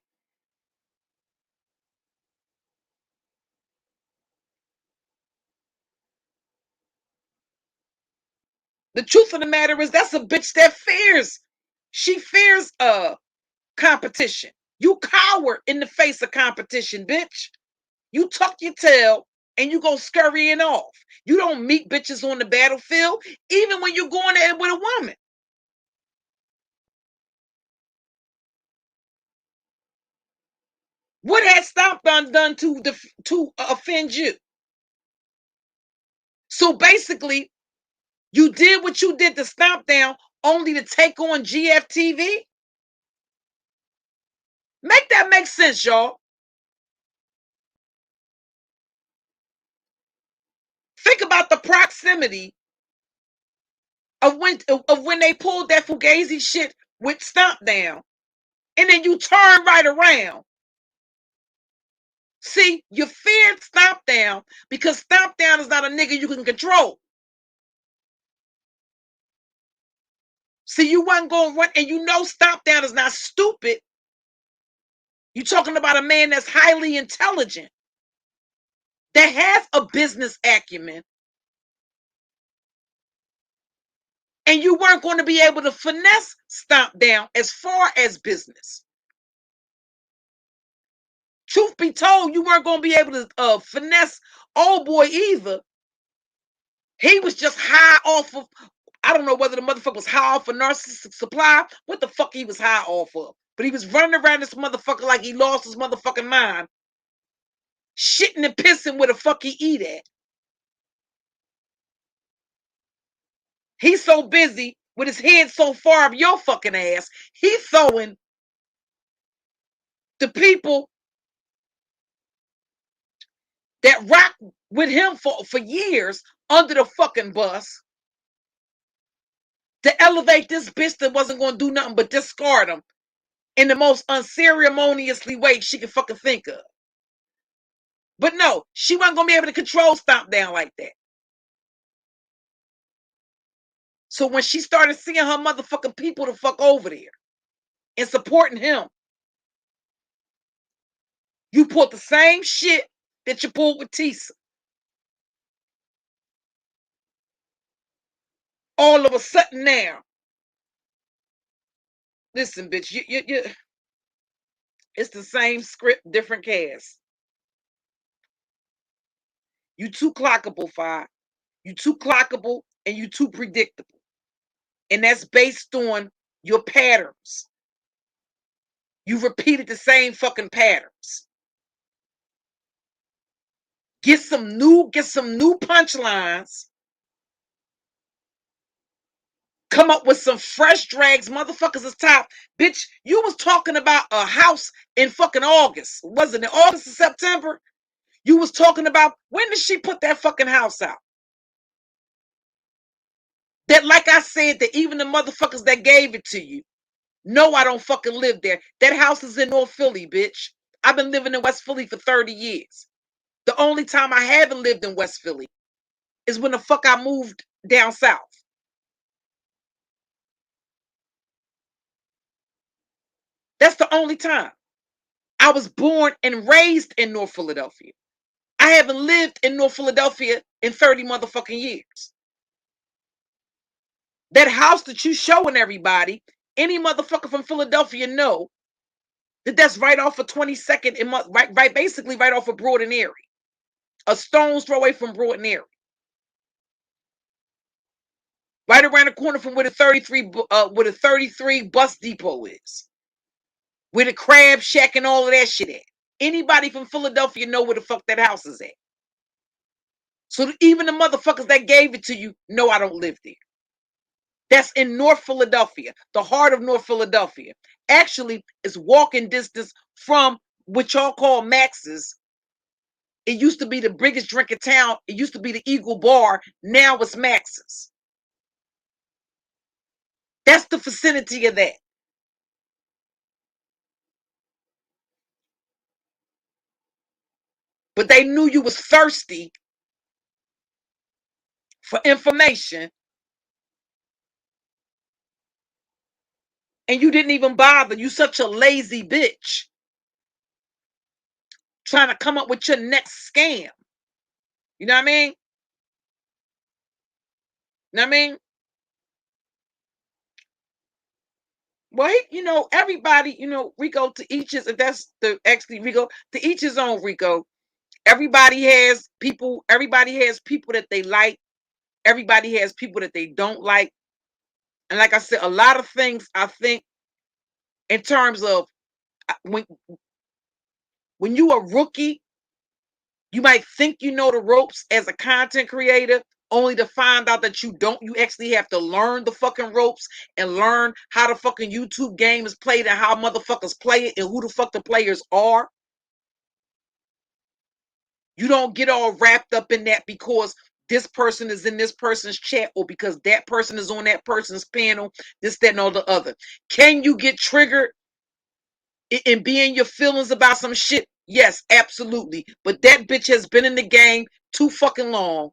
The truth of the matter is that's a bitch that fears. She fears competition. You cower in the face of competition, bitch. You tuck your tail and you go scurrying off. You don't meet bitches on the battlefield, even when you're going there with a woman. What had Stomp done to offend you? So basically, you did what you did to Stomp Down only to take on GFTV? Make that make sense, y'all. Think about the proximity of when they pulled that Fugazi shit with Stomp Down, and then you turn right around. See, you feared Stomp Down because Stomp Down is not a nigga you can control. See, you wasn't going to run, and you know Stomp Down is not stupid. You're talking about a man that's highly intelligent, that has a business acumen, and you weren't going to be able to finesse Stomp Down as far as business. Truth be told, you weren't going to be able to finesse old boy either He was just high off of, I don't know whether the motherfucker was high off of narcissistic supply, what the fuck he was high off of. But he was running around this motherfucker like he lost his motherfucking mind, shitting and pissing where the fuck he eat at. He's so busy with his head so far up your fucking ass, he throwing the people that rock with him for years under the fucking bus to elevate this bitch that wasn't going to do nothing but discard him in the most unceremoniously way she could fucking think of. But no, she wasn't going to be able to control Stomp Down like that. So when she started seeing her motherfucking people to fuck over there and supporting him, you pulled the same shit that you pulled with Tisa. All of a sudden now, listen, bitch, you it's the same script, different cast. You too clockable, Fi. You too clockable and you too predictable. And that's based on your patterns. You repeated the same fucking patterns. Get some new punchlines. Come up with some fresh drags. Motherfuckers is top. Bitch, you was talking about a house in fucking August. Wasn't it August or September? You was talking about, when did she put that fucking house out? That, like I said, that even the motherfuckers that gave it to you, no, I don't fucking live there. That house is in North Philly, bitch. I've been living in West Philly for 30 years. The only time I haven't lived in West Philly is when the fuck I moved down south. That's the only time. I was born and raised in North Philadelphia. I haven't lived in North Philadelphia in 30 motherfucking years. That house that you showing everybody, any motherfucker from Philadelphia know that that's right off of 22nd and right basically right off of Broad and Erie. A stone's throw away from Broad and Erie. Right around the corner from where the 33 bus depot is. Where the crab shack and all of that shit at. Anybody from Philadelphia know where the fuck that house is at. So even the motherfuckers that gave it to you know I don't live there. That's in North Philadelphia, the heart of North Philadelphia. Actually, it's walking distance from what y'all call Max's. It used to be the biggest drink in town. It used to be the Eagle Bar. Now it's Max's. That's the vicinity of that. But they knew you was thirsty for information. And you didn't even bother. You such a lazy bitch. Trying to come up with your next scam. You know what I mean? You know what I mean? Well, everybody, Rico, to each his, if that's the actually Rico, to each his own, Rico. Everybody has people that they like. Everybody has people that they don't like. And like I said, a lot of things I think in terms of when you a rookie, you might think you know the ropes as a content creator, only to find out that you don't. You actually have to learn the fucking ropes and learn how the fucking YouTube game is played and how motherfuckers play it and who the fuck the players are. You don't get all wrapped up in that because this person is in this person's chat or because that person is on that person's panel, this, that, and all the other. Can you get triggered and be in your feelings about some shit? Yes, absolutely. But that bitch has been in the game too fucking long.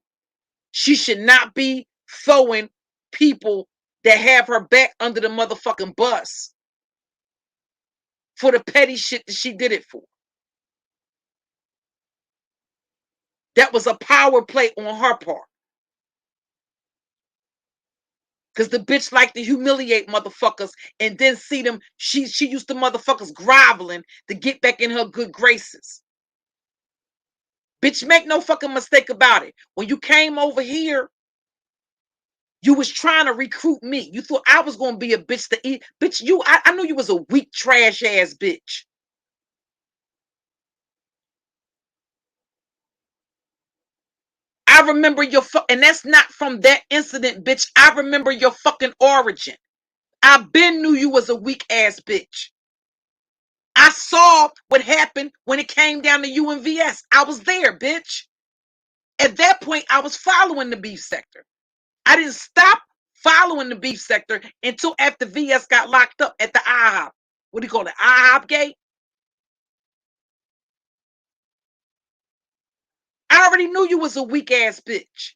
She should not be throwing people that have her back under the motherfucking bus for the petty shit that she did it for. That was a power play on her part. Because the bitch liked to humiliate motherfuckers and then see them. She used to motherfuckers groveling to get back in her good graces. Bitch, make no fucking mistake about it. When you came over here You was trying to recruit me. You thought I was gonna be a bitch to eat. Bitch, I knew you was a weak, trash ass bitch. I remember and that's not from that incident, bitch. I remember your fucking origin. I been knew you was a weak ass bitch. I saw what happened when it came down to UNVS. I was there, bitch. At that point, I was following the beef sector. I didn't stop following the beef sector until after VS got locked up at the IHOP. What do you call it? IHOP gate? I already knew you was a weak ass bitch.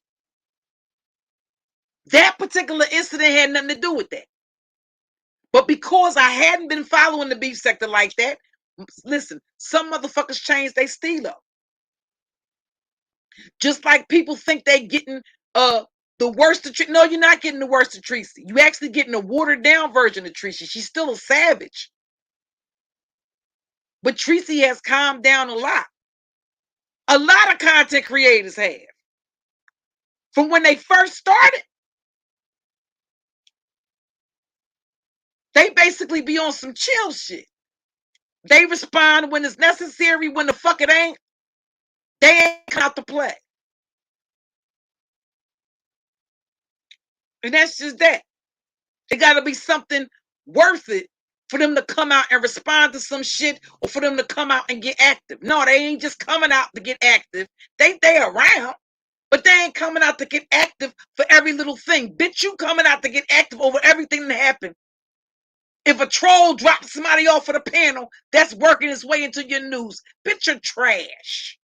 That particular incident had nothing to do with that. But because I hadn't been following the beef sector like that, listen, some motherfuckers change they stilo. Just like people think they getting the worst of Tracy. No, you're not getting the worst of Tracy. You actually getting a watered down version of Tracy. She's still a savage. But Tracy has calmed down a lot. A lot of content creators have. From when they first started, they basically be on some chill shit. They respond when it's necessary. When the fuck it ain't, they ain't come out to play. And that's just that. It got to be something worth it for them to come out and respond to some shit, or for them to come out and get active. No, they ain't just coming out to get active. They around, but they ain't coming out to get active for every little thing. Bitch, you coming out to get active over everything that happened. If a troll drops somebody off of the panel, that's working its way into your news. Bitch, you're trash.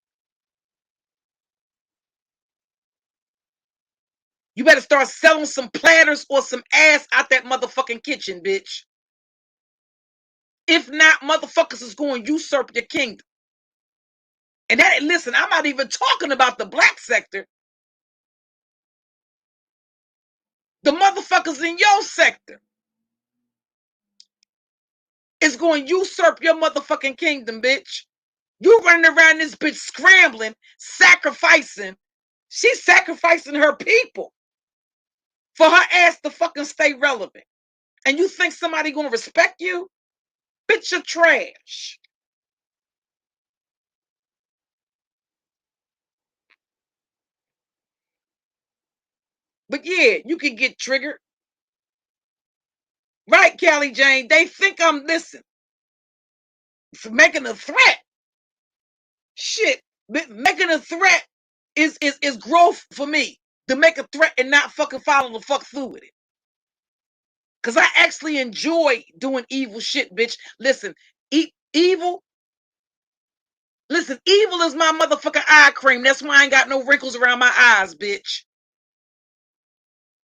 You better start selling some platters or some ass out that motherfucking kitchen, bitch. If not, motherfuckers is going to usurp your kingdom. And that, listen, I'm not even talking about the black sector. The motherfuckers in your sector is going to usurp your motherfucking kingdom, bitch. You running around this bitch scrambling, sacrificing. She's sacrificing her people for her ass to fucking stay relevant. And you think somebody going to respect you? Bitch, you're trash. But yeah, you can get triggered. Right, Callie Jane? They think I'm, listen, for making a threat. Shit, making a threat is growth for me. To make a threat and not fucking follow the fuck through with it. Because I actually enjoy doing evil shit, bitch. Listen, evil. Listen, evil is my motherfucking eye cream. That's why I ain't got no wrinkles around my eyes, bitch.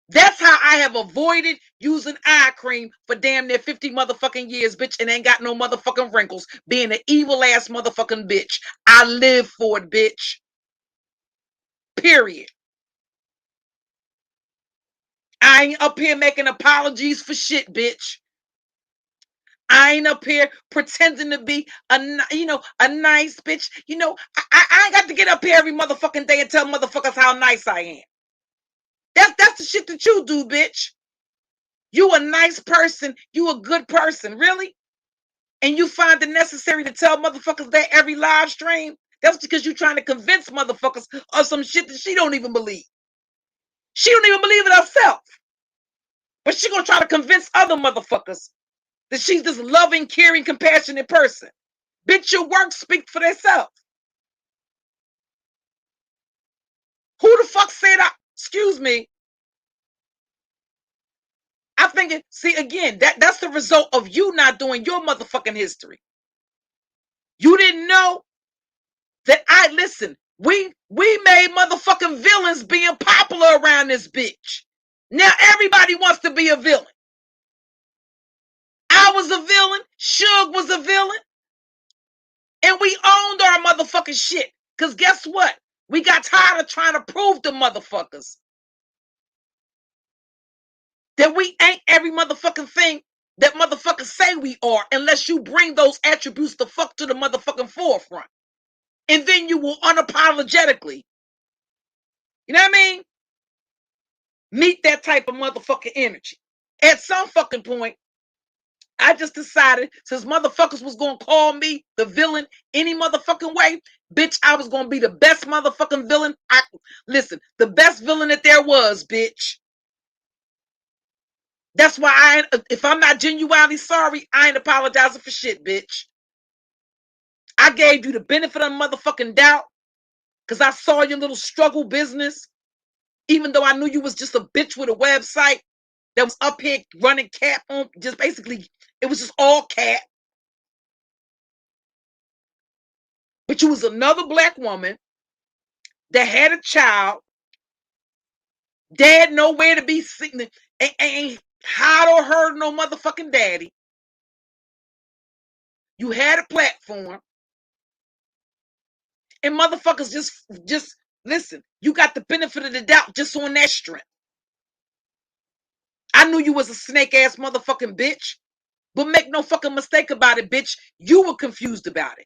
That's how I have avoided using eye cream for damn near 50 motherfucking years, bitch, and ain't got no motherfucking wrinkles. Being an evil ass motherfucking bitch. I live for it, bitch. Period. I ain't up here making apologies for shit, bitch. I ain't up here pretending to be a nice bitch. I ain't got to get up here every motherfucking day and tell motherfuckers how nice I am. That's the shit that you do, bitch. You a nice person. You a good person, really? And you find it necessary to tell motherfuckers that every live stream? That's because you're trying to convince motherfuckers of some shit that she don't even believe. She don't even believe it herself. But she gonna try to convince other motherfuckers that she's this loving, caring, compassionate person. Bitch, your work speak for themselves. Who the fuck said excuse me? I think see again, that's the result of you not doing your motherfucking history. You didn't know that listen, we made motherfucking villains being popular around this bitch. Now everybody wants to be a villain. I was a villain, Suge was a villain, and we owned our motherfucking shit. Because guess what? We got tired of trying to prove to motherfuckers that we ain't every motherfucking thing that motherfuckers say we are, unless you bring those attributes the fuck to the motherfucking forefront. And then you will unapologetically, you know what I mean? meet that type of motherfucking energy. At some fucking point, I just decided since motherfuckers was gonna call me the villain any motherfucking way, bitch, I was gonna be the best motherfucking villain. Listen, the best villain that there was, bitch. That's why if I'm not genuinely sorry, I ain't apologizing for shit, bitch. I gave you the benefit of the motherfucking doubt because I saw your little struggle business, even though I knew you was just a bitch with a website that was up here running cap on, just basically, it was just all cap. But you was another black woman that had a child, dad nowhere to be seen, ain't hide or heard no motherfucking daddy. You had a platform, and motherfuckers just listen. You got the benefit of the doubt just on that strength. I knew you was a snake ass motherfucking bitch, but make no fucking mistake about it, bitch. You were confused about it.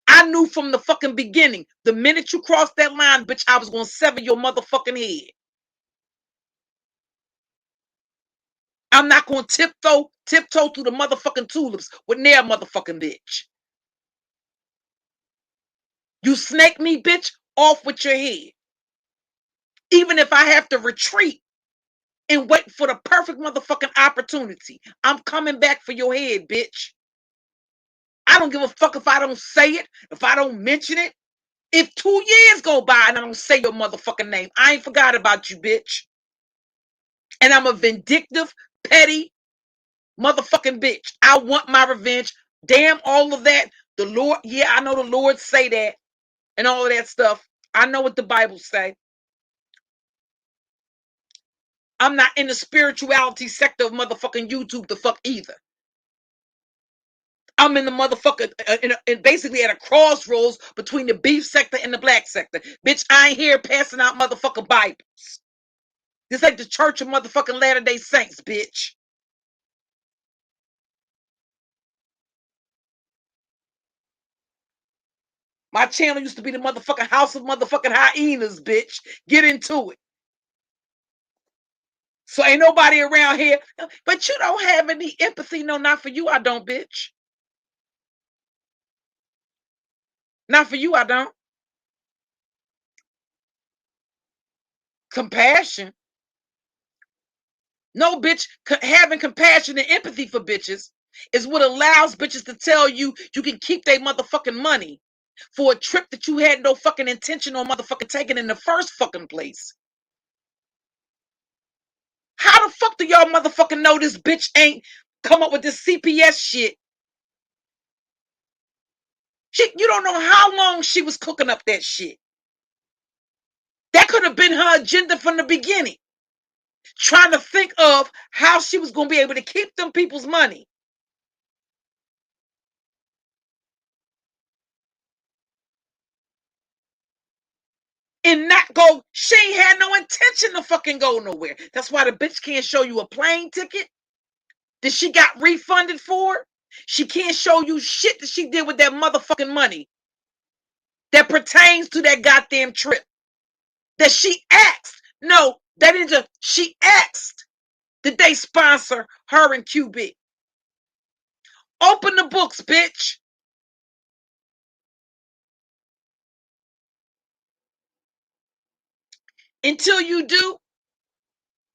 I knew from the fucking beginning, the minute you crossed that line, bitch, I was gonna sever your motherfucking head. I'm not gonna tiptoe through the motherfucking tulips with their motherfucking bitch. You snake me, bitch, off with your head. Even if I have to retreat and wait for the perfect motherfucking opportunity, I'm coming back for your head, bitch. I don't give a fuck if I don't say it, if I don't mention it. If 2 years go by and I don't say your motherfucking name, I ain't forgot about you, bitch. And I'm a vindictive, petty motherfucking bitch. I want my revenge. Damn all of that. The Lord, yeah, I know the Lord say that and all of that stuff. I know what the Bible say. I'm not in the spirituality sector of motherfucking YouTube the fuck either. I'm in the motherfucker, in basically at a crossroads between the beef sector and the black sector. Bitch, I ain't here passing out motherfucking Bibles. This ain't the Church of motherfucking Latter-day Saints, bitch. My channel used to be the motherfucking House of motherfucking Hyenas, bitch. Get into it. So ain't nobody around here, but you don't have any empathy. No, not for you, I don't, bitch. Not for you, I don't. Compassion. No, bitch, having compassion and empathy for bitches is what allows bitches to tell you you can keep their motherfucking money for a trip that you had no fucking intention on motherfucking taking in the first fucking place. How the fuck do y'all motherfucking know this bitch ain't come up with this CPS shit? You don't know how long she was cooking up that shit. That could have been her agenda from the beginning. Trying to think of how she was going to be able to keep them people's money. And not go, she ain't had no intention to fucking go nowhere. That's why the bitch can't show you a plane ticket that she got refunded for. She can't show you shit that she did with that motherfucking money that pertains to that goddamn trip. That she asked. No, that is she asked that they sponsor her and QB. Open the books, bitch. Until you do,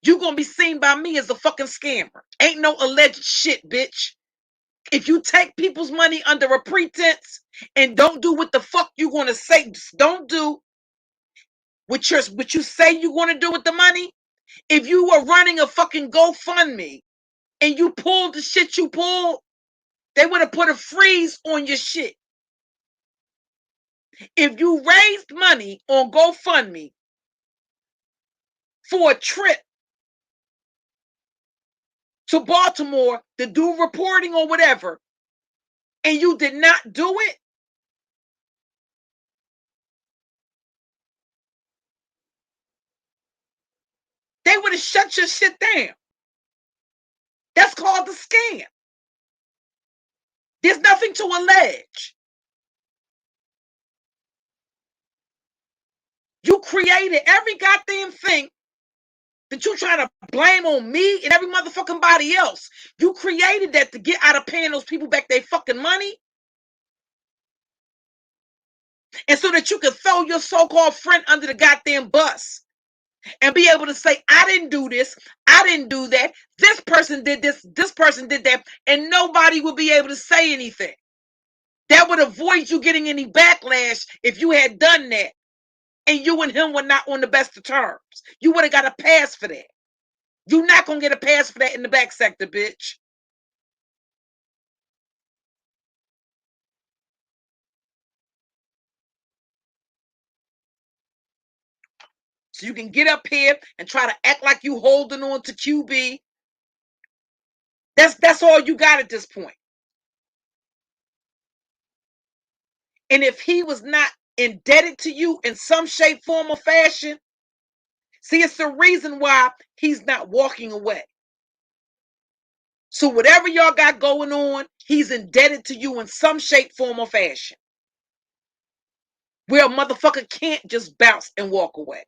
you're going to be seen by me as a fucking scammer. Ain't no alleged shit, bitch. If you take people's money under a pretense and don't do what the fuck you going to say, don't do what you say you going to do with the money. If you were running a fucking GoFundMe and you pulled the shit you pulled, they would have put a freeze on your shit. If you raised money on GoFundMe for a trip to Baltimore to do reporting or whatever, and you did not do it, they would have shut your shit down. That's called a scam. There's nothing to allege. You created every goddamn thing that you trying to blame on me and every motherfucking body else. You created that to get out of paying those people back their fucking money. And so that you can throw your so-called friend under the goddamn bus and be able to say, I didn't do this, I didn't do that, this person did this person did that, and nobody will be able to say anything. That would avoid you getting any backlash if you had done that and you and him were not on the best of terms. You would have got a pass for that. You're not going to get a pass for that in the back sector, bitch. So you can get up here and try to act like you holding on to QB. That's all you got at this point. And if he was not indebted to you in some shape, form, or fashion, see, it's the reason why he's not walking away. So whatever y'all got going on, he's indebted to you in some shape, form, or fashion. Where a motherfucker can't just bounce and walk away.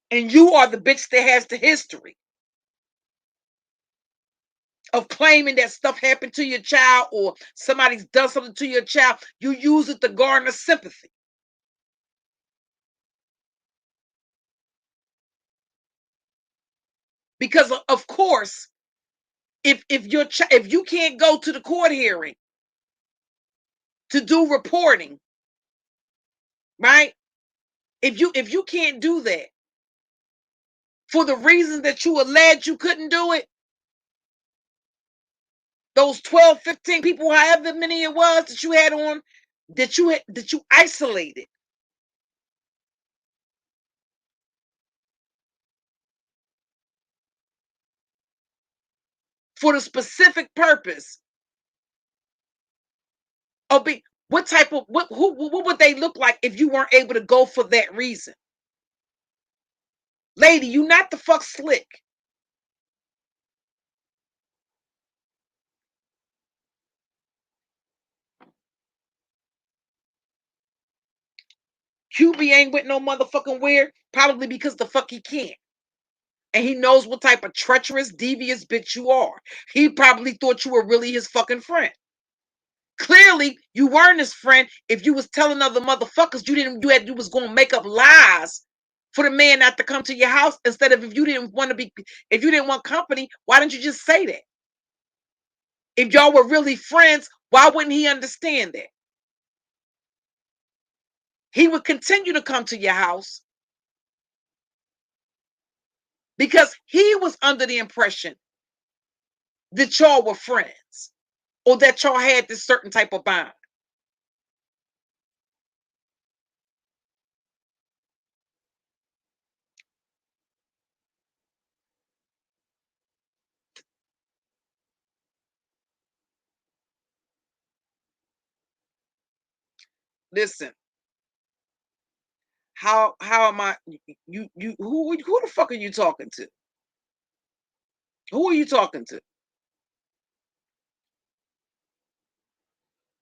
And you are the bitch that has the history of claiming that stuff happened to your child or somebody's done something to your child. You use it to garner sympathy. Because of course, if you can't go to the court hearing to do reporting, right? If you can't do that for the reason that you allege you couldn't do it, those 12, 15 people, however many it was that you had on, that you isolated for the specific purpose of being, what would they look like if you weren't able to go for that reason? Lady, you not the fuck slick. QB ain't with no motherfucking weird, probably because the fuck he can't. And he knows what type of treacherous, devious bitch you are. He probably thought you were really his fucking friend. Clearly, you weren't his friend if you was telling other motherfuckers you was gonna make up lies for the man not to come to your house instead of if you didn't want company, why didn't you just say that? If y'all were really friends, why wouldn't he understand that? He would continue to come to your house because he was under the impression that y'all were friends or that y'all had this certain type of bond. Listen, how am I? Who the fuck are you talking to? Who are you talking to?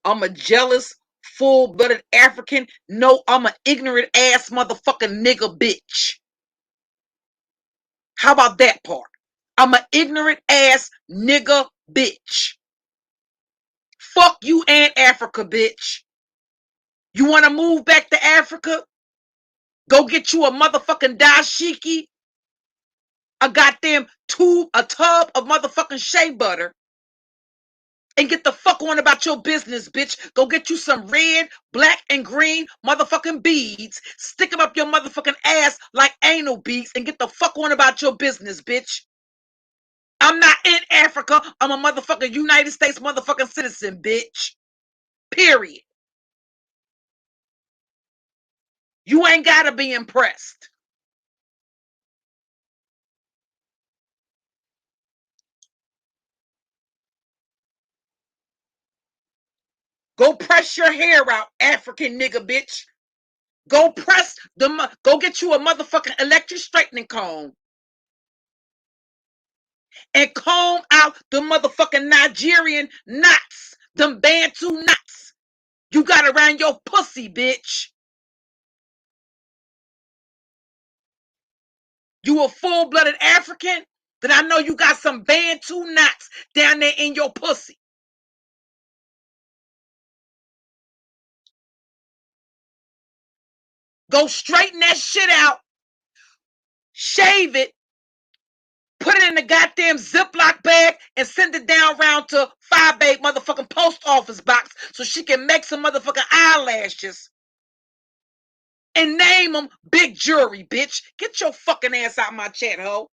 I'm a jealous, full-blooded African. No, I'm an ignorant ass motherfucking nigga bitch. How about that part? I'm an ignorant ass nigga bitch. Fuck you and Africa, bitch. You want to move back to Africa? Go get you a motherfucking dashiki, a goddamn a tub of motherfucking shea butter, and get the fuck on about your business, bitch. Go get you some red, black, and green motherfucking beads. Stick them up your motherfucking ass like anal beads and get the fuck on about your business, bitch. I'm not in Africa. I'm a motherfucking United States motherfucking citizen, bitch. Period. You ain't gotta be impressed. Go press your hair out, African nigga, bitch. Go go get you a motherfucking electric straightening comb and comb out the motherfucking Nigerian knots Them Bantu knots you got around your pussy, bitch. You a full-blooded African? Then I know you got some Bantu knots down there in your pussy. Go straighten that shit out, shave it, put it in the goddamn Ziploc bag, and send it down round to FyeBabe motherfucking post office box so she can make some motherfucking eyelashes and name them Big Jury, bitch. Get your fucking ass out my chat, ho.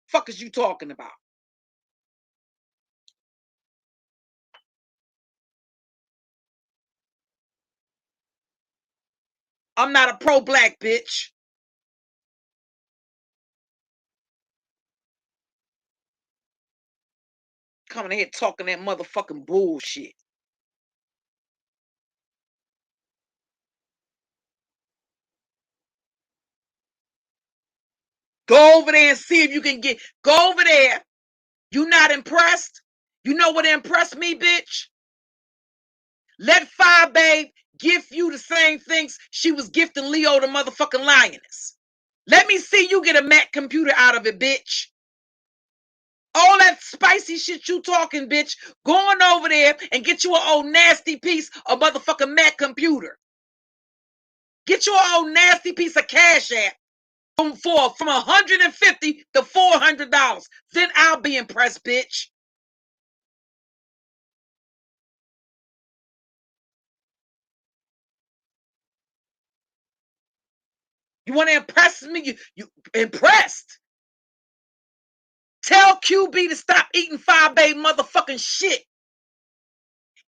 Fuck is you talking about? I'm not a pro-black bitch. Coming here talking that motherfucking bullshit. Go over there and see if you can get. Go over there. You not impressed? You know what impressed me, bitch? Let FyeBabe give you the same things she was gifting Leo the motherfucking lioness. Let me see you get a Mac computer out of it, bitch. All that spicy shit you talking, bitch. Going over there and get you an old nasty piece of motherfucking Mac computer. Get you an old nasty piece of Cash App from $150 to $400. Then I'll be impressed, bitch. You want to impress me? You impressed? Tell QB to stop eating FyeBabe motherfucking shit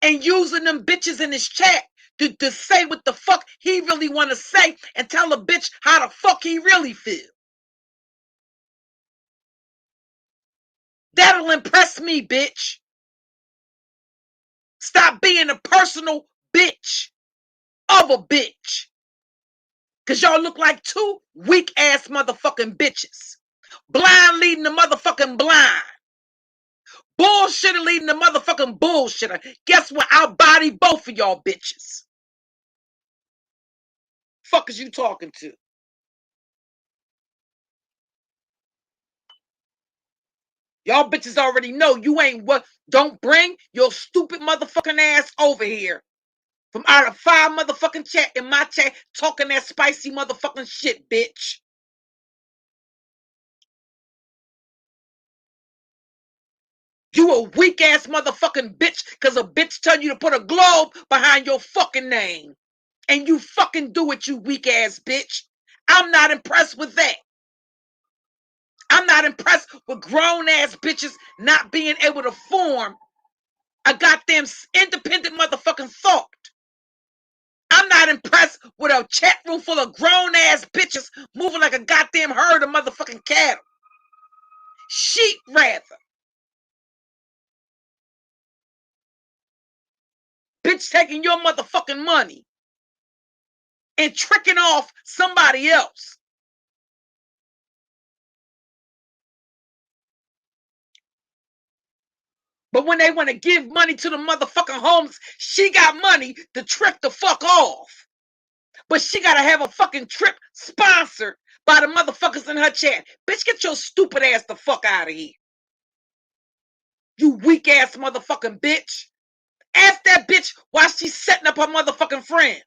and using them bitches in his chat to say what the fuck he really want to say and tell a bitch how the fuck he really feel. That'll impress me, bitch. Stop being a personal bitch of a bitch. Cause y'all look like two weak ass motherfucking bitches. Blind leading the motherfucking blind. Bullshitter leading the motherfucking bullshitter. Guess what? I'll body both of y'all bitches. Fuck is you talking to? Y'all bitches already know you ain't what. Don't bring your stupid motherfucking ass over here. From out of 5 motherfucking chat in my chat talking that spicy motherfucking shit, bitch. You a weak ass motherfucking bitch because a bitch tell you to put a globe behind your fucking name. And you fucking do it, you weak ass bitch. I'm not impressed with that. I'm not impressed with grown ass bitches not being able to form a goddamn independent motherfucking thought. I'm not impressed with a chat room full of grown ass bitches moving like a goddamn herd of motherfucking cattle. Sheep, rather. Bitch taking your motherfucking money and tricking off somebody else. But when they want to give money to the motherfucking homeless, she got money to trick the fuck off. But she got to have a fucking trip sponsored by the motherfuckers in her chat. Bitch, get your stupid ass the fuck out of here. You weak ass motherfucking bitch. Ask that bitch why she's setting up her motherfucking friends.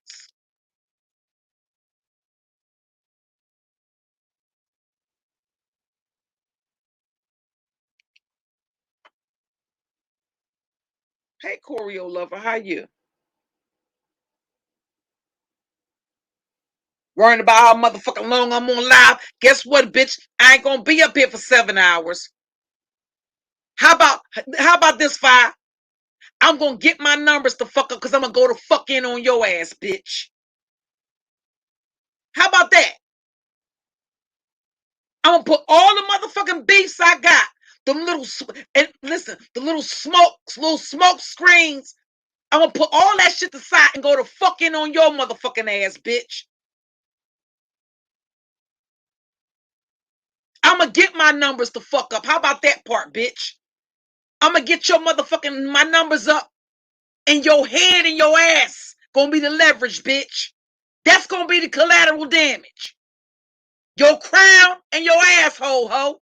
Hey, Choreo lover, how you? Worrying about how motherfucking long I'm on live. Guess what, bitch? I ain't gonna be up here for 7 hours. How about this, Fye? I'm gonna get my numbers to fuck up because I'm gonna go to fuck in on your ass, bitch. How about that? I'm gonna put all the motherfucking beefs I got, them little and listen, the little smoke screens. I'm gonna put all that shit aside and go to fuck in on your motherfucking ass, bitch. I'm gonna get my numbers to fuck up. How about that part, bitch? I'm gonna get your motherfucking my numbers up And your head and your ass gonna be the leverage, bitch. That's gonna be the collateral damage. Your crown and your asshole, ho.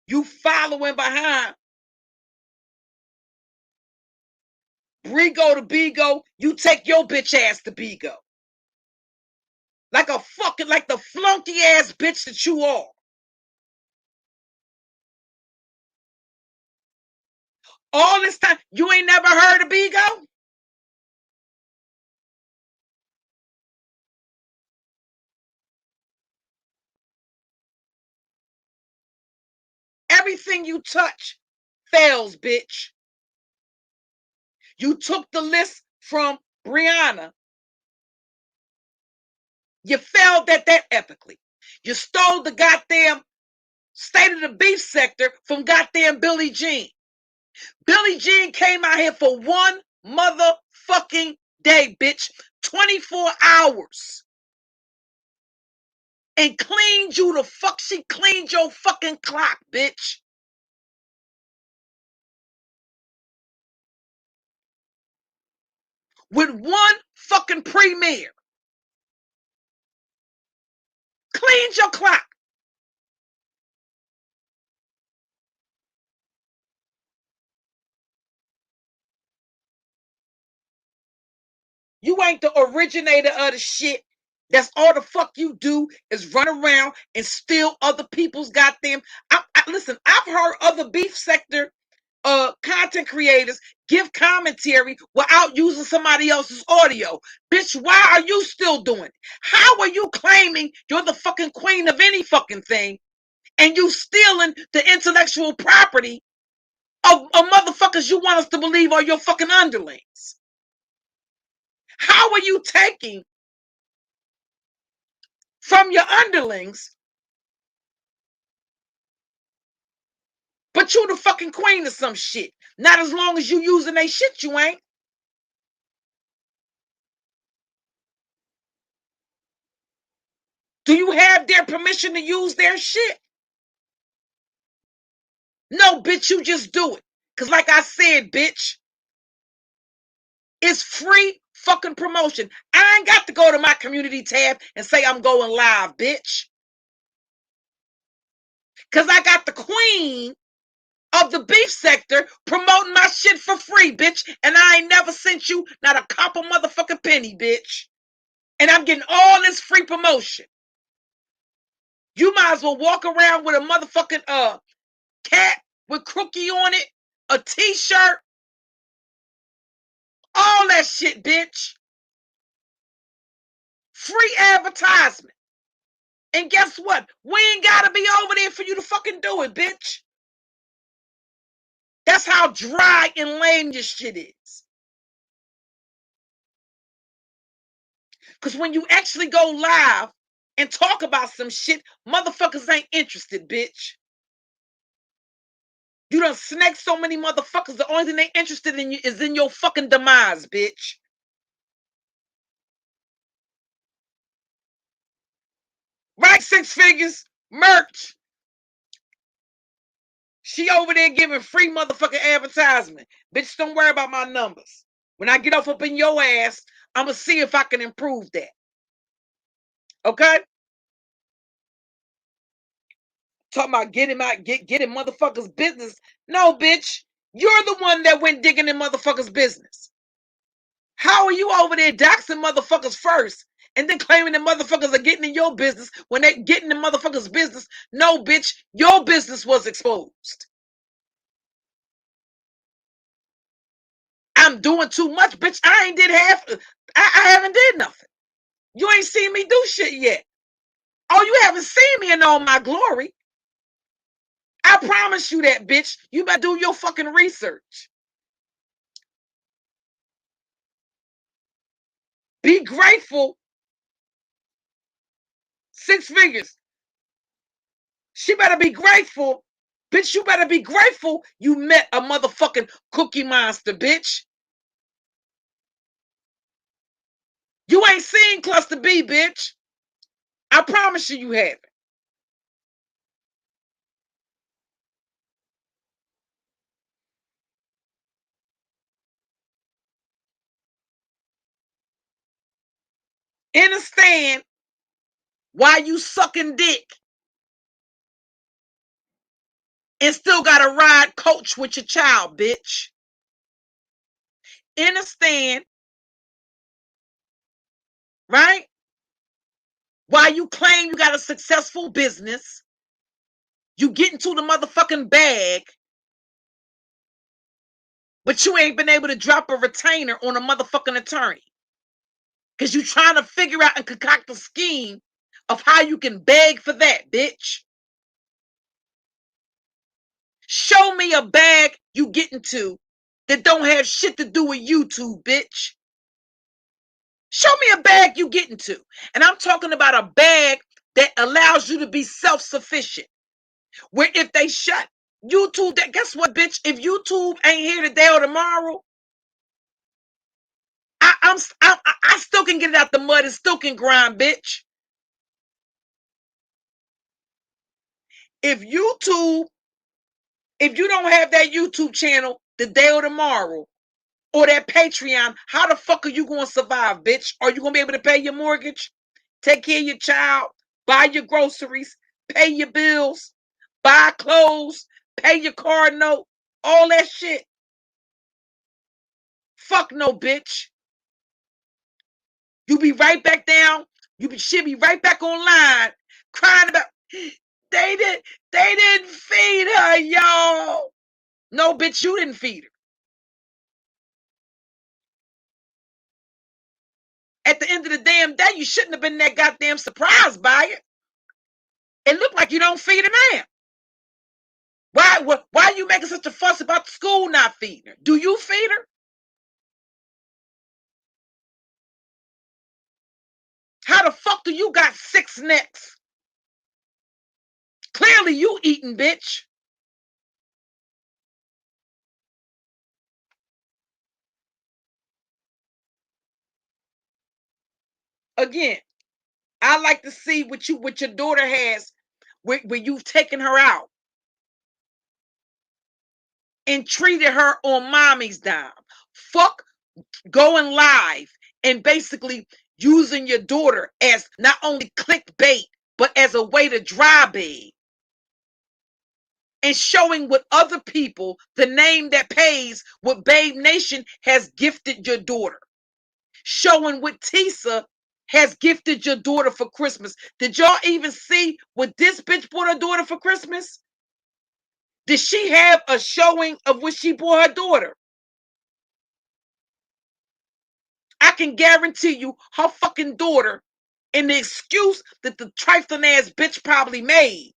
You following behind Brigo to Bigo, you take your bitch ass to Bigo. Like like the flunky ass bitch that you are. All this time, you ain't never heard of Bigo? Everything you touch fails, bitch. You took the list from Brianna. You failed at that epically. You stole the goddamn state of the beef sector from goddamn Billie Jean. Billie Jean came out here for one motherfucking day, bitch. 24 hours. And cleaned you the fuck. She cleaned your fucking clock, bitch. With one fucking premiere. Cleaned your clock. You ain't the originator of the shit. That's all the fuck you do is run around and steal other people's goddamn. Listen, I've heard other beef sector content creators give commentary without using somebody else's audio. Bitch, why are you still doing it? How are you claiming you're the fucking queen of any fucking thing and you stealing the intellectual property of motherfuckers you want us to believe are your fucking underlings? How are you taking from your underlings, but you the fucking queen of some shit? Not as long as you using they shit, you ain't. Do you have their permission to use their shit? No, bitch, you just do it. Because like I said, bitch, it's free fucking promotion. I ain't got to go to my community tab and say I'm going live, bitch. Because I got the queen of the beef sector promoting my shit for free, bitch. And I ain't never sent you not a copper motherfucking penny, bitch. And I'm getting all this free promotion. You might as well walk around with a motherfucking cap with Crookie on it, a t-shirt, all that shit, bitch. Free advertisement. And guess what? We ain't gotta be over there for you to fucking do it, bitch. That's how dry and lame this shit is. Because when you actually go live and talk about some shit, motherfuckers ain't interested, bitch. You done snaked so many motherfuckers, the only thing they interested in you is in your fucking demise, bitch. Right, six figures, merch. She over there giving free motherfucking advertisement. Bitch, don't worry about my numbers. When I get off up in your ass, I'm going to see if I can improve that. Okay? Talking about getting motherfuckers' business. No, bitch. You're the one that went digging in motherfuckers' business. How are you over there doxing motherfuckers first and then claiming that motherfuckers are getting in your business when they getting in motherfuckers' business? No, bitch. Your business was exposed. I'm doing too much, bitch. I ain't did half. I haven't did nothing. You ain't seen me do shit yet. Oh, you haven't seen me in all my glory. I promise you that, bitch. You better do your fucking research. Be grateful. Six figures. She better be grateful. Bitch, you better be grateful you met a motherfucking cookie monster, bitch. You ain't seen Cluster B, bitch. I promise you, you haven't. Understand why you sucking dick and still got to ride coach with your child, bitch. Understand, right? Why you claim you got a successful business, you get into the motherfucking bag, but you ain't been able to drop a retainer on a motherfucking attorney. Because you trying to figure out and concoct a scheme of how you can beg for that, bitch. Show me a bag you get into that don't have shit to do with YouTube, bitch. Show me a bag you get into. And I'm talking about a bag that allows you to be self-sufficient. Where if they shut YouTube, that guess what, bitch? If YouTube ain't here today or tomorrow, I still can get it out the mud and still can grind, bitch. If YouTube, if you don't have that YouTube channel the day or tomorrow, or that Patreon, how the fuck are you going to survive, bitch? Are you going to be able to pay your mortgage, take care of your child, buy your groceries, pay your bills, buy clothes, pay your car note, all that shit? Fuck no, bitch. You be right back down. She'll be right back online crying about they didn't feed her, y'all. No, bitch, you didn't feed her. At the end of the damn day, you shouldn't have been that goddamn surprised by it. It looked like you don't feed her now. Why are you making such a fuss about the school not feeding her? Do you feed her? How the fuck do you got 6 necks? Clearly you eating, bitch. Again, I like to see what your daughter has where you've taken her out and treated her on mommy's dime. Fuck going live and basically using your daughter as not only clickbait, but as a way to dry bait. And showing what other people, the name that pays, what Babe Nation has gifted your daughter. Showing what Tisa has gifted your daughter for Christmas. Did y'all even see what this bitch bought her daughter for Christmas? Did she have a showing of what she bought her daughter? I can guarantee you her fucking daughter, and the excuse that the trifling ass bitch probably made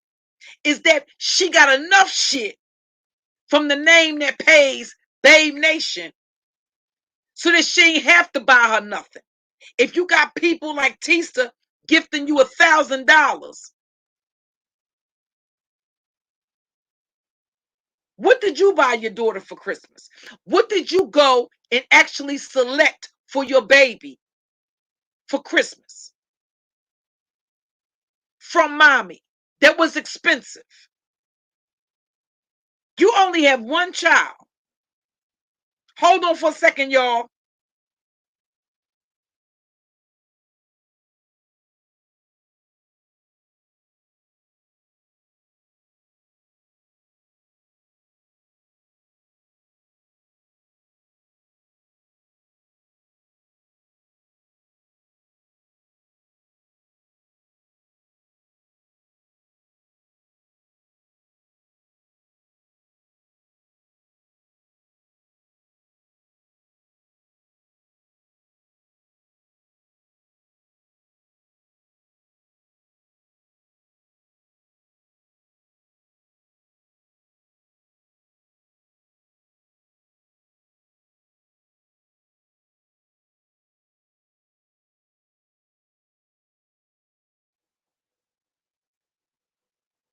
is that she got enough shit from the name that pays, Babe Nation, so that she ain't have to buy her nothing. If you got people like Tisa gifting you $1,000, what did you buy your daughter for Christmas? What did you go and actually select for your baby for Christmas from mommy that was expensive? You only have one child. Hold on for a second, y'all.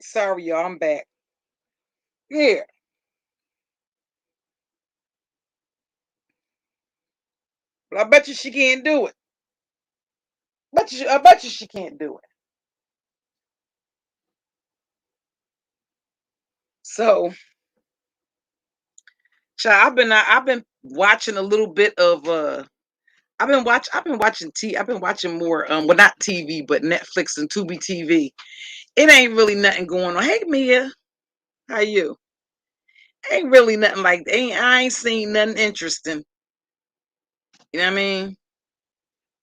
Sorry, y'all, I'm back. Yeah, but I bet you she can't do it. I bet you she can't do it. So, child, I've been watching a little bit of I've been watching more well, not TV, but Netflix and Tubi TV. It ain't really nothing going on. Hey Mia, how you? Ain't really nothing like I ain't seen nothing interesting. You know what I mean?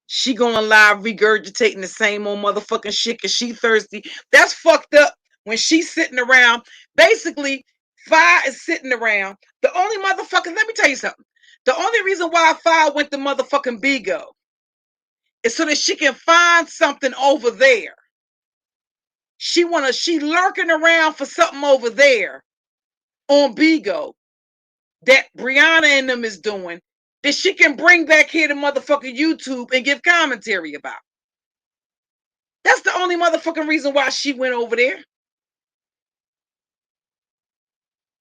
She going live regurgitating the same old motherfucking shit because she thirsty. That's fucked up when she's sitting around. Basically, Fire is sitting around. The only motherfucker, let me tell you something. The only reason why Fire went to motherfucking Bigo is so that she can find something over there. She lurking around for something over there on Bigo that Brianna and them is doing that she can bring back here to motherfucking YouTube and give commentary about. That's the only motherfucking reason why she went over there.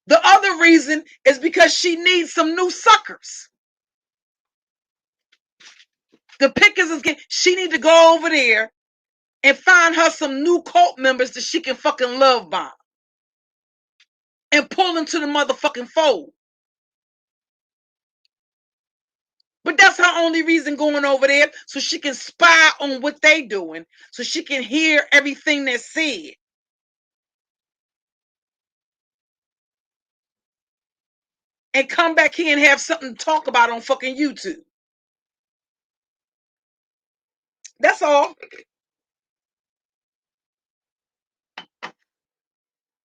The other reason is because she needs some new suckers. The pickers is getting, she need to go over there and find her some new cult members that she can fucking love bomb and pull into the motherfucking fold. But that's her only reason going over there, so she can spy on what they doing, so she can hear everything that's said. And come back here and have something to talk about on fucking YouTube. That's all.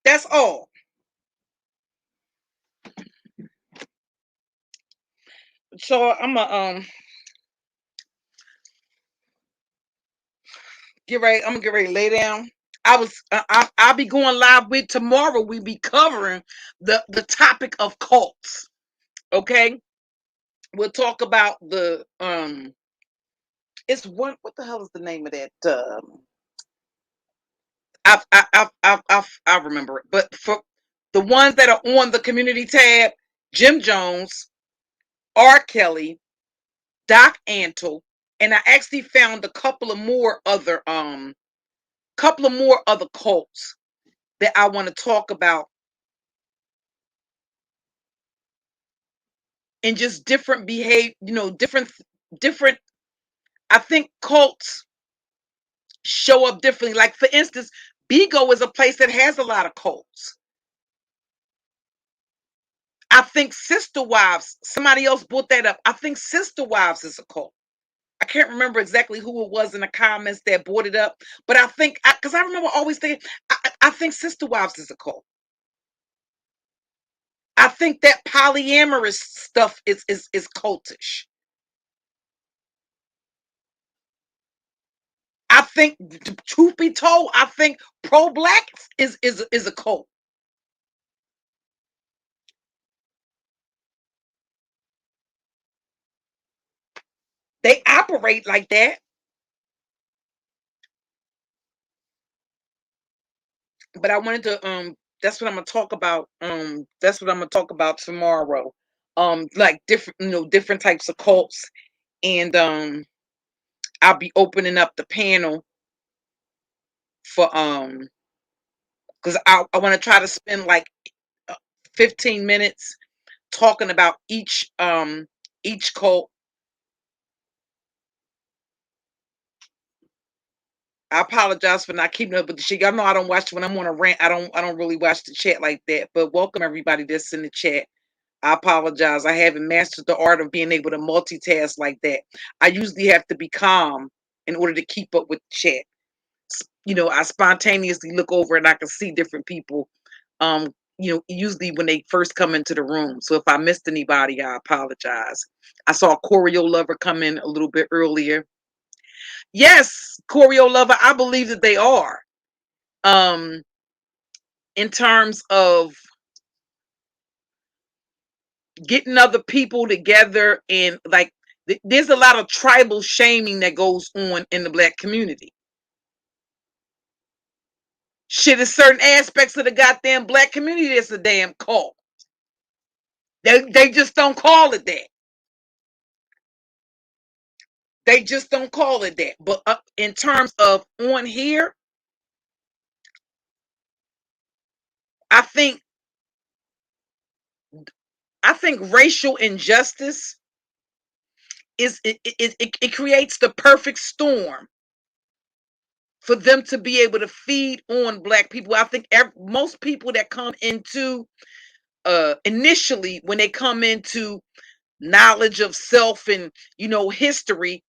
That's all. So I'm gonna get ready to lay down. I'll be going live with tomorrow. We be covering the topic of cults. Okay, we'll talk about the It's one. What the hell is the name of that? I remember it. But for the ones that are on the community tab, Jim Jones, R. Kelly, Doc Antle, and I actually found a couple of more other cults that I want to talk about, and just different behavior, different. I think cults show up differently. Like for instance, Bigo is a place that has a lot of cults. I think Sister Wives, somebody else brought that up. I think Sister Wives is a cult. I can't remember exactly who it was in the comments that brought it up, but I think, because I remember always thinking, I think Sister Wives is a cult. I think that polyamorous stuff is cultish. I think, truth be told, I think pro-black is a cult. They operate like that. But I wanted to that's what I'm gonna talk about. That's what I'm gonna talk about tomorrow. Like different, different types of cults, and I'll be opening up the panel for because I want to try to spend like 15 minutes talking about each cult. I apologize for not keeping up with the shit. Y'all know I don't watch when I'm on a rant. I don't really watch the chat like that. But welcome everybody that's in the chat. I apologize. I haven't mastered the art of being able to multitask like that. I usually have to be calm in order to keep up with the chat. I spontaneously look over and I can see different people. Usually when they first come into the room. So if I missed anybody, I apologize. I saw Choreo Lover come in a little bit earlier. Yes, Choreo Lover, I believe that they are. In terms of getting other people together, and like there's a lot of tribal shaming that goes on in the black community. Shit, is certain aspects of the goddamn black community that's a damn cult. They just don't call it that. They just don't call it that. But in terms of on here, I think I think racial injustice is it creates the perfect storm for them to be able to feed on black people. I think most people that come into initially when they come into knowledge of self and history,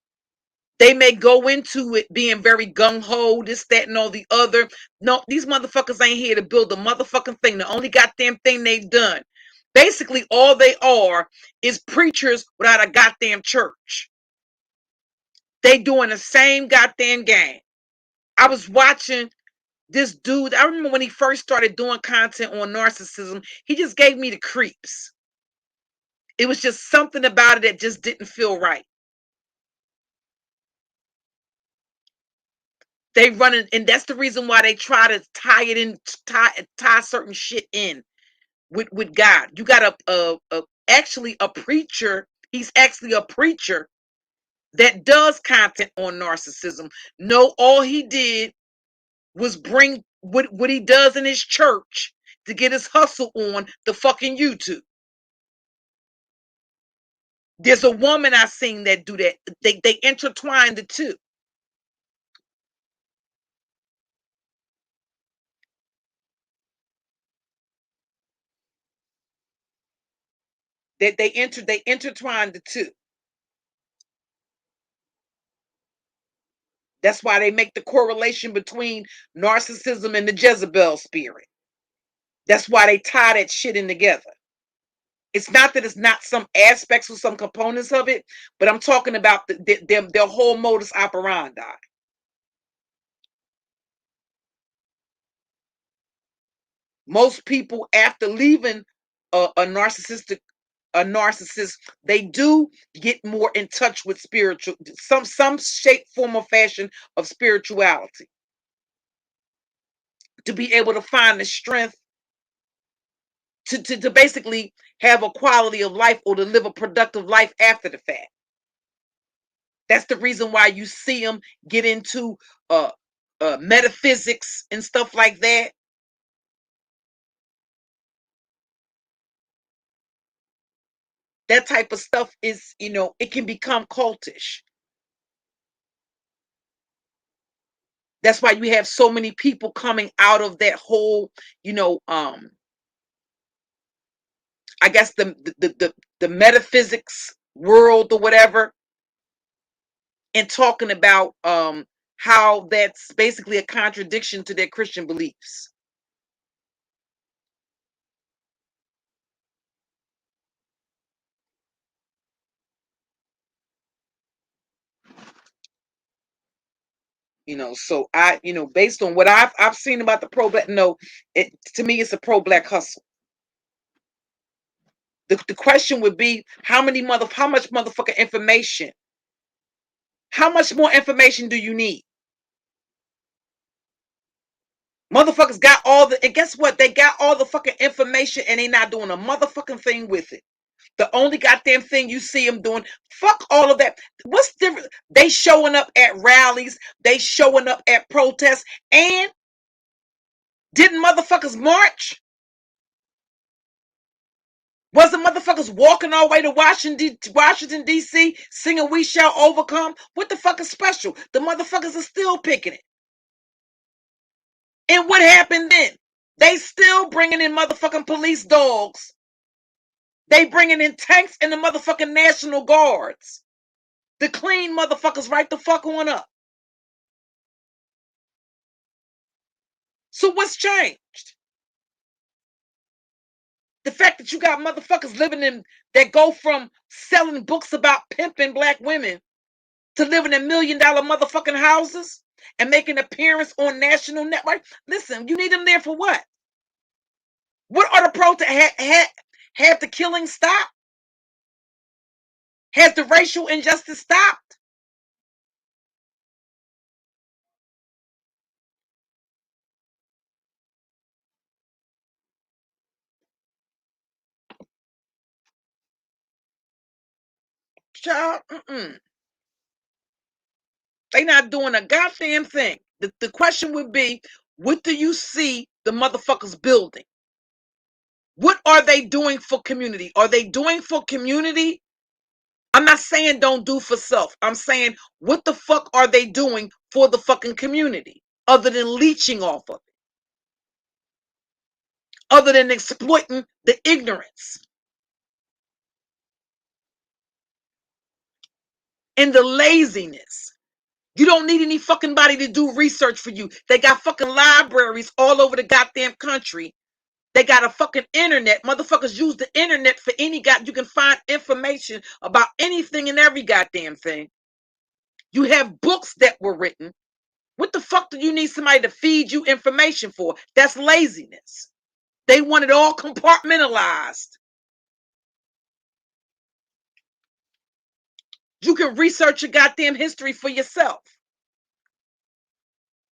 they may go into it being very gung-ho, this, that, and all the other. No, these motherfuckers ain't here to build a motherfucking thing. The only goddamn thing they've done, basically all they are is preachers without a goddamn church. They doing the same goddamn game. I was watching this dude. I remember when he first started doing content on narcissism, he just gave me the creeps. It was just something about it that just didn't feel right. They run it, and that's the reason why they try to tie it in, tie certain shit in with God. You got actually a preacher. He's actually a preacher that does content on narcissism. No, all he did was bring what he does in his church to get his hustle on the fucking YouTube. There's a woman I seen that do that. They intertwine the two. That they intertwine the two. That's why they make the correlation between narcissism and the Jezebel spirit. That's why they tie that shit in together. It's not that it's not some aspects or some components of it, but I'm talking about their whole modus operandi. Most people, after leaving a narcissist, they do get more in touch with spiritual, some shape, form, or fashion of spirituality, to be able to find the strength to basically have a quality of life or to live a productive life after the fact. That's the reason why you see them get into uh, metaphysics and stuff like that. That type of stuff is, it can become cultish. That's why you have so many people coming out of that whole, I guess the metaphysics world or whatever, and talking about how that's basically a contradiction to their Christian beliefs. So based on what I've seen about the pro black, no, it to me it's a pro black hustle. The question would be how much motherfucking information, how much more information do you need? Motherfuckers got all the, and guess what? They got all the fucking information and they not doing a motherfucking thing with it. The only goddamn thing you see them doing, fuck all of that. What's different? They showing up at rallies, they showing up at protests, and didn't motherfuckers march? Was the motherfuckers walking all the way to Washington, D.C. singing We Shall Overcome? What the fuck is special? The motherfuckers are still picking it. And what happened then? They still bringing in motherfucking police dogs. They bringing in tanks and the motherfucking National Guards. The clean motherfuckers right the fuck on up. So what's changed? The fact that you got motherfuckers living in, that go from selling books about pimping black women to living in $1 million motherfucking houses and making an appearance on national network. Listen, you need them there for what? What are the protests? Have the killing stopped? Has the racial injustice stopped? Child, They not doing a goddamn thing. The question would be, what do you see the motherfuckers building? What are they doing for community? Are they doing for community? I'm not saying don't do for self. I'm saying, what the fuck are they doing for the fucking community other than leeching off of it? Other than exploiting the ignorance and the laziness. You don't need any fucking body to do research for you. They got fucking libraries all over the goddamn country. They got a fucking internet. Motherfuckers use the internet for any you can find information about anything and every goddamn thing. You have books that were written. What the fuck do you need somebody to feed you information for? That's laziness. They want it all compartmentalized. You can research your goddamn history for yourself.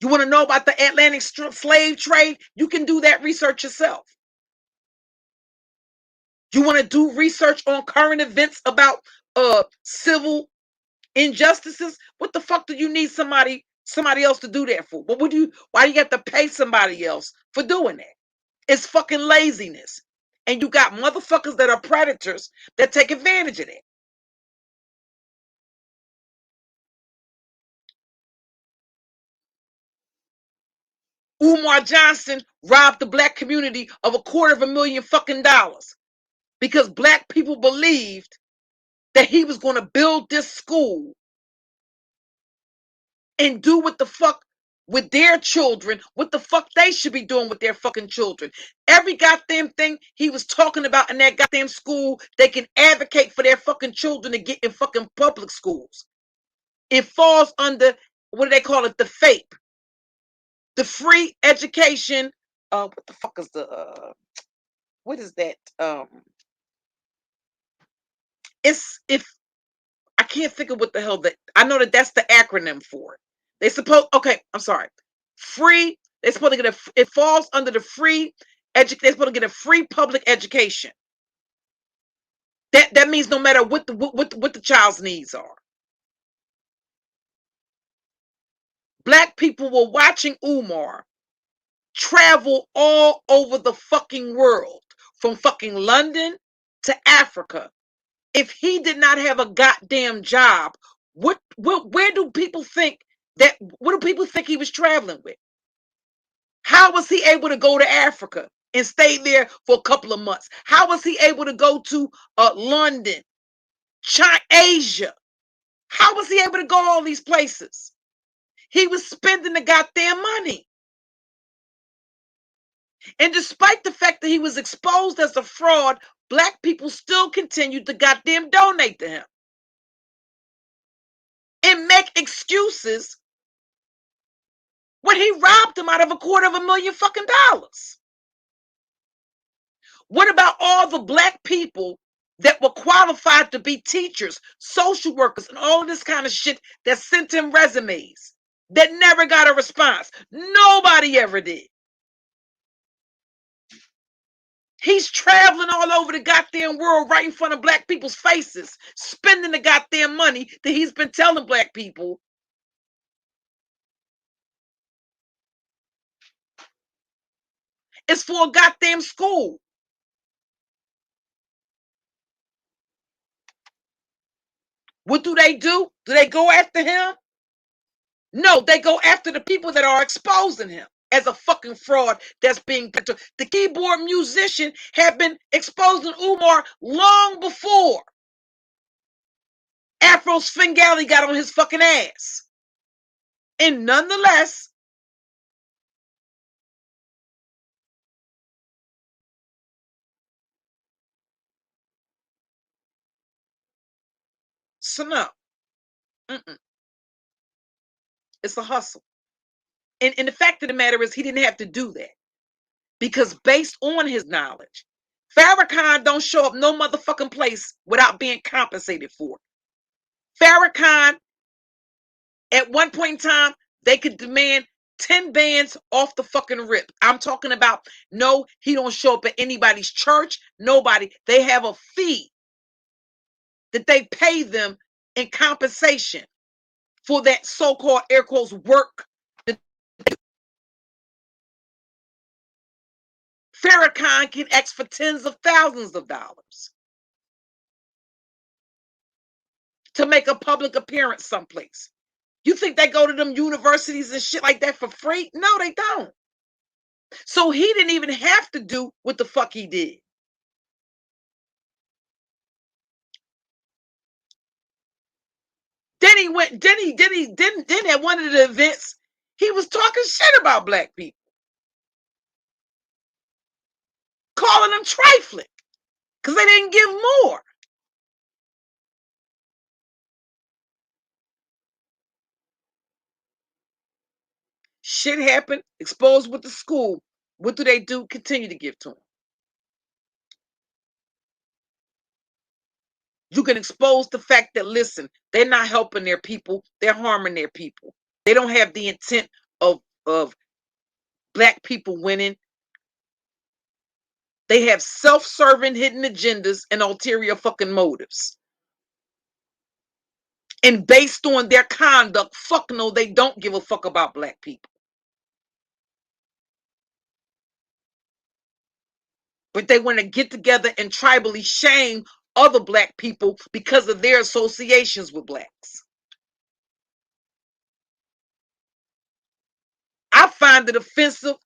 You want to know about the Atlantic slave trade? You can do that research yourself. You want to do research on current events about civil injustices? What the fuck do you need somebody else to do that for? Why do you have to pay somebody else for doing that? It's fucking laziness. And you got motherfuckers that are predators that take advantage of that. Umar Johnson robbed the black community of $250,000 fucking dollars because black people believed that he was going to build this school and do what the fuck with their children, what the fuck they should be doing with their fucking children. Every goddamn thing he was talking about in that goddamn school, they can advocate for their fucking children to get in fucking public schools. It falls under, what do they call it? The FAPE. The free education. What the fuck is what is that? It's, if I can't think of what the hell I know that's the acronym for it. Okay, I'm sorry. Free, they're supposed to get it falls under the free they're supposed to get a free public education. That means no matter what the child's needs are. Black people were watching Umar travel all over the fucking world, from fucking London to Africa. If he did not have a goddamn job, where do people think what do people think he was traveling with? How was he able to go to Africa and stay there for a couple of months? How was he able to go to London, China, Asia? How was he able to go all these places? He was spending the goddamn money. And despite the fact that he was exposed as a fraud, black people still continued to goddamn donate to him and make excuses when he robbed them out of $250,000 fucking dollars. What about all the black people that were qualified to be teachers, social workers, and all of this kind of shit that sent him resumes that never got a response? Nobody ever did. He's traveling all over the goddamn world right in front of black people's faces, spending the goddamn money that he's been telling black people. It's for a goddamn school. What do? Do they go after him? No, they go after the people that are exposing him as a fucking fraud that's being put to. The keyboard musician had been exposing Umar long before Afro Svengali got on his fucking ass. And nonetheless, so no. It's a hustle. And the fact of the matter is, he didn't have to do that. Because based on his knowledge, Farrakhan don't show up no motherfucking place without being compensated for it. Farrakhan, at one point in time, they could demand 10 bands off the fucking rip. I'm talking about, no, he don't show up at anybody's church, nobody. They have a fee that they pay them in compensation for that so-called air quotes work. Farrakhan can ask for tens of thousands of dollars to make a public appearance someplace. You think they go to them universities and shit like that for free? No, they don't. So he didn't even have to do what the fuck he did. Then he went, then at one of the events, he was talking shit about black people, calling them trifling because they didn't give more. Shit happened, exposed with the school. What do? Continue to give to them. You can expose the fact that, listen, they're not helping their people, they're harming their people. They don't have the intent of black people winning. They have self-serving hidden agendas and ulterior fucking motives. And based on their conduct, fuck no, they don't give a fuck about black people. But they want to get together and tribally shame other black people because of their associations with blacks. I find it offensive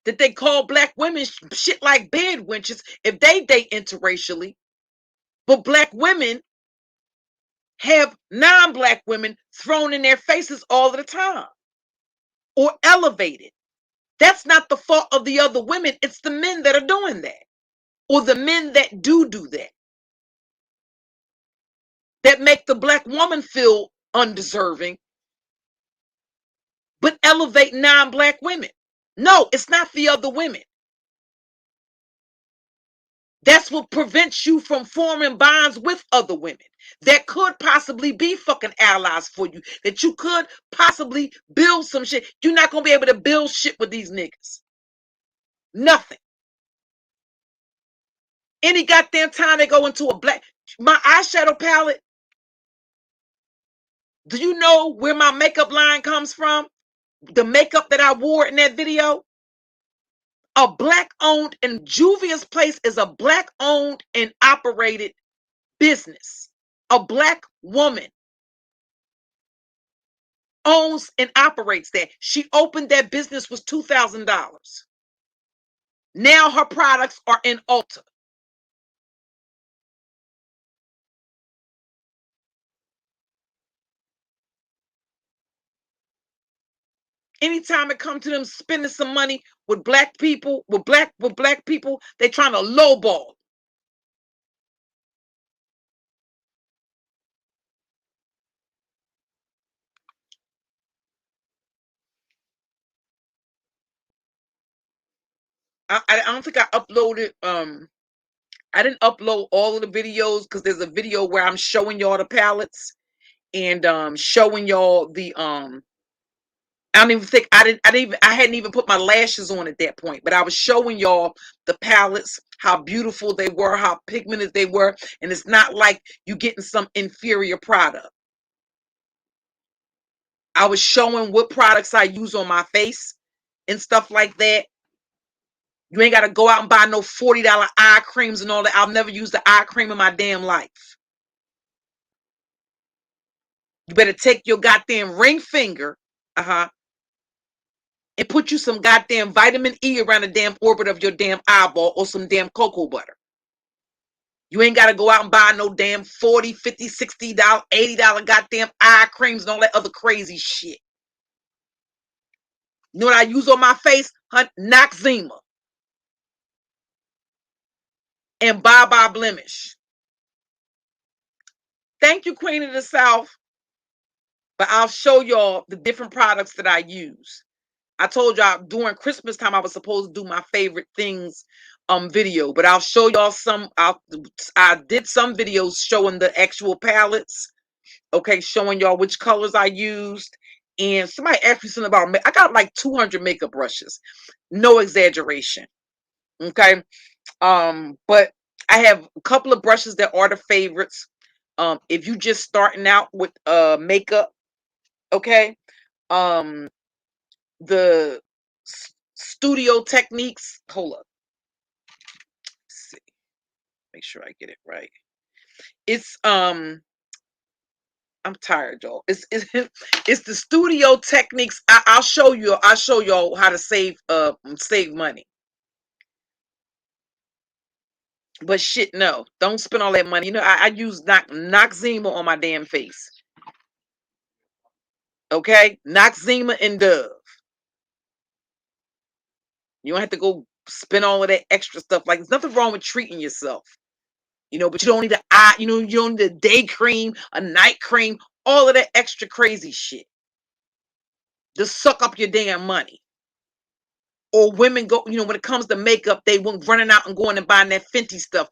that they call black women shit like bed wenches if they date interracially, but black women have non-black women thrown in their faces all the time or elevated. That's not the fault of the other women. It's the men that are doing that, or the men that do that, that make the black woman feel undeserving, but elevate non-black women. No, it's not the other women. That's what prevents you from forming bonds with other women that could possibly be fucking allies for you, that you could possibly build some shit. You're not going to be able to build shit with these niggas. Nothing. Any goddamn time they go into a black, my eyeshadow palette, do you know where my makeup line comes from? The makeup that I wore in that video? A black owned, and Juvia's Place is a black owned and operated business. A black woman owns and operates that. She opened that business with $2,000. Now her products are in Ulta. Anytime it comes to them spending some money with black people, with black people, they trying to lowball. I don't think I uploaded I didn't upload all of the videos because there's a video where I'm showing y'all the palettes and showing y'all the I don't even think I hadn't even put my lashes on at that point, but I was showing y'all the palettes, how beautiful they were, how pigmented they were, and it's not like you getting some inferior product. I was showing what products I use on my face and stuff like that. You ain't got to go out and buy no $40 eye creams and all that. I've never used the eye cream in my damn life. You better take your goddamn ring finger, and put you some goddamn vitamin E around the damn orbit of your damn eyeball or some damn cocoa butter. You ain't got to go out and buy no damn $40, $50, $60, $80 goddamn eye creams and all that other crazy shit. You know what I use on my face? Noxzema and Bye Bye Blemish. Thank you, Queen of the South. But I'll show y'all the different products that I use. I told y'all during Christmas time I was supposed to do my favorite things video, but I'll show y'all some. I did some videos showing the actual palettes, okay, showing y'all which colors I used. And somebody asked me something about, I got like 200 makeup brushes, no exaggeration, okay. But I have a couple of brushes that are the favorites. If you just starting out with makeup, okay, um the studio techniques. Hold up. Let's see. Make sure I get it right. It's I'm tired, y'all. It's it's the studio techniques. I'll show you. I'll show y'all how to save money. But shit, no, don't spend all that money. You know, I use Noxzema on my damn face. Okay, Noxzema and Dove. You don't have to go spend all of that extra stuff. Like, there's nothing wrong with treating yourself. You know, but you don't need you don't need a day cream, a night cream, all of that extra crazy shit to suck up your damn money. Or women go, you know, when it comes to makeup, they went running out and going and buying that Fenty stuff.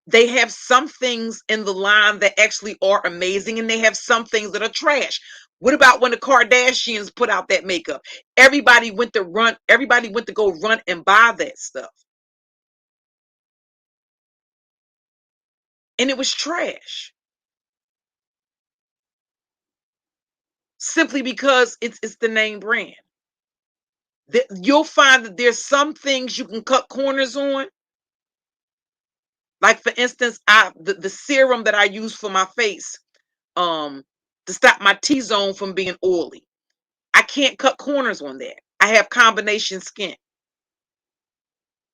They have some things in the line that actually are amazing, and they have some things that are trash. What about when the Kardashians put out that makeup? Everybody went to go run and buy that stuff. And it was trash. Simply because it's the name brand. You'll find that there's some things you can cut corners on. Like, for instance, the serum that I use for my face, to stop my T-zone from being oily. I can't cut corners on that. I have combination skin.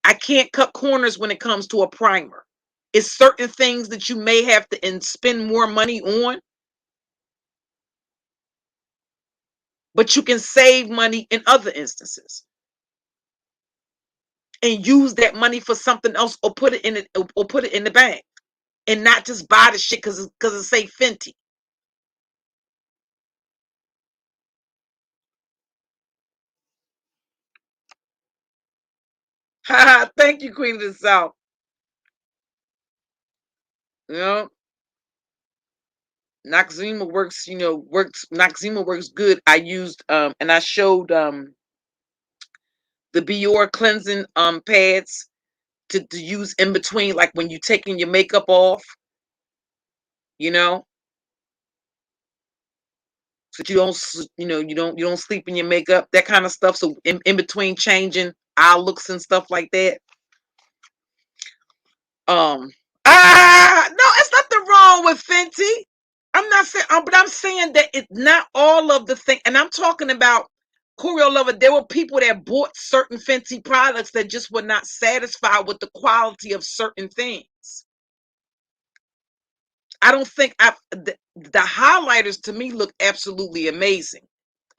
I can't cut corners when it comes to a primer. It's certain things that you may have to and spend more money on, but you can save money in other instances and use that money for something else, or put it in it, or put it in the bank, and not just buy the shit because it say Fenty. Thank you, Queen of the South. You know, Noxzema works. Noxzema works good. I used and I showed the Bior cleansing pads to use in between, like when you're taking your makeup off. You know, so that you don't you don't sleep in your makeup, that kind of stuff. So in between changing eye looks and stuff like that. Um, no, it's nothing wrong with Fenty. I'm not saying, but I'm saying that it's not all of the thing. And I'm talking about Choreo Lover. There were people that bought certain Fenty products that just were not satisfied with the quality of certain things. I don't think the highlighters to me look absolutely amazing.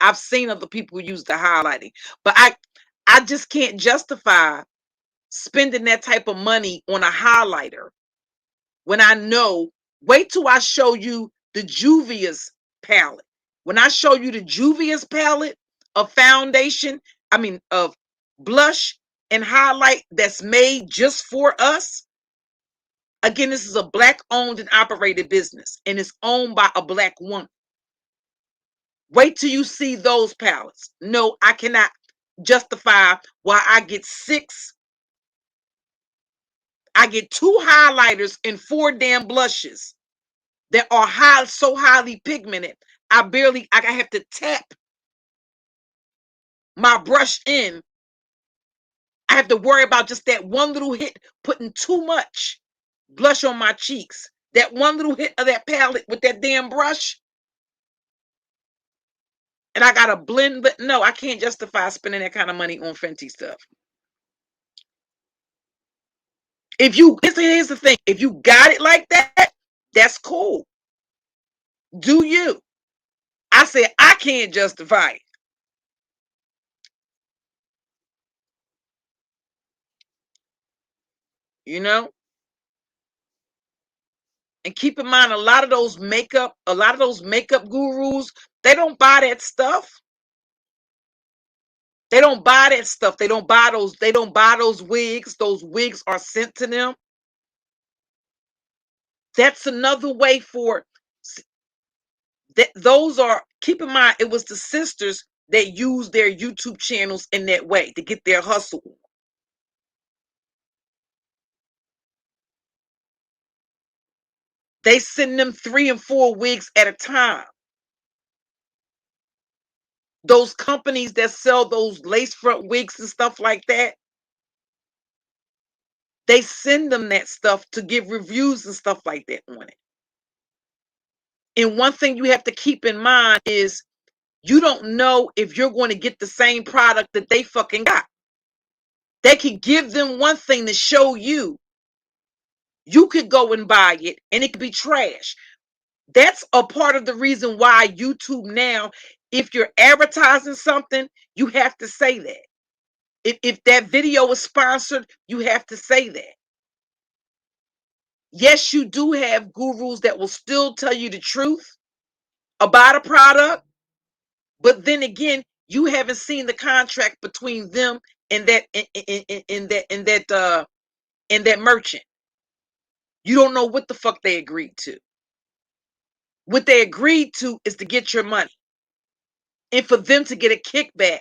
I've seen other people use the highlighting, but I just can't justify spending that type of money on a highlighter when I know. Wait till I show you the Juvia's palette. When I show you the Juvia's palette of foundation, I mean of blush and highlight that's made just for us. Again, this is a Black owned and operated business, and it's owned by a Black woman. Wait till you see those palettes. No, I cannot justify why I get two highlighters and 4 damn blushes that are so highly pigmented. I have to tap my brush in. I have to worry about just that one little hit, putting too much blush on my cheeks. That one little hit of that palette with that damn brush. And I gotta blend, but no, I can't justify spending that kind of money on Fenty stuff. Here's the thing, if you got it like that, that's cool. Do you? I said I can't justify it. You know? And keep in mind, a lot of those makeup gurus, they don't buy that stuff. They don't buy that stuff. They don't buy those wigs. Those wigs are sent to them. That's another way for that. Keep in mind, it was the sisters that used their YouTube channels in that way to get their hustle. They send them 3 and 4 wigs at a time. Those companies that sell those lace front wigs and stuff like that, they send them that stuff to give reviews and stuff like that on it. And one thing you have to keep in mind is you don't know if you're going to get the same product that they fucking got. They could give them one thing to show you. You could go and buy it and it could be trash. That's a part of the reason why YouTube now, if you're advertising something, you have to say that. If that video is sponsored, you have to say that. Yes, you do have gurus that will still tell you the truth about a product, but then again, you haven't seen the contract between them and that merchant. You don't know what the fuck they agreed to. What they agreed to is to get your money and for them to get a kickback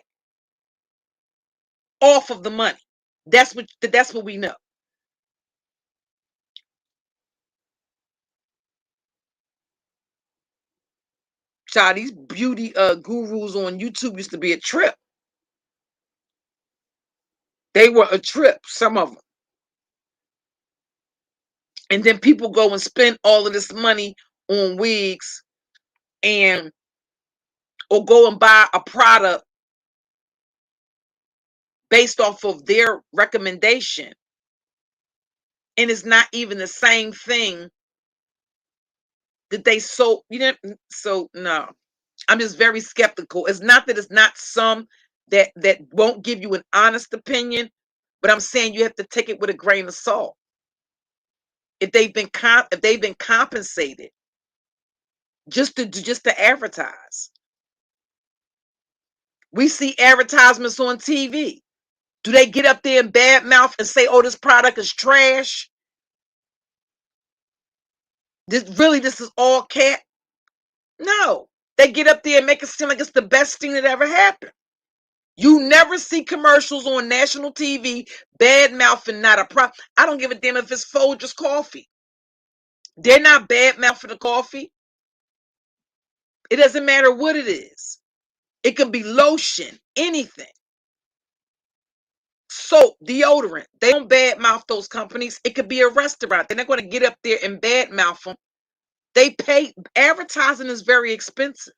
off of the money. That's what we know. Child, these beauty gurus on YouTube used to be a trip. They were a trip, some of them. And then people go and spend all of this money on wigs and or go and buy a product based off of their recommendation. And it's not even the same thing that they sold. So no. I'm just very skeptical. It's not that it's not some that won't give you an honest opinion, but I'm saying you have to take it with a grain of salt. If they've been compensated just to advertise. We see advertisements on TV. Do they get up there and badmouth and say, "Oh, this product is trash"? This is all cat? No. They get up there and make it seem like it's the best thing that ever happened. You never see commercials on national TV bad mouthing not a problem. I don't give a damn if it's Folgers coffee. They're not bad mouthing the coffee. It doesn't matter what it is. It could be lotion, anything. Soap, deodorant. They don't bad mouth those companies. It could be a restaurant. They're not going to get up there and bad mouth them. They pay. Advertising is very expensive.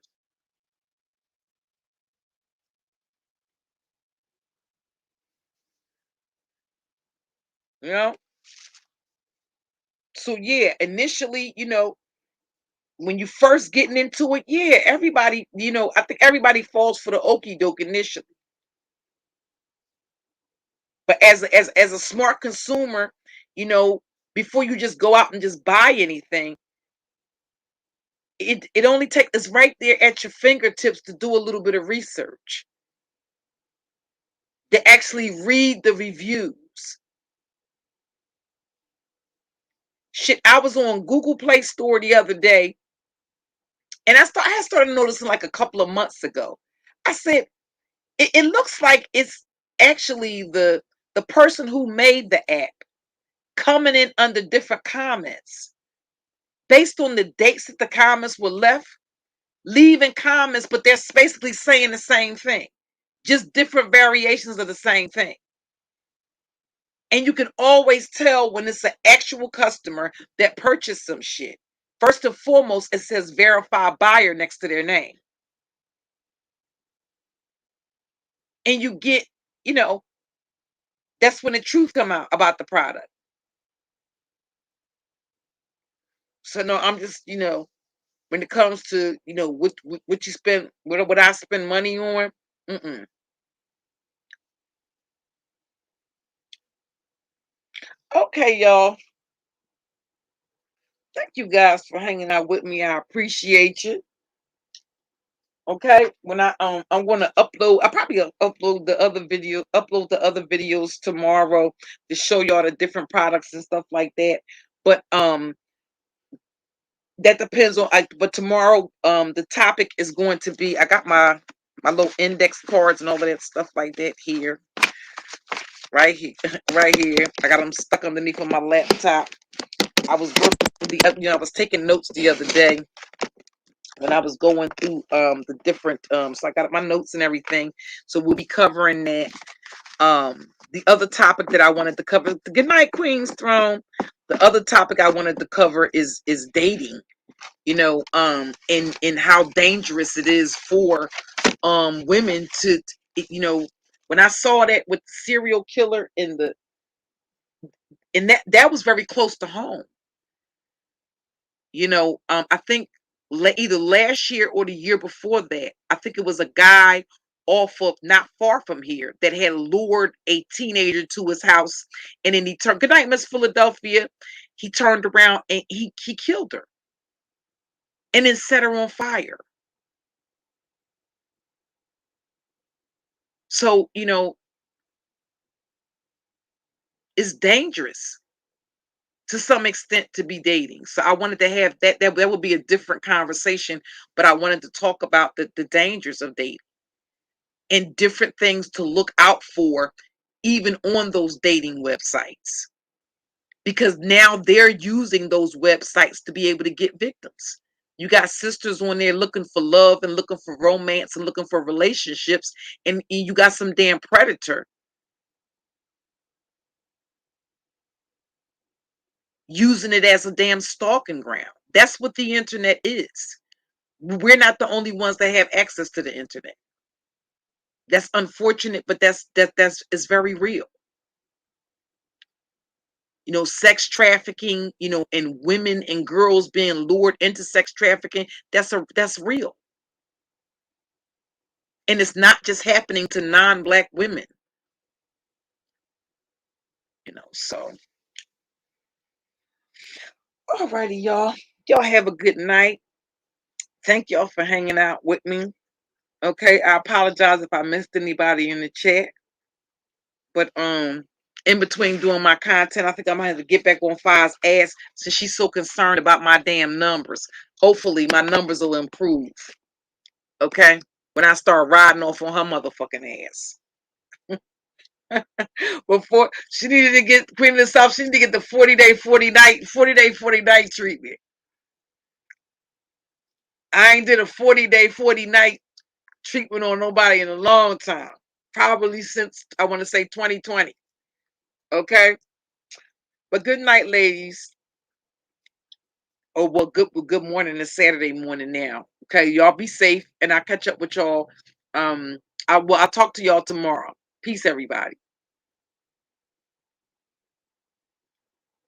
You know? So yeah, initially, when you first getting into it, yeah, everybody, I think everybody falls for the okie doke initially. But as a smart consumer, before you just go out and just buy anything, it only takes it's right there at your fingertips to do a little bit of research, to actually read the reviews. Shit, I was on Google Play Store the other day, and I started noticing like a couple of months ago. I said, it looks like it's actually the person who made the app coming in under different comments based on the dates that the comments were left, leaving comments, but they're basically saying the same thing, just different variations of the same thing. And you can always tell when it's an actual customer that purchased some shit. First and foremost, it says verified buyer next to their name. And you get, that's when the truth come out about the product. So no, I'm just, when it comes to, what you spend, what I spend money on, mm-mm. Okay, y'all. Thank you guys for hanging out with me. I appreciate you. Okay, when I'm gonna upload. I probably upload the other videos tomorrow to show y'all the different products and stuff like that. But that depends on. But tomorrow, the topic is going to be. I got my little index cards and all of that stuff like that here, right here, right here. I got them stuck underneath of my laptop. I was working through I was taking notes the other day when I was going through the different so I got my notes and everything. So we'll be covering that. The other topic that I wanted to cover, the good night Queen's Throne. The other topic I wanted to cover is dating, and how dangerous it is for women to, when I saw that with the serial killer and that was very close to home. I think either last year or the year before that, I think it was a guy off of not far from here that had lured a teenager to his house, and then he turned. Good night, Miss Philadelphia. He turned around and he killed her, and then set her on fire. So it's dangerous to some extent to be dating. So I wanted to have that would be a different conversation, but I wanted to talk about the dangers of dating and different things to look out for, even on those dating websites, because now they're using those websites to be able to get victims. You got sisters on there looking for love and looking for romance and looking for relationships, and you got some damn predator using it as a damn stalking ground. That's what the internet is. We're not the only ones that have access to the internet. That's unfortunate, but that's it's very real. Sex trafficking, and women and girls being lured into sex trafficking, that's real. And it's not just happening to non-black women, so alrighty, y'all. Y'all have a good night. Thank y'all for hanging out with me. Okay, I apologize if I missed anybody in the chat, but in between doing my content, I think I'm gonna have to get back on Fire's ass since she's so concerned about my damn numbers. Hopefully my numbers will improve. Okay, when I start riding off on her motherfucking ass. Before she needed to get Queen of the South, she needed to get the 40-day, 40-night treatment. I ain't did a 40-day, 40-night treatment on nobody in a long time. Probably since I want to say 2020. Okay. But good night, ladies. Oh, well, good morning. It's Saturday morning now. Okay, y'all be safe, and I'll catch up with y'all. I'll talk to y'all tomorrow. Peace, everybody.